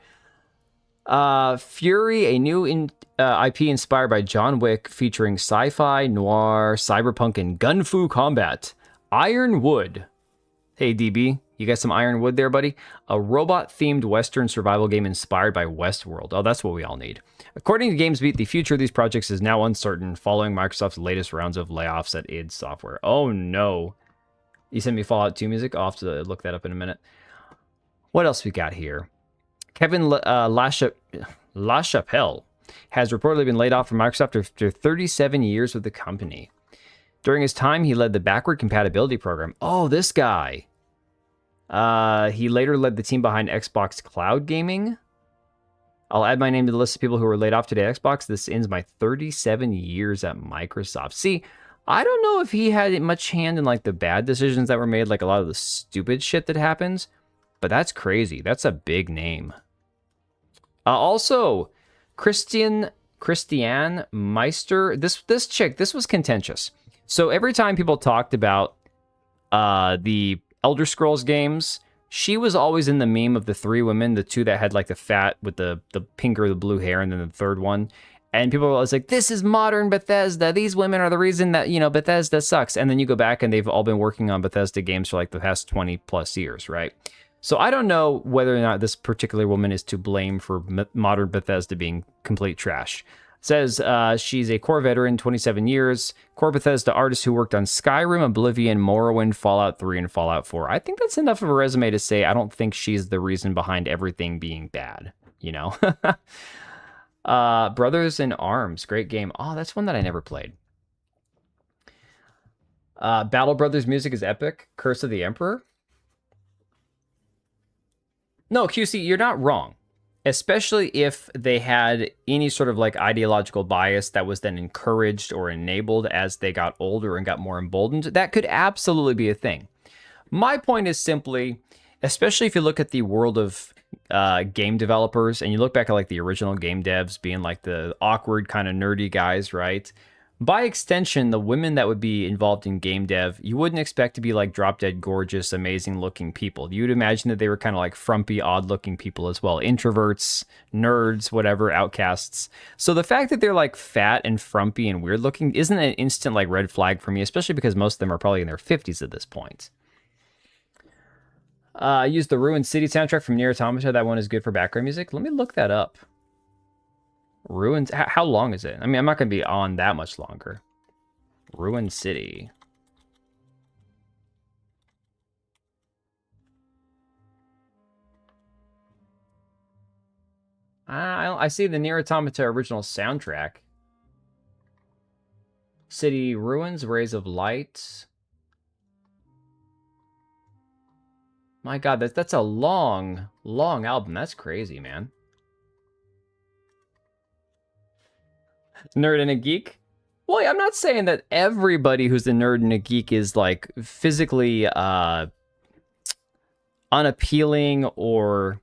Fury, a new IP inspired by John Wick, featuring sci-fi, noir, cyberpunk, and gun-fu combat. Ironwood. Hey, DB, you got some Ironwood there, buddy? A robot-themed Western survival game inspired by Westworld. Oh, that's what we all need. According to GamesBeat, the future of these projects is now uncertain following Microsoft's latest rounds of layoffs at id Software. Oh, no. You sent me Fallout 2 music? I'll have to look that up in a minute. What else we got here? Kevin LaChapelle has reportedly been laid off from Microsoft after 37 years with the company. During his time, he led the backward compatibility program. Oh, this guy. He later led the team behind Xbox Cloud Gaming. I'll add my name to the list of people who were laid off today at Xbox. This ends my 37 years at Microsoft. See, I don't know if he had much hand in, like, the bad decisions that were made, like a lot of the stupid shit that happens, but that's crazy. That's a big name. Also, Christiane Meister, this chick, this was contentious. So every time people talked about the Elder Scrolls games, she was always in the meme of the three women, the two that had, like, the fat with the pink or the blue hair, and then the third one. And people were always like, this is modern Bethesda. These women are the reason that, you know, Bethesda sucks. And then you go back and they've all been working on Bethesda games for, like, the past 20 plus years, right? So I don't know whether or not this particular woman is to blame for modern Bethesda being complete trash. It says she's a core veteran, 27 years, core Bethesda artist who worked on Skyrim, Oblivion, Morrowind, Fallout 3, and Fallout 4. I think that's enough of a resume to say I don't think she's the reason behind everything being bad, you know? Brothers in Arms, great game. Oh, that's one that I never played. Battle Brothers music is epic. Curse of the Emperor. No, QC, you're not wrong. Especially if they had any sort of, like, ideological bias that was then encouraged or enabled as they got older and got more emboldened. That could absolutely be a thing. My point is simply, especially if you look at the world of game developers and you look back at, like, the original game devs being, like, the awkward kind of nerdy guys, right? By extension, the women that would be involved in game dev, you wouldn't expect to be, like, drop-dead gorgeous, amazing-looking people. You'd imagine that they were kind of like frumpy, odd-looking people as well. Introverts, nerds, whatever, outcasts. So the fact that they're, like, fat and frumpy and weird-looking isn't an instant, like, red flag for me, especially because most of them are probably in their 50s at this point. I used the Ruined City soundtrack from Nier Automata. That one is good for background music. Let me look that up. Ruins, how long is it? I mean, I'm not going to be on that much longer. Ruined City. I see the Nier Automata original soundtrack. City Ruins, Rays of Light. My God, that's a long, long album. That's crazy, man. Nerd and a geek? Well, yeah, I'm not saying that everybody who's a nerd and a geek is, like, physically unappealing or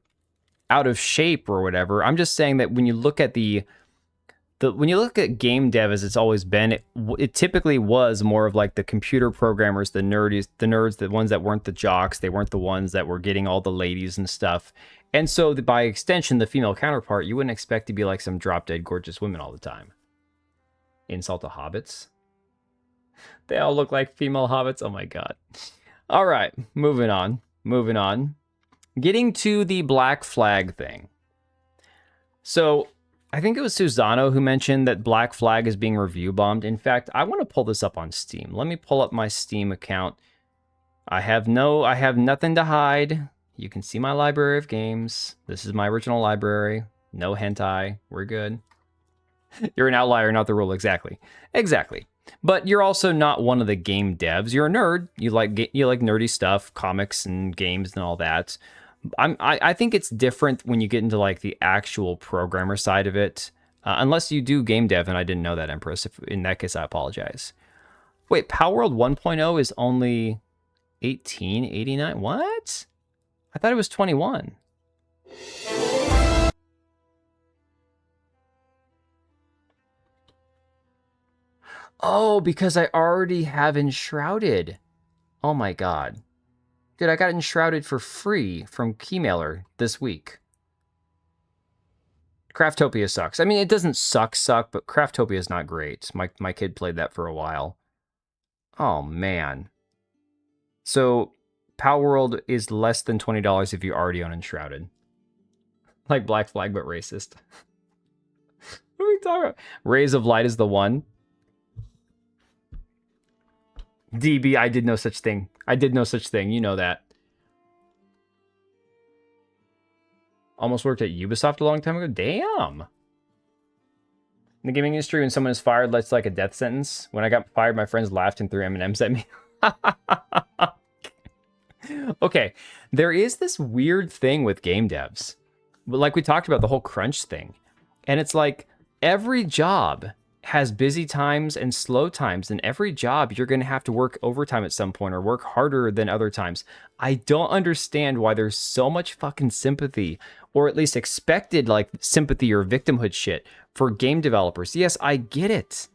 out of shape or whatever. I'm just saying that when you look at the when you look at game dev as it's always been, it typically was more of like the computer programmers, the nerds, the ones that weren't the jocks. They weren't the ones that were getting all the ladies and stuff. And so by extension, the female counterpart, you wouldn't expect to be like some drop dead gorgeous women all the time. Insult to hobbits. They all look like female hobbits. Oh my god. All right, moving on. Getting to the Black Flag thing. So I think it was Susano who mentioned that Black Flag is being review bombed. In fact, I want to pull this up on Steam. Let me pull up my Steam account. I have nothing to hide. You can see my library of games. This is my original library. No hentai. We're good. You're an outlier, not the rule. Exactly. But you're also not one of the game devs. You're a nerd. You like nerdy stuff, comics and games and all that. I think it's different when you get into like the actual programmer side of it. Unless you do game dev, and I didn't know that, Empress. If in that case, I apologize. Wait, Palworld 1.0 is only 1889. What? I thought it was 21. Oh, because I already have Enshrouded. Oh my god. Dude, I got Enshrouded for free from Keymailer this week. Craftopia sucks. I mean, it doesn't suck, but Craftopia is not great. My kid played that for a while. Oh, man. So, Palworld is less than $20 if you already own Enshrouded. Like Black Flag, but racist. What are we talking about? Rays of Light is the one. DB, I did no such thing. You know that. Almost worked at Ubisoft a long time ago. Damn. In the gaming industry, when someone is fired, that's like a death sentence. When I got fired, my friends laughed and threw M&Ms at me. Okay, there is this weird thing with game devs. Like we talked about the whole crunch thing. And it's like every job has busy times and slow times, and every job you're going to have to work overtime at some point or work harder than other times. I don't understand why there's so much fucking sympathy, or at least expected like sympathy or victimhood shit for game developers. Yes, I get it.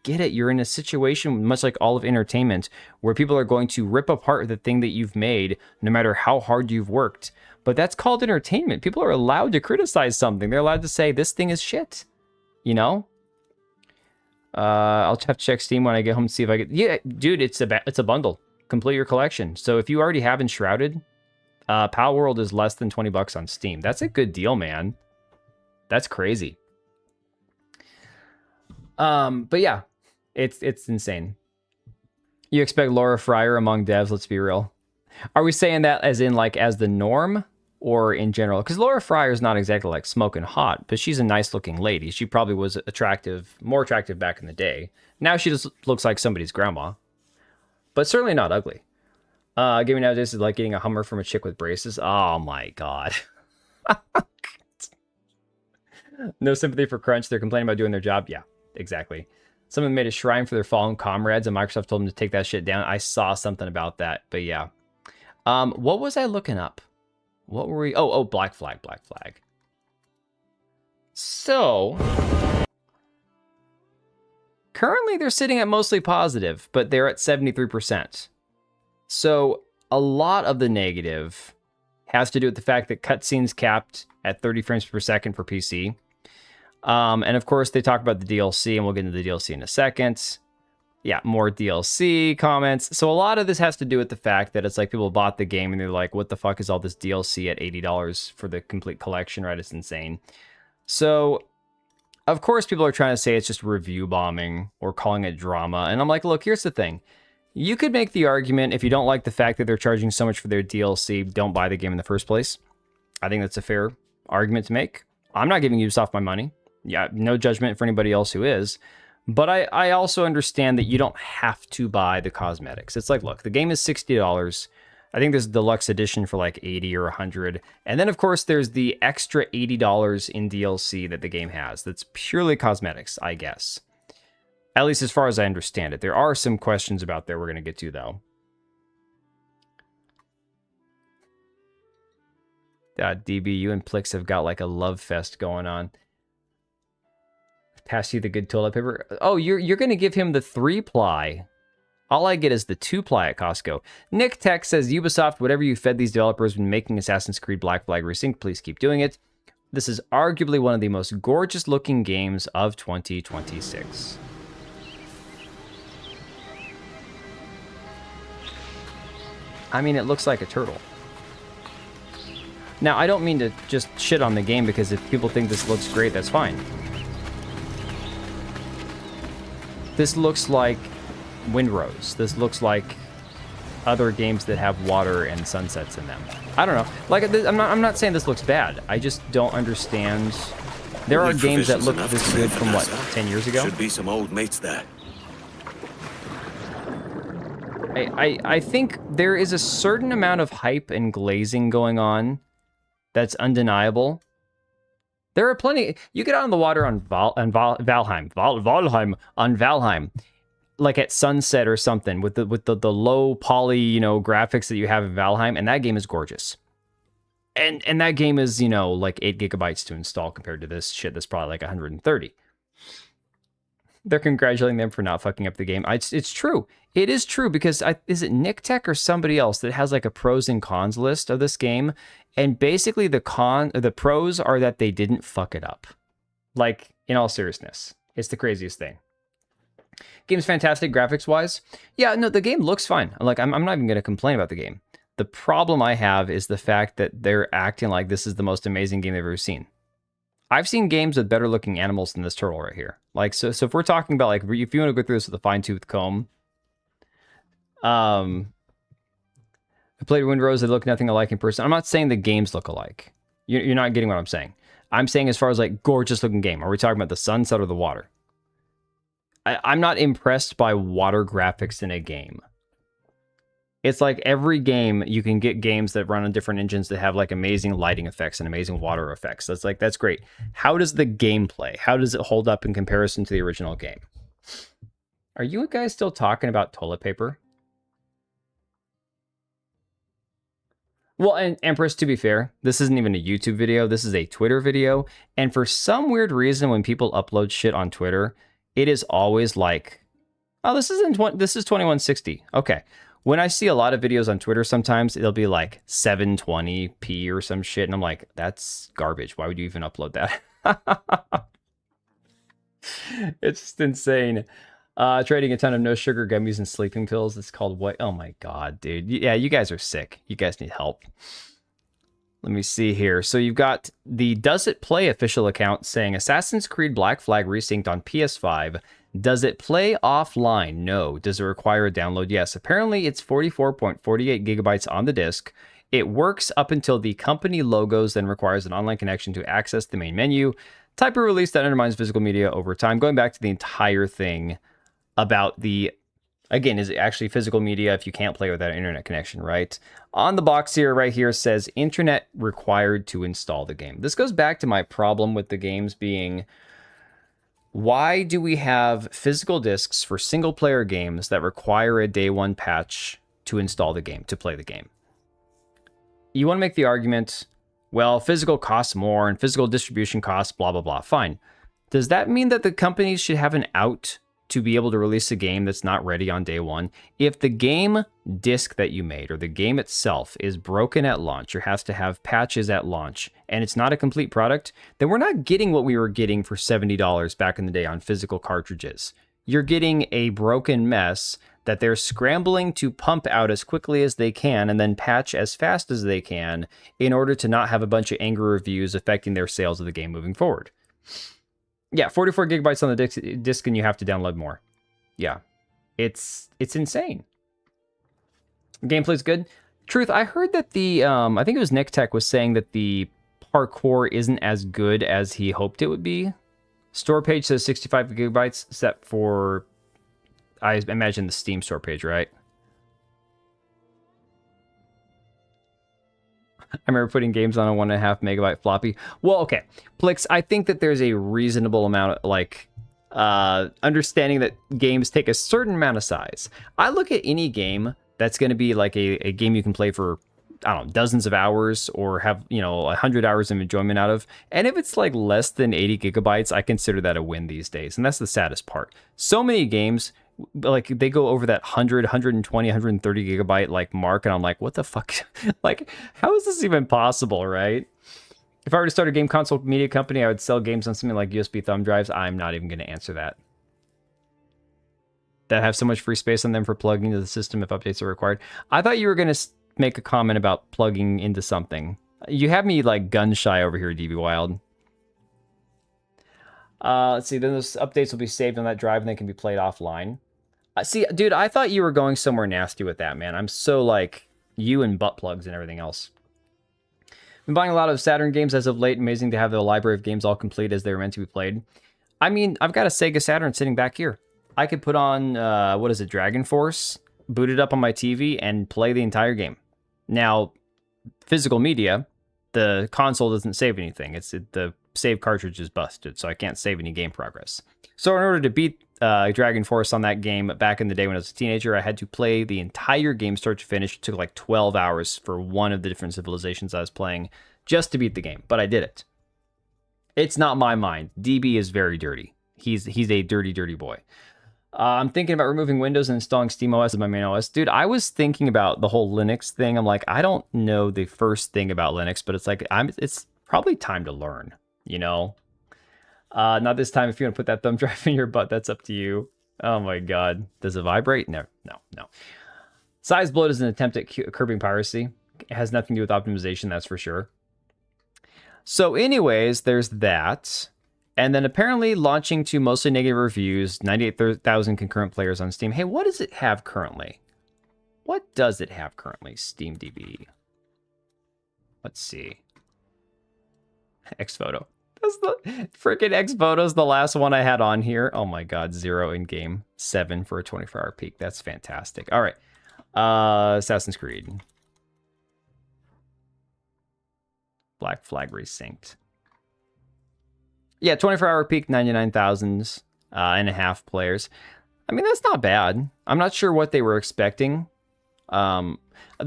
You're in a situation much like all of entertainment where people are going to rip apart the thing that you've made no matter how hard you've worked. But that's called entertainment. People are allowed to criticize something. They're allowed to say this thing is shit, you know? I'll have to check Steam when I get home to see if I get... Yeah, dude, it's a bundle. Complete your collection. So if you already have Enshrouded, Palworld is less than $20 on Steam. That's a good deal, man. That's crazy. But yeah, it's insane. You expect Laura Fryer among devs, let's be real. Are we saying that as in like as the norm? Or in general, because Laura Fryer is not exactly like smoking hot, but she's a nice looking lady. She probably was more attractive back in the day. Now she just looks like somebody's grandma, but certainly not ugly. Gaming nowadays is like getting a Hummer from a chick with braces. Oh my god. No sympathy for crunch. They're complaining about doing their job. Yeah, exactly. Someone made a shrine for their fallen comrades, and Microsoft told them to take that shit down. I saw something about that, but yeah. What was I looking up? What were we? Oh, Black Flag. So, currently they're sitting at mostly positive, but they're at 73%. So, a lot of the negative has to do with the fact that cutscenes capped at 30 frames per second for PC. And of course, they talk about the DLC, and we'll get into the DLC in a second. Yeah, more DLC comments. So a lot of this has to do with the fact that it's like people bought the game and they're like, what the fuck is all this DLC at $80 for the complete collection, right? It's insane. So, of course, people are trying to say it's just review bombing or calling it drama. And I'm like, look, here's the thing. You could make the argument if you don't like the fact that they're charging so much for their DLC, don't buy the game in the first place. I think that's a fair argument to make. I'm not giving Ubisoft my money. Yeah, no judgment for anybody else who is. But I also understand that you don't have to buy the cosmetics. It's like, look, the game is $60. I think there's a deluxe edition for like $80 or $100. And then, of course, there's the extra $80 in DLC that the game has. That's purely cosmetics, I guess. At least as far as I understand it. There are some questions about there we're going to get to, though. DB, you and Plix have got like a love fest going on. pass you the good toilet paper. Oh, you're going to give him the 3-ply. All I get is the 2-ply at Costco. Nick Tech says, Ubisoft, whatever you fed these developers when making Assassin's Creed Black Flag Resynced, please keep doing it. This is arguably one of the most gorgeous looking games of 2026. I mean, it looks like a turtle. Now, I don't mean to just shit on the game, because if people think this looks great, that's fine. This looks like Windrose. This looks like other games that have water and sunsets in them. I don't know. Like, I'm not saying this looks bad. I just don't understand. There are games that look this good from, what, 10 years ago? Should be some old mates there. I think there is a certain amount of hype and glazing going on that's undeniable. There are plenty. You get out on the water on Valheim, like at sunset or something, with the low poly, graphics that you have in Valheim, and that game is gorgeous. And that game is, like 8 gigabytes to install compared to this shit that's probably like 130. They're congratulating them for not fucking up the game. It's true. It is true, because is it Nick Tech or somebody else that has like a pros and cons list of this game? And basically the pros are that they didn't fuck it up. Like, in all seriousness, it's the craziest thing. Game's fantastic graphics wise. Yeah, no, the game looks fine. Like, I'm not even going to complain about the game. The problem I have is the fact that they're acting like this is the most amazing game they've ever seen. I've seen games with better looking animals than this turtle right here. Like, so if we're talking about, like, if you want to go through this with a fine-tooth comb, I played Windrose, they look nothing alike in person. I'm not saying the games look alike. You're not getting what I'm saying. I'm saying as far as, like, gorgeous looking game. Are we talking about the sunset or the water? I'm not impressed by water graphics in a game. It's like every game, you can get games that run on different engines that have like amazing lighting effects and amazing water effects. That's great. How does the game play? How does it hold up in comparison to the original game? Are you guys still talking about toilet paper? Well, and Empress, to be fair, this isn't even a YouTube video. This is a Twitter video. And for some weird reason, when people upload shit on Twitter, it is always like, oh, this is 2160. Okay. When I see a lot of videos on Twitter, sometimes it'll be like 720p or some shit. And I'm like, that's garbage. Why would you even upload that? It's just insane. Trading a ton of no sugar gummies and sleeping pills. It's called what? Oh my God, dude. Yeah, you guys are sick. You guys need help. Let me see here. So you've got the Does It Play official account saying Assassin's Creed Black Flag Resynced on PS5. Does it play offline? No. Does it require a download? Yes. Apparently, it's 44.48 gigabytes on the disc. It works up until the company logos, then requires an online connection to access the main menu. Type of release that undermines physical media over time. Going back to the entire thing about the, again, is it actually physical media if you can't play without an internet connection, right? On the box here, right here, says internet required to install the game. This goes back to my problem with the games being, why do we have physical discs for single-player games that require a day one patch to install the game, to play the game? You want to make the argument, well, physical costs more and physical distribution costs, blah, blah, blah. Fine. Does that mean that the companies should have an out to be able to release a game that's not ready on day one? If the game disc that you made or the game itself is broken at launch or has to have patches at launch and it's not a complete product, then we're not getting what we were getting for $70 back in the day on physical cartridges. You're getting a broken mess that they're scrambling to pump out as quickly as they can and then patch as fast as they can in order to not have a bunch of angry reviews affecting their sales of the game moving forward. Yeah, 44 gigabytes on the disc and you have to download more. Yeah, it's insane. Gameplay's good. Truth, I heard that the, I think it was Nick Tech was saying that the parkour isn't as good as he hoped it would be. Store page says 65 gigabytes set for, I imagine, the Steam store page, right? I remember putting games on a 1.5 megabyte floppy. Well, okay. Plix, I think that there's a reasonable amount of, like, understanding that games take a certain amount of size. I look at any game that's going to be like a game you can play for I don't know, dozens of hours or have, 100 hours of enjoyment out of. And if it's like less than 80 gigabytes, I consider that a win these days. And that's the saddest part. So many games, like they go over that 100, 120, 130 gigabyte like mark. And I'm like, what the fuck? Like, how is this even possible, right? If I were to start a game console media company, I would sell games on something like USB thumb drives. I'm not even going to answer that. That have so much free space on them for plugging into the system if updates are required. I thought you were going to make a comment about plugging into something. You have me like gun shy over here, DB Wild. Let's see. Then those updates will be saved on that drive and they can be played offline. See, dude, I thought you were going somewhere nasty with that, man. I'm so like you and butt plugs and everything else. Been buying a lot of Saturn games as of late. Amazing to have the library of games all complete as they were meant to be played. I mean, I've got a Sega Saturn sitting back here. I could put on, what is it, Dragon Force, boot it up on my TV, and play the entire game. Now, physical media, the console doesn't save anything. The save cartridge is busted, so I can't save any game progress. So in order to beat Dragon Force on that game back in the day when I was a teenager, I had to play the entire game start to finish. It took like 12 hours for one of the different civilizations I was playing just to beat the game, but I did it. It's not my mind. DB is very dirty. He's a dirty, dirty boy. I'm thinking about removing Windows and installing SteamOS as my main OS. Dude, I was thinking about the whole Linux thing. I'm like, I don't know the first thing about Linux, but it's like, it's probably time to learn, Not this time. If you want to put that thumb drive in your butt, that's up to you. Oh my God. Does it vibrate? No. Size bloat is an attempt at curbing piracy. It has nothing to do with optimization, that's for sure. So anyways, there's that. And then apparently launching to mostly negative reviews, 98,000 concurrent players on Steam. Hey, what does it have currently? What does it have currently, SteamDB? Let's see. Xphoto. That's the freaking Xphoto's the last one I had on here. Oh my God, 0 in game, 7 for a 24-hour peak. That's fantastic. All right. Assassin's Creed. Black Flag resynced. Yeah, 24-hour peak, 99,000 and a half players. I mean, that's not bad. I'm not sure what they were expecting. The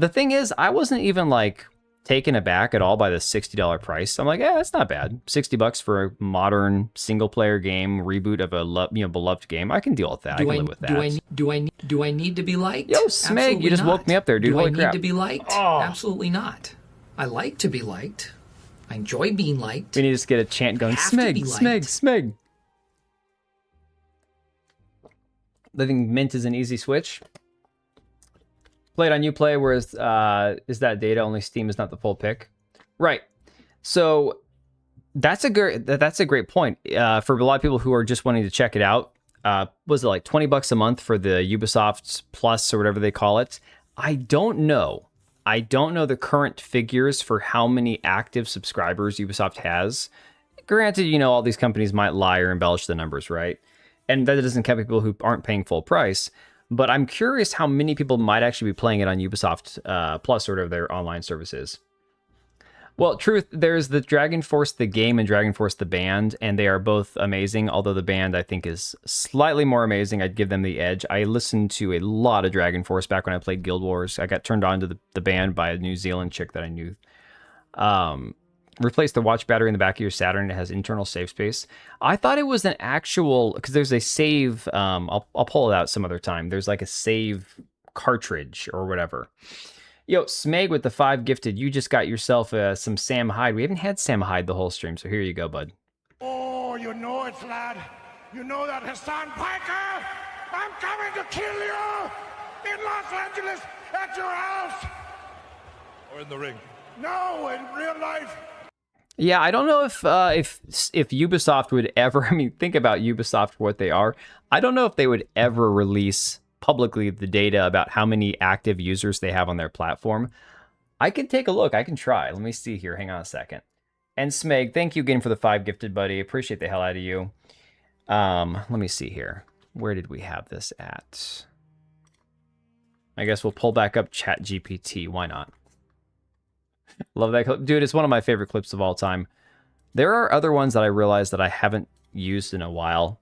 thing is, I wasn't even like taken aback at all by the $60 price. I'm like, yeah, that's not bad. $60 for a modern single-player game, reboot of a beloved game. I can deal with that. I can live with that. Do I need to be liked? Yo, Smeg, absolutely you just woke me up there, dude. Holy crap. Do I need to be liked? Oh. Absolutely not. I like to be liked. I enjoy being liked. We need to just get a chant going. Smeg. Living Mint is an easy switch. Played on Uplay, whereas is that data only Steam is not the full pick? Right. So that's a great point. For a lot of people who are just wanting to check it out, was it like $20 a month for the Ubisoft Plus or whatever they call it? I don't know the current figures for how many active subscribers Ubisoft has. Granted, all these companies might lie or embellish the numbers, right? And that doesn't count people who aren't paying full price. But I'm curious how many people might actually be playing it on Ubisoft Plus, sort of their online services. Well, truth, there's the Dragon Force the game and Dragon Force the band, and they are both amazing, although the band, I think, is slightly more amazing. I'd give them the edge. I listened to a lot of Dragon Force back when I played Guild Wars. I got turned on to the band by a New Zealand chick that I knew. Replace the watch battery in the back of your Saturn. It has internal save space. I thought it was an actual, because there's a save, I'll pull it out some other time. There's like a save cartridge or whatever. Yo, Smeg with the 5 gifted. You just got yourself some Sam Hyde. We haven't had Sam Hyde the whole stream, so here you go, bud. Oh, you know it, lad. You know that Hassan Piker? I'm coming to kill you in Los Angeles at your house. Or in the ring. No, in real life. Yeah, I don't know if Ubisoft would ever, I mean, think about Ubisoft for what they are. I don't know if they would ever release publicly the data about how many active users they have on their platform. I can take a look. I can try. Let me see here. Hang on a second. And Smeg, thank you again for the 5 gifted, buddy. Appreciate the hell out of you. Let me see here. Where did we have this at? I guess we'll pull back up ChatGPT. Why not? Love that clip. Dude, it's one of my favorite clips of all time. There are other ones that I realize that I haven't used in a while.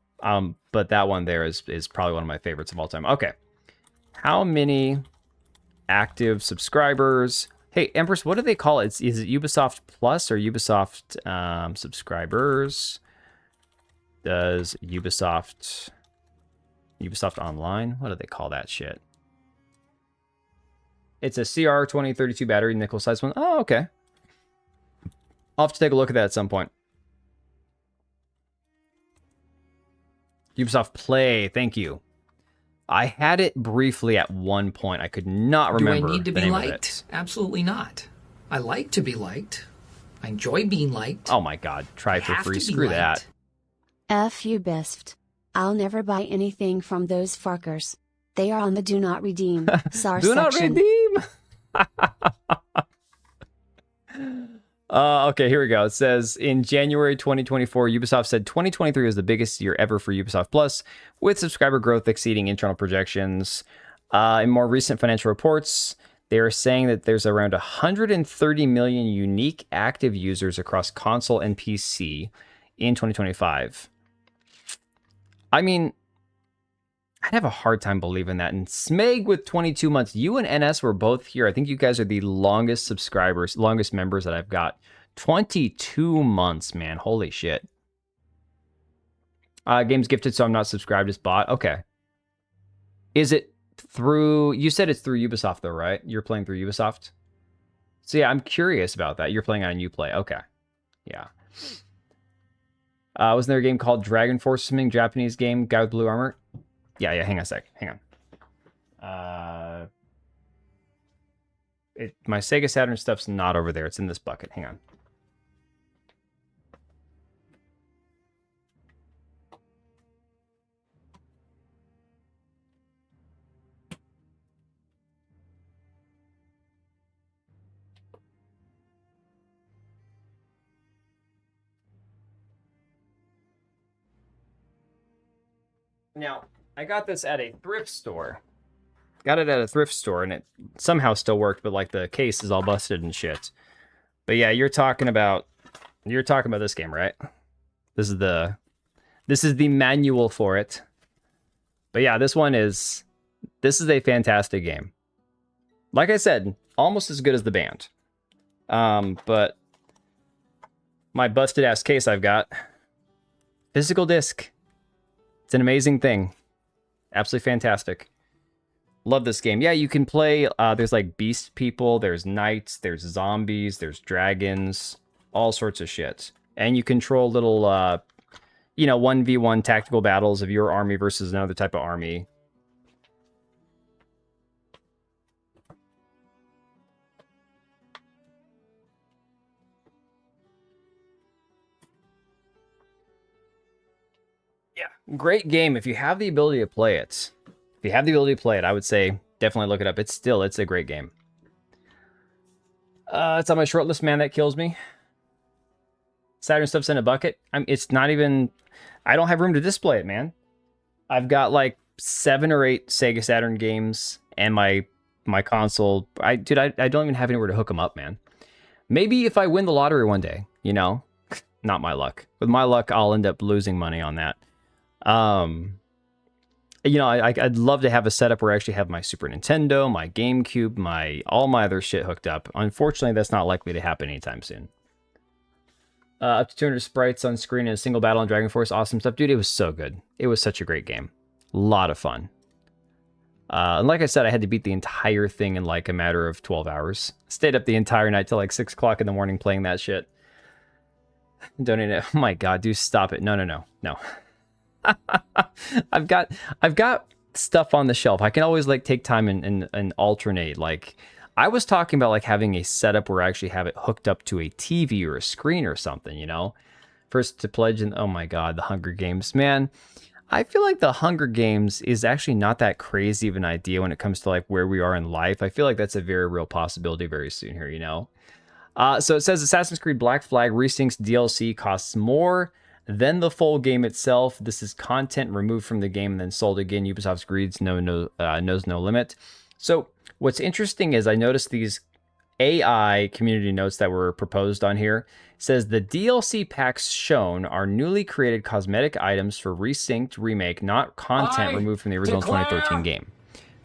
But that one there is probably one of my favorites of all time. Okay. How many active subscribers? Hey, Empress, what do they call it? Is it Ubisoft Plus or Ubisoft subscribers? Does Ubisoft Online? What do they call that shit? It's a CR2032 battery, nickel size one. Oh, okay. I'll have to take a look at that at some point. Ubisoft Play, thank you. I had it briefly at one point. I could not remember. Do I need to be liked? Absolutely not. I like to be liked. I enjoy being liked. Oh my god, try for free. Screw that. F you best. I'll never buy anything from those fuckers. They are on the do not redeem. SAR Do not section. redeem. Okay, here we go. It says, in January 2024, Ubisoft said 2023 was the biggest year ever for Ubisoft Plus, with subscriber growth exceeding internal projections. In more recent financial reports, they are saying that there's around 130 million unique active users across console and PC in 2025. I mean, I'd have a hard time believing that. And Smeg with 22 months. You and NS were both here. I think you guys are the longest subscribers, longest members that I've got. 22 months, man. Holy shit. Games gifted, so I'm not subscribed as bot. Okay. Is it through... You said it's through Ubisoft, though, right? You're playing through Ubisoft? So, yeah, I'm curious about that. You're playing on Uplay. Okay. Yeah. Wasn't there a game called Dragon Force or something? Japanese game? Guy with blue armor? Yeah, hang on a sec. Hang on. My Sega Saturn stuff's not over there. It's in this bucket. Hang on. Now, I got this at a thrift store. Got it at a thrift store, and it somehow still worked, but like the case is all busted and shit. But yeah, you're talking about this game, right? This is the manual for it. But yeah, this is a fantastic game. Like I said, almost as good as the band. But my busted ass case I've got, physical disc. It's an amazing thing. Absolutely fantastic. Love this game. Yeah, you can play, there's like beast people, there's knights, there's zombies, there's dragons, all sorts of shit. And you control little, 1v1 tactical battles of your army versus another type of army. Great game if you have the ability to play it. If you have the ability to play it, I would say definitely look it up. It's a great game. It's on my short list, man. That kills me. Saturn stuff's in a bucket. It's not even... I don't have room to display it, man. I've got like 7 or 8 Sega Saturn games and my console. I don't even have anywhere to hook them up, man. Maybe if I win the lottery one day, not my luck. With my luck, I'll end up losing money on that. I'd love to have a setup where I actually have my Super Nintendo, my GameCube, all my other shit hooked up. Unfortunately, that's not likely to happen anytime soon. Up to 200 sprites on screen in a single battle on Dragon Force. Awesome stuff. Dude, it was so good. It was such a great game. A lot of fun. And like I said, I had to beat the entire thing in like a matter of 12 hours. Stayed up the entire night till like 6 o'clock in the morning playing that shit. Donate it. Oh my god, dude, stop it. No. I've got stuff on the shelf. I can always like take time and alternate. Like I was talking about like having a setup where I actually have it hooked up to a TV or a screen or something, First to pledge, and oh my god, the Hunger Games, man. I feel like the Hunger Games is actually not that crazy of an idea when it comes to like where we are in life. I feel like that's a very real possibility very soon here, So it says Assassin's Creed Black Flag Resyncs DLC costs more than the full game itself. This is content removed from the game and then sold again. Ubisoft's greed knows no limit. So what's interesting is I noticed these AI community notes that were proposed on here. It says the DLC packs shown are newly created cosmetic items for resynced remake, not content removed from the original 2013 game.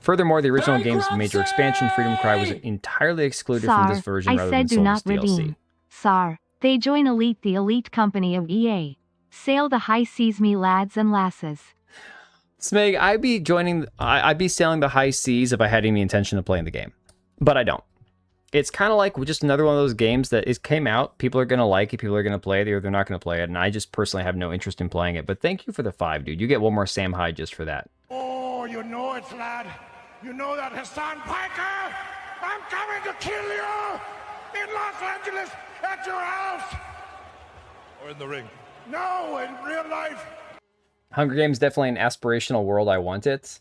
Furthermore, the original game's major expansion, Freedom Cry, was entirely excluded from this version rather than sold as DLC. Sar, they join Elite, the elite company of EA. Sail the high seas, me lads and lasses. Smeg, I'd be sailing the high seas if I had any intention of playing the game. But I don't. It's kind of like just another one of those games that came out, people are going to like it, people are going to play it, or they're not going to play it, and I just personally have no interest in playing it. But thank you for the 5, dude. You get one more Sam Hyde just for that. Oh, you know it, lad. You know that Hassan Piker? I'm coming to kill you in Los Angeles at your house. Or in the ring. No, in real life. Hunger Games definitely an aspirational world. I want it.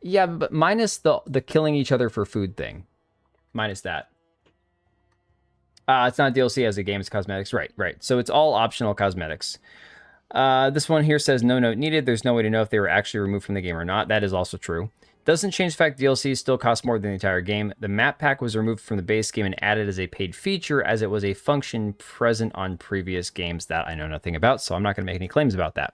Yeah, but minus the killing each other for food thing. Minus that. It's not DLC as a game, it's cosmetics. Right. So it's all optional cosmetics. This one here says no note needed. There's no way to know if they were actually removed from the game or not. That is also true. Doesn't change the fact DLC still costs more than the entire game. The map pack was removed from the base game and added as a paid feature as it was a function present on previous games that I know nothing about, so I'm not going to make any claims about that.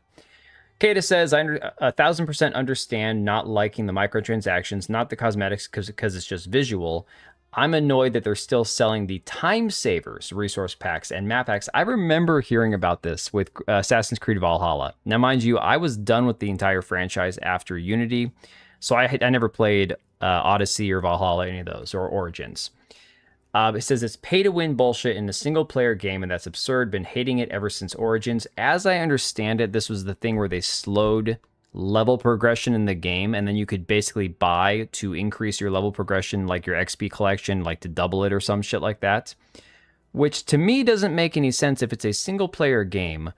Kata says, I 1000% understand not liking the microtransactions, not the cosmetics, because it's just visual. I'm annoyed that they're still selling the time savers, resource packs, and map packs. I remember hearing about this with Assassin's Creed Valhalla. Now, mind you, I was done with the entire franchise after Unity, so I never played Odyssey or Valhalla, any of those, or Origins. It says it's pay-to-win bullshit in a single-player game, and that's absurd. Been hating it ever since Origins. As I understand it, this was the thing where they slowed level progression in the game, and then you could basically buy to increase your level progression, like your XP collection, like to double it or some shit like that. Which, to me, doesn't make any sense. If it's a single-player game,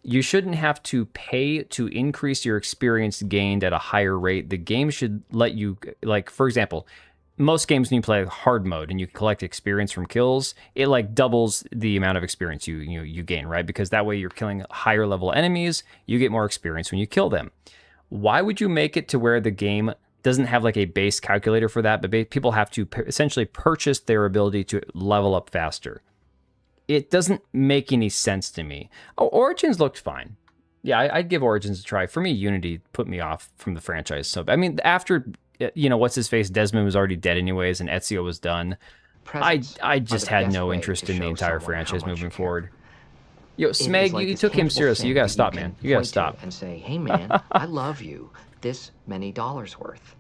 you shouldn't have to pay to increase your experience gained at a higher rate. The game should let you, like, for example, most games when you play hard mode and you collect experience from kills, it like doubles the amount of experience you gain, right? Because that way you're killing higher level enemies, you get more experience when you kill them. Why would you make it to where the game doesn't have like a base calculator for that, but people have to essentially purchase their ability to level up faster? It doesn't make any sense to me. Oh, Origins looked fine. Yeah, I'd give Origins a try. For me, Unity put me off from the franchise. So, I mean, after, what's-his-face, Desmond was already dead anyways, and Ezio was done. I just had no interest in the entire franchise moving forward. Yo, Smeg, like you took him seriously. You gotta stop, man. You gotta stop. And say, hey, man, I love you. This many dollars worth.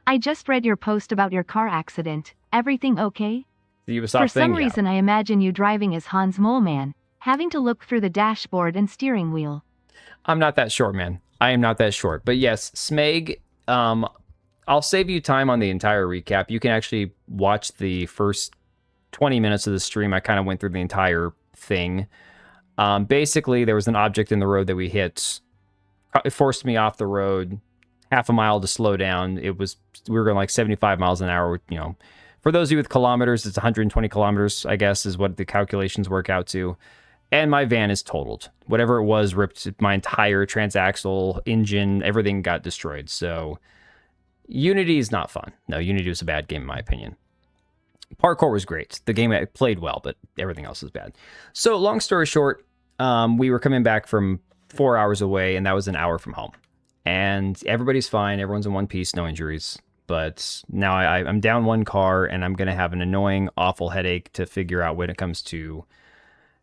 I just read your post about your car accident. Everything okay? For some reason, I imagine you driving as Hans Moleman, having to look through the dashboard and steering wheel. I'm not that short, man. I am not that short. But yes, Smeg, I'll save you time on the entire recap. You can actually watch the first 20 minutes of the stream. I kind of went through the entire thing. Basically, there was an object in the road that we hit. It forced me off the road half a mile to slow down. We were going like 75 miles an hour, For those of you with kilometers, it's 120 kilometers, I guess, is what the calculations work out to. And my van is totaled. Whatever it was ripped my entire transaxle, engine, everything got destroyed. So Unity is not fun. No, Unity was a bad game in my opinion. Parkour was great. The game played well, but everything else was bad. So long story short, we were coming back from 4 hours away, and that was an hour from home. And everybody's fine. Everyone's in one piece, no injuries. But now I'm down one car, and I'm going to have an annoying, awful headache to figure out when it comes to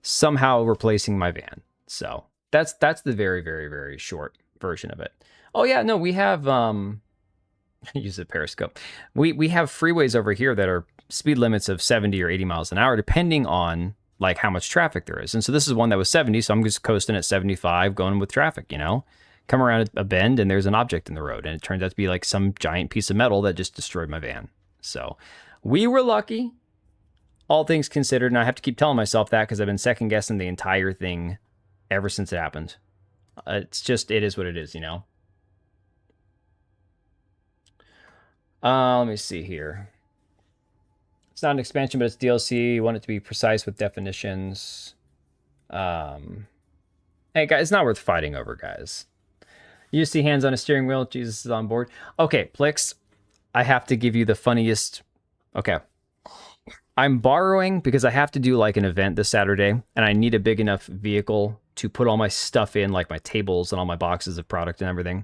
somehow replacing my van. So that's the very, very, very short version of it. Oh, yeah, no, we have... use a periscope. We have freeways over here that are speed limits of 70 or 80 miles an hour, depending on like how much traffic there is. And so this is one that was 70, so I'm just coasting at 75, going with traffic, Come around a bend and there's an object in the road, and it turns out to be like some giant piece of metal that just destroyed my van. So we were lucky, all things considered, and I have to keep telling myself that because I've been second guessing the entire thing ever since it happened. It is what it is, Let me see here. It's not an expansion, but it's DLC. You want it to be precise with definitions. Hey, guys, it's not worth fighting over, guys. You see hands on a steering wheel. Jesus is on board. Okay, Plix, I have to give you the funniest... Okay. I'm borrowing because I have to do like an event this Saturday, and I need a big enough vehicle to put all my stuff in, like my tables and all my boxes of product and everything.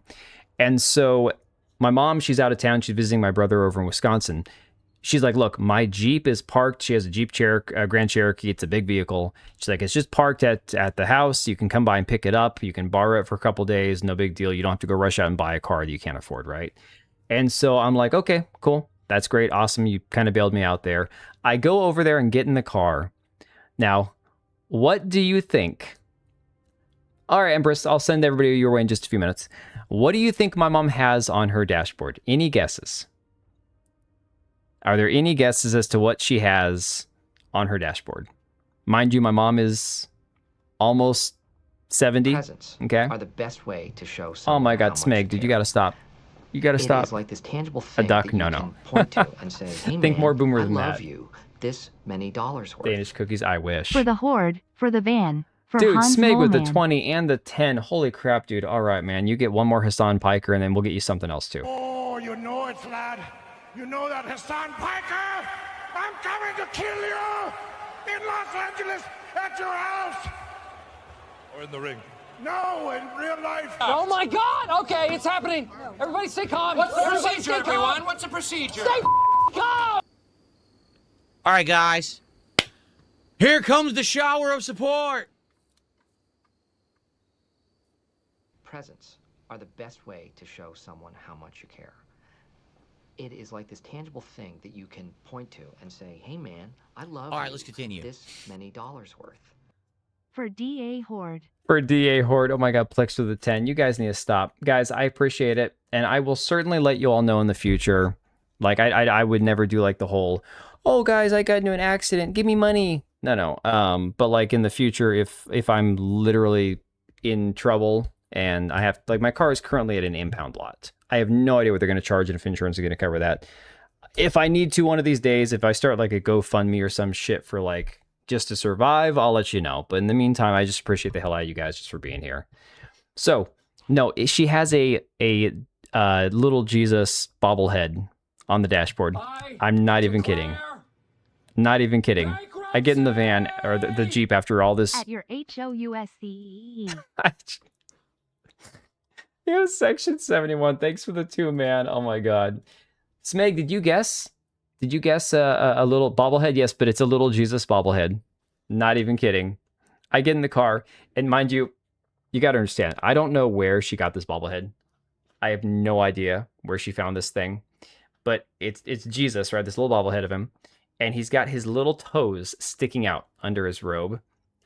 And so... my mom, she's out of town. She's visiting my brother over in Wisconsin. She's like, look, my Jeep is parked. She has a Jeep Grand Cherokee. It's a big vehicle. She's like, it's just parked at the house. You can come by and pick it up. You can borrow it for a couple days. No big deal. You don't have to go rush out and buy a car that you can't afford, right? And so I'm like, okay, cool. That's great. Awesome. You kind of bailed me out there. I go over there and get in the car. Now, what do you think? All right, Empress, I'll send everybody your way in just a few minutes. What do you think my mom has on her dashboard? Any guesses? Are there any guesses as to what she has on her dashboard? Mind you, my mom is almost 70. Presents okay, are the best way to show. Oh my God, Smeg, dude, you gotta stop. You gotta stop. It is like this tangible thing a duck. that you No. can point to and say, "Hey, Think man, more boomer I than love that. you. This many dollars worth." Danish cookies. I wish. For the horde, for the van, for Dude, Hans Smeg with the Moleman. 20 and the 10. Holy crap, dude. All right, man. You get one more Hassan Piker, and then we'll get you something else too. Oh, you know it, lad. You know that Hassan Piker. I'm coming to kill you in Los Angeles at your house. Or in the ring. No, in real life. Oh my God! Okay, it's happening. Everybody stay calm. What's the Everybody procedure, stay calm. everyone? What's the procedure? Stay calm. All right, guys. Here comes the shower of support. Presents are the best way to show someone how much you care. It is like this tangible thing that you can point to and say, "Hey, man, I love you. All right, let's continue. This many dollars worth." For DA Horde. For DA Horde, oh my God, Plex with the 10. You guys need to stop. Guys, I appreciate it. And I will certainly let you all know in the future. Like, I would never do like the whole, oh, guys, I got into an accident. Give me money. No. But like in the future, if I'm literally in trouble and I have, like my car is currently at an impound lot. I have no idea what they're going to charge and if insurance is going to cover that. If I need to one of these days, if I start like a GoFundMe or some shit for like, just to survive, I'll let you know. But in the meantime, I just appreciate the hell out of you guys just for being here. So, no, she has a little Jesus bobblehead on the dashboard. I'm not even kidding. Not even kidding. I get in the van or the Jeep after all this. At your HOUSCE. Yeah, section 71. Thanks for the 2, man. Oh my God. Smeg, did you guess? Did you guess a little bobblehead? Yes, but it's a little Jesus bobblehead. Not even kidding. I get in the car, and mind you, you got to understand, I don't know where she got this bobblehead. I have no idea where she found this thing, but it's Jesus, right? This little bobblehead of him, and he's got his little toes sticking out under his robe,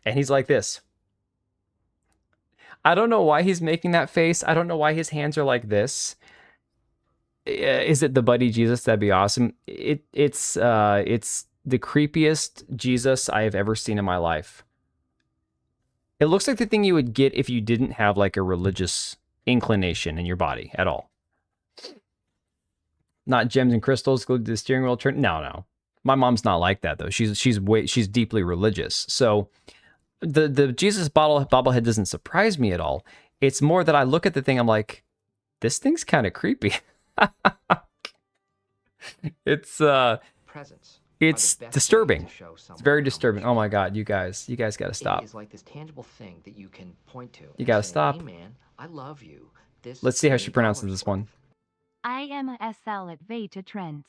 and he's like this. I don't know why he's making that face. I don't know why his hands are like this. Is it the Buddy Jesus? That'd be awesome. It's the creepiest Jesus I have ever seen in my life. It looks like the thing you would get if you didn't have like a religious inclination in your body at all. Not gems and crystals glued to the steering wheel. No. My mom's not like that though. She's deeply religious. So the Jesus bobblehead doesn't surprise me at all. It's more that I look at the thing, I'm like, this thing's kind of creepy. It's disturbing. It's very disturbing. Oh my God, you guys got to stop. It is like this tangible thing that you can point to. You got to stop. Hey, man, I love you. This Let's see how she pronounces this one. I am a SL at Veta Trends.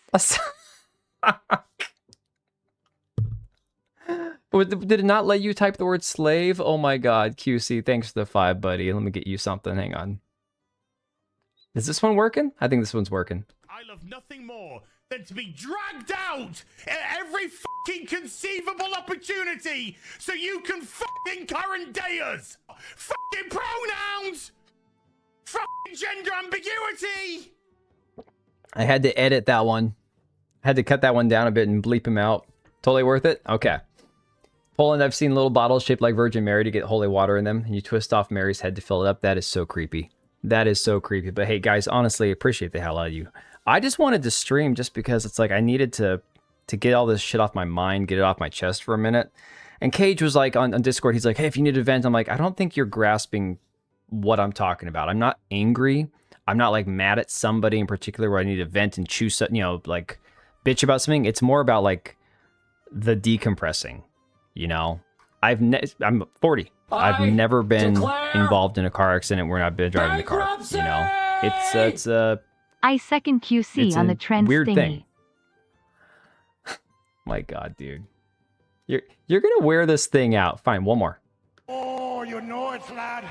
Did it not let you type the word slave? Oh my God, QC, thanks for the 5, buddy. Let me get you something. Hang on. Is this one working? I think this one's working. I love nothing more than to be dragged out at every fucking conceivable opportunity so you can fucking current-dayers, fucking pronouns, fucking gender ambiguity. I had to edit that one. I had to cut that one down a bit and bleep him out. Totally worth it? Okay. Poland, I've seen little bottles shaped like Virgin Mary to get holy water in them, and you twist off Mary's head to fill it up. That is so creepy. That is so creepy. But hey, guys, honestly, appreciate the hell out of you. I just wanted to stream just because it's like I needed to get all this shit off my mind, get it off my chest for a minute. And Cage was like on Discord, he's like, hey, if you need to vent, I'm like, I don't think you're grasping what I'm talking about. I'm not angry. I'm not like mad at somebody in particular where I need to vent and choose something, you know, like bitch about something. It's more about like the decompressing, you know. I'm 40. I've never been involved in a car accident where I've been driving the car. You know, it's I second QC It's on a the trend weird thingy. thing. My God, dude. You're gonna wear this thing out. Fine, one more. Oh, you know it, lad.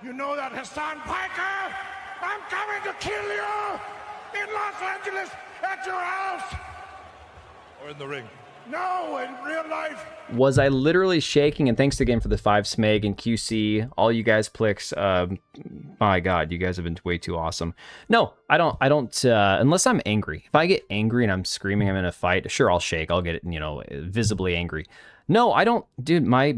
You know that Hassan Piker? I'm coming to kill you in Los Angeles at your house. Or in the ring. No, in real life. Was I literally shaking? And thanks again for the 5 smeg and QC. All you guys Plix. My God, you guys have been way too awesome. No, I don't unless I'm angry. If I get angry and I'm screaming, I'm in a fight, sure, I'll shake. I'll get, visibly angry. No, I don't, dude, my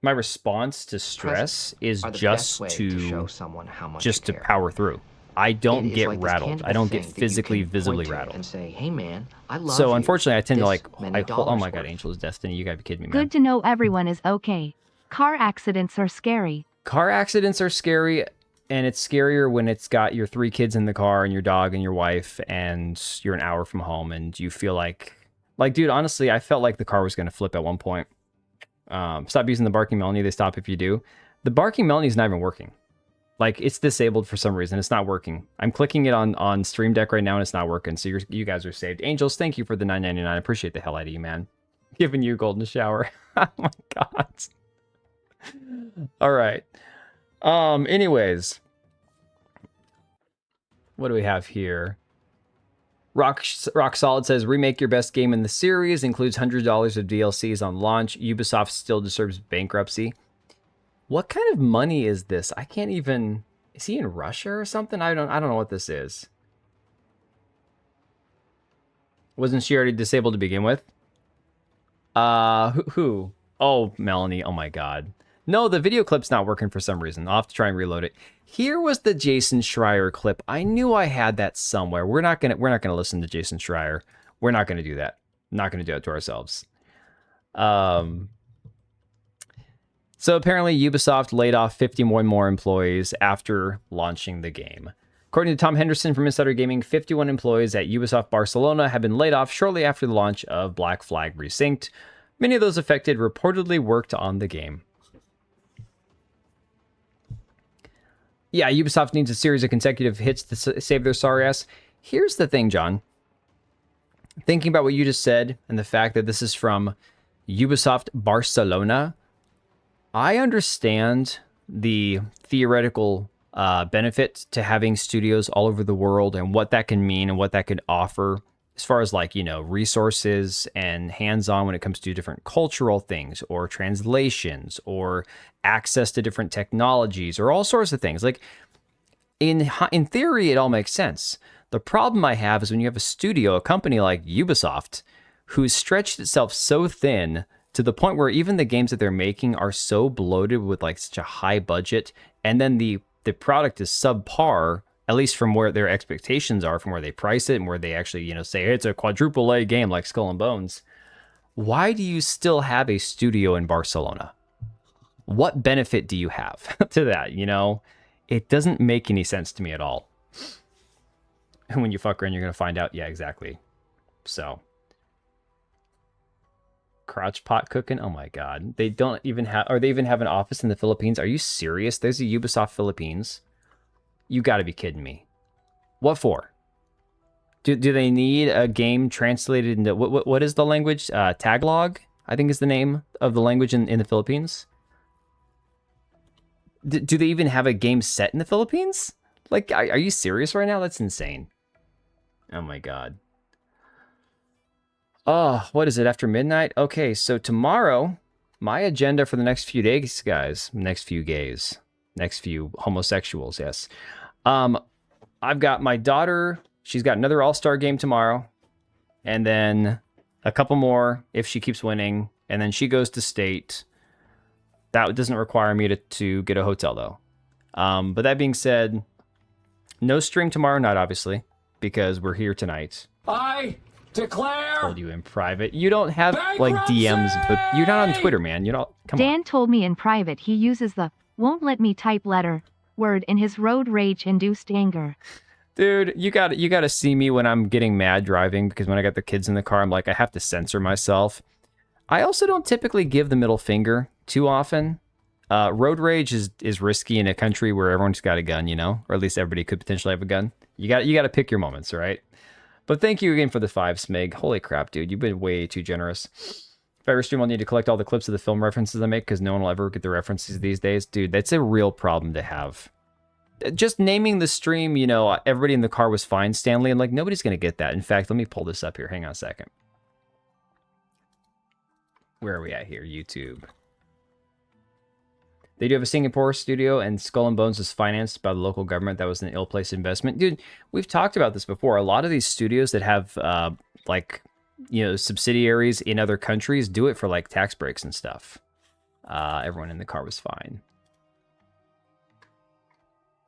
response to stress is just to power through. I don't get rattled. I don't get physically, visibly rattled. And say, hey man, I love so you. unfortunately, I tend to oh my worth. God, Angel's Destiny, you gotta be kidding me, man. Good to know everyone is okay. Car accidents are scary. Car accidents are scary, and it's scarier when it's got your 3 kids in the car and your dog and your wife, and you're an hour from home, and you feel like, dude, honestly, I felt like the car was gonna flip at one point. Stop using the barking Melanie. They stop if you do. The barking Melanie is not even working. Like, it's disabled for some reason. It's not working. I'm clicking it on Stream Deck right now, and it's not working. So you guys are saved. Angels, thank you for the $9.99. I appreciate the hell out of you, man. Giving you a golden shower. Oh my God. All right. Anyways, what do we have here? Rock Solid says, remake your best game in the series, includes $100 of DLCs on launch. Ubisoft still deserves bankruptcy. What kind of money is this? I can't even... Is he in Russia or something? I don't know what this is. Wasn't she already disabled to begin with? Who? Oh, Melanie. Oh my God. No, the video clip's not working for some reason. I'll have to try and reload it. Here was the Jason Schreier clip. I knew I had that somewhere. We're not gonna listen to Jason Schreier. We're not gonna do that. Not gonna do it to ourselves. So apparently Ubisoft laid off 51 more employees after launching the game. According to Tom Henderson from Insider Gaming, 51 employees at Ubisoft Barcelona have been laid off shortly after the launch of Black Flag Resynced. Many of those affected reportedly worked on the game. Yeah, Ubisoft needs a series of consecutive hits to save their sorry ass. Here's the thing, John. Thinking about what you just said and the fact that this is from Ubisoft Barcelona, I understand the theoretical benefit to having studios all over the world and what that can mean and what that could offer as far as resources and hands-on when it comes to different cultural things or translations or access to different technologies or all sorts of things. Like in theory, it all makes sense. The problem I have is when you have a studio, a company like Ubisoft, who's stretched itself so thin to the point where even the games that they're making are so bloated with such a high budget, and then the product is subpar, at least from where their expectations are, from where they price it and where they actually, say it's a quadruple A game like Skull and Bones. Why do you still have a studio in Barcelona? What benefit do you have to that? It doesn't make any sense to me at all. And when you fuck around, you're going to find out. Yeah, exactly. So... crotch pot cooking. Oh my God. They don't even have, or they even have an office in the Philippines. Are you serious? There's a Ubisoft Philippines. You gotta be kidding me. What for? Do they need a game translated into, what is the language? Tagalog, I think is the name of the language in the Philippines. Do they even have a game set in the Philippines? Are you serious right now? That's insane. Oh my God. Oh, what is it, after midnight? Okay, so tomorrow, my agenda for the next few days, guys, next few homosexuals, yes. I've got my daughter, she's got another all-star game tomorrow, and then a couple more if she keeps winning, and then she goes to state. That doesn't require me to get a hotel, though. But that being said, no stream tomorrow night, obviously, because we're here tonight. I declare. Told you in private. You don't have DMs, but you're not on Twitter, man. Come on. Dan told me in private he uses the "won't let me type letter" word in his road rage-induced anger. Dude, you got to see me when I'm getting mad driving, because when I got the kids in the car, I'm like, I have to censor myself. I also don't typically give the middle finger too often. Road rage is risky in a country where everyone's got a gun, you know, or at least everybody could potentially have a gun. You got to pick your moments, right? But thank you again for the 5, Smig. Holy crap, dude, you've been way too generous. If I ever stream, I'll need to collect all the clips of the film references I make because no one will ever get the references these days. Dude, that's a real problem to have. Just naming the stream, you know, everybody in the car was fine, Stanley, and like nobody's going to get that. In fact, let me pull this up here. Hang on a second. Where are we at here? YouTube. They do have a Singapore studio, and Skull and Bones was financed by the local government. That was an ill-placed investment. Dude, we've talked about this before. A lot of these studios that have, like, you know, subsidiaries in other countries do it for, like, tax breaks and stuff. Everyone in the car was fine.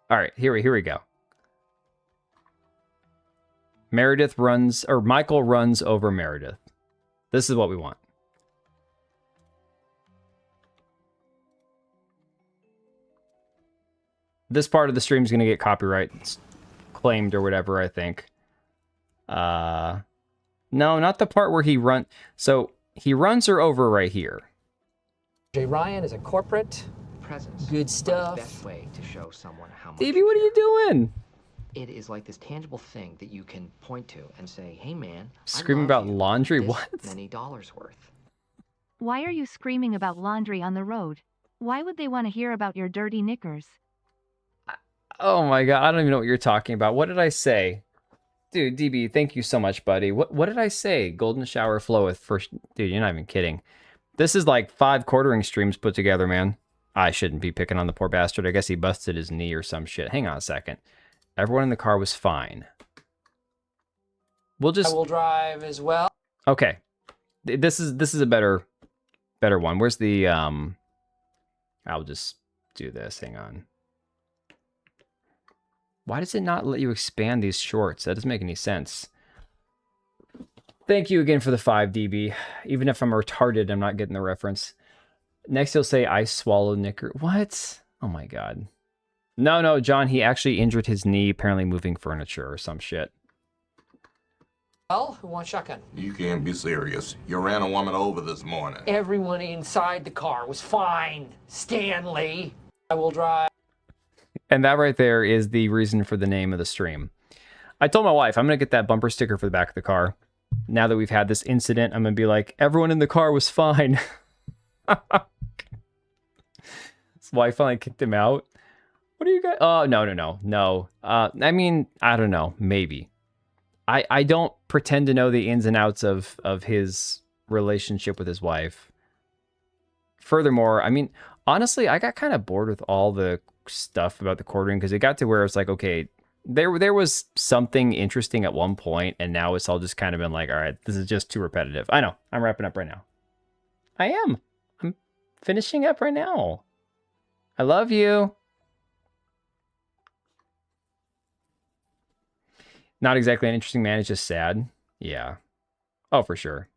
All right, here we go. Michael runs over Meredith. This is what we want. This part of the stream is going to get copyright claimed or whatever, I think. No, not the part where he runs. So he runs her over right here. Jay Ryan is a corporate. Presence. Good stuff. The best way to show someone how much. Davey, what are you doing? It is like this tangible thing that you can point to and say, "Hey, man, Screaming about laundry? What? Many dollars worth." Why are you screaming about laundry on the road? Why would they want to hear about your dirty knickers? Oh my god, I don't even know what you're talking about. What did I say? Dude, DB, thank you so much, buddy. What did I say? Golden shower floweth first. Dude, you're not even kidding. This is like 5 quartering streams put together, man. I shouldn't be picking on the poor bastard. I guess he busted his knee or some shit. Hang on a second. Everyone in the car was fine. We'll just... I will drive as well. Okay. This is a better one. Where's the... I'll just do this. Hang on. Why does it not let you expand these shorts? That doesn't make any sense. Thank you again for the 5, DB. Even if I'm retarded, I'm not getting the reference. Next, he'll say, I swallowed knicker. What? Oh my god. No, John, he actually injured his knee, apparently moving furniture or some shit. Well, who wants shotgun? You can't be serious. You ran a woman over this morning. Everyone inside the car was fine. Stanley. I will drive. And that right there is the reason for the name of the stream. I told my wife, I'm going to get that bumper sticker for the back of the car. Now that we've had this incident, I'm going to be like, everyone in the car was fine. That's why I finally kicked him out. What are you guys? Oh, no. I mean, I don't know. Maybe. I don't pretend to know the ins and outs of his relationship with his wife. Furthermore, I mean, honestly, I got kind of bored with all the stuff about the quartering because it got to where it's like, okay, there was something interesting at one point, and now it's all just kind of been like, all right, this is just too repetitive. I know. I'm wrapping up right now. I am. I'm finishing up right now. I love you. Not exactly an interesting man. It's just sad. Yeah. Oh, for sure.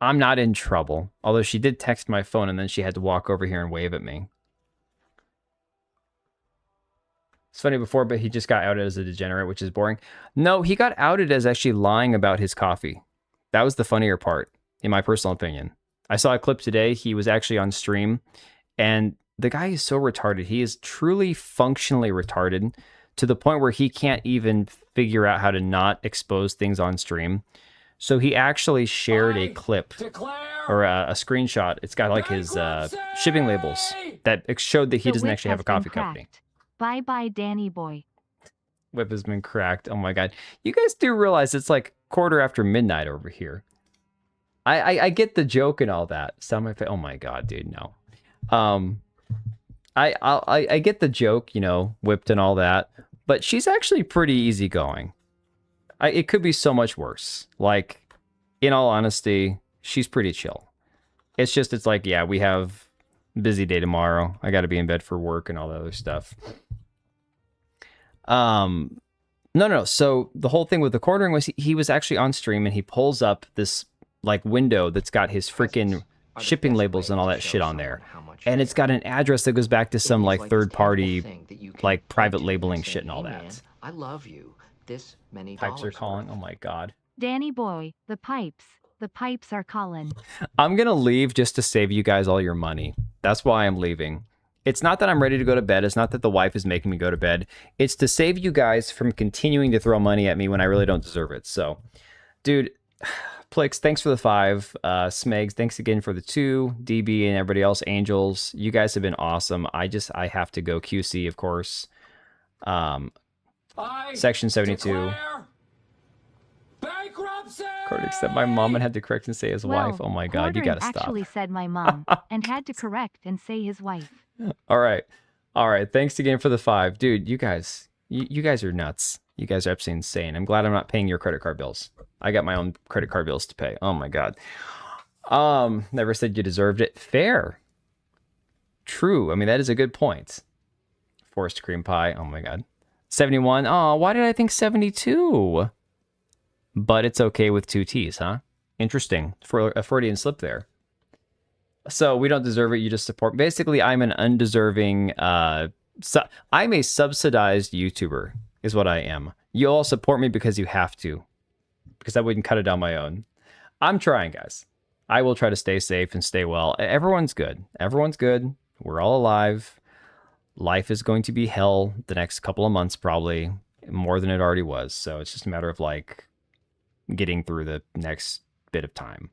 I'm not in trouble. Although she did text my phone and then she had to walk over here and wave at me. It's funny before, but he just got outed as a degenerate, which is boring. No, he got outed as actually lying about his coffee. That was the funnier part, in my personal opinion. I saw a clip today. He was actually on stream, and the guy is so retarded. He is truly functionally retarded to the point where he can't even figure out how to not expose things on stream. So he actually shared a clip or a screenshot. It's got like his shipping labels that showed that he doesn't actually have a coffee company. Bye-bye, Danny boy. Whip has been cracked. Oh my god. You guys do realize it's like midnight over here. I get the joke and all that. Oh my god, dude, no. I get the joke, you know, whipped and all that, but she's actually pretty easygoing. It could be so much worse. Like, in all honesty, she's pretty chill. It's like, yeah, we have a busy day tomorrow. I got to be in bed for work and all that other stuff. No. So the whole thing with the quartering was he was actually on stream and he pulls up this like window that's got his freaking shipping labels and all that shit on there. And it's got an address that goes back to some like third party, like private labeling shit and all that. I love you. This many pipes are calling. Oh my god. Danny boy, the The pipes are calling. I'm going to leave just to save you guys all your money. That's why I'm leaving. It's not that I'm ready to go to bed. It's not that the wife is making me go to bed. It's to save you guys from continuing to throw money at me when I really don't deserve it. So, dude, Plix, thanks for the 5. Smegs, thanks again for the 2. DB and everybody else, Angels, you guys have been awesome. I have to go. QC, of course. Section 72. Bankruptcy! Cortex said my mom and had to correct and say his wife. Oh my God, you gotta stop. Actually said my mom and had to correct and say his wife. All right. Thanks again for the 5. Dude, you guys are nuts. You guys are absolutely insane. I'm glad I'm not paying your credit card bills. I got my own credit card bills to pay. Oh my God. Never said you deserved it. Fair. True. I mean, that is a good point. Forced cream pie. Oh my God. 71. Oh, why did I think 72? But it's okay with 2 T's, huh? Interesting. For a Freudian slip there. So we don't deserve it. You just support. Basically, I'm an undeserving. I'm a subsidized YouTuber, is what I am. You all support me because you have to, because I wouldn't cut it on my own. I'm trying, guys. I will try to stay safe and stay well. Everyone's good. Everyone's good. We're all alive. Life is going to be hell the next couple of months, probably more than it already was. So it's just a matter of like getting through the next bit of time.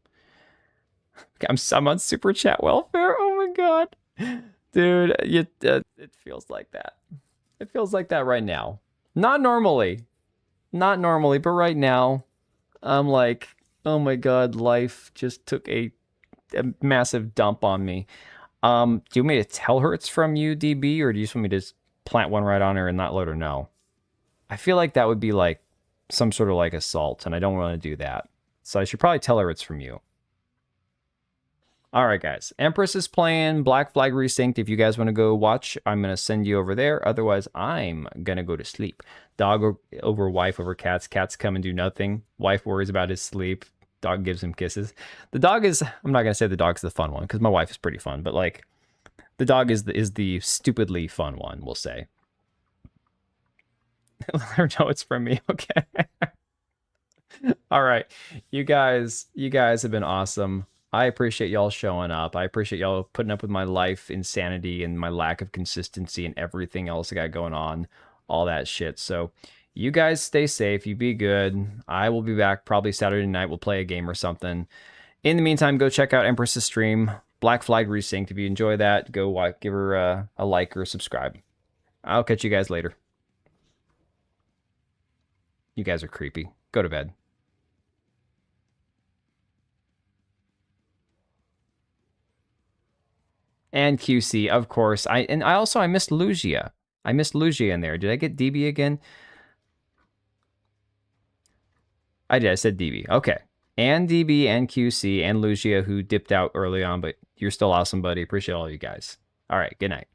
I'm on super chat welfare. Oh my God, dude, it feels like that. It feels like that right now. Not normally, but right now, I'm like, oh my God, life just took a massive dump on me. Do you want me to tell her it's from you, DB, or do you just want me to just plant one right on her and not let her know? I feel like that would be like some sort of like assault, and I don't want to do that. So I should probably tell her it's from you. All right, guys. Empress is playing Black Flag Resynced. If you guys want to go watch, I'm going to send you over there. Otherwise, I'm going to go to sleep. Dog over wife over cats. Cats come and do nothing. Wife worries about his sleep. Dog gives him kisses. The dog is, I'm not going to say the dog's the fun one, because my wife is pretty fun, but like, the dog is the stupidly fun one, we'll say. Let her know it's from me, okay? All right. You guys have been awesome. I appreciate y'all showing up. I appreciate y'all putting up with my life insanity and my lack of consistency and everything else I got going on, all that shit. So you guys stay safe. You be good. I will be back probably Saturday night. We'll play a game or something. In the meantime, go check out Empress's stream, Black Flag Resynced. If you enjoy that, go give her a like or subscribe. I'll catch you guys later. You guys are creepy. Go to bed. And QC, of course. I missed Lugia. I missed Lugia in there. Did I get DB again? I did. I said DB. Okay. And DB and QC and Lugia, who dipped out early on, but you're still awesome, buddy. Appreciate all you guys. All right. Good night.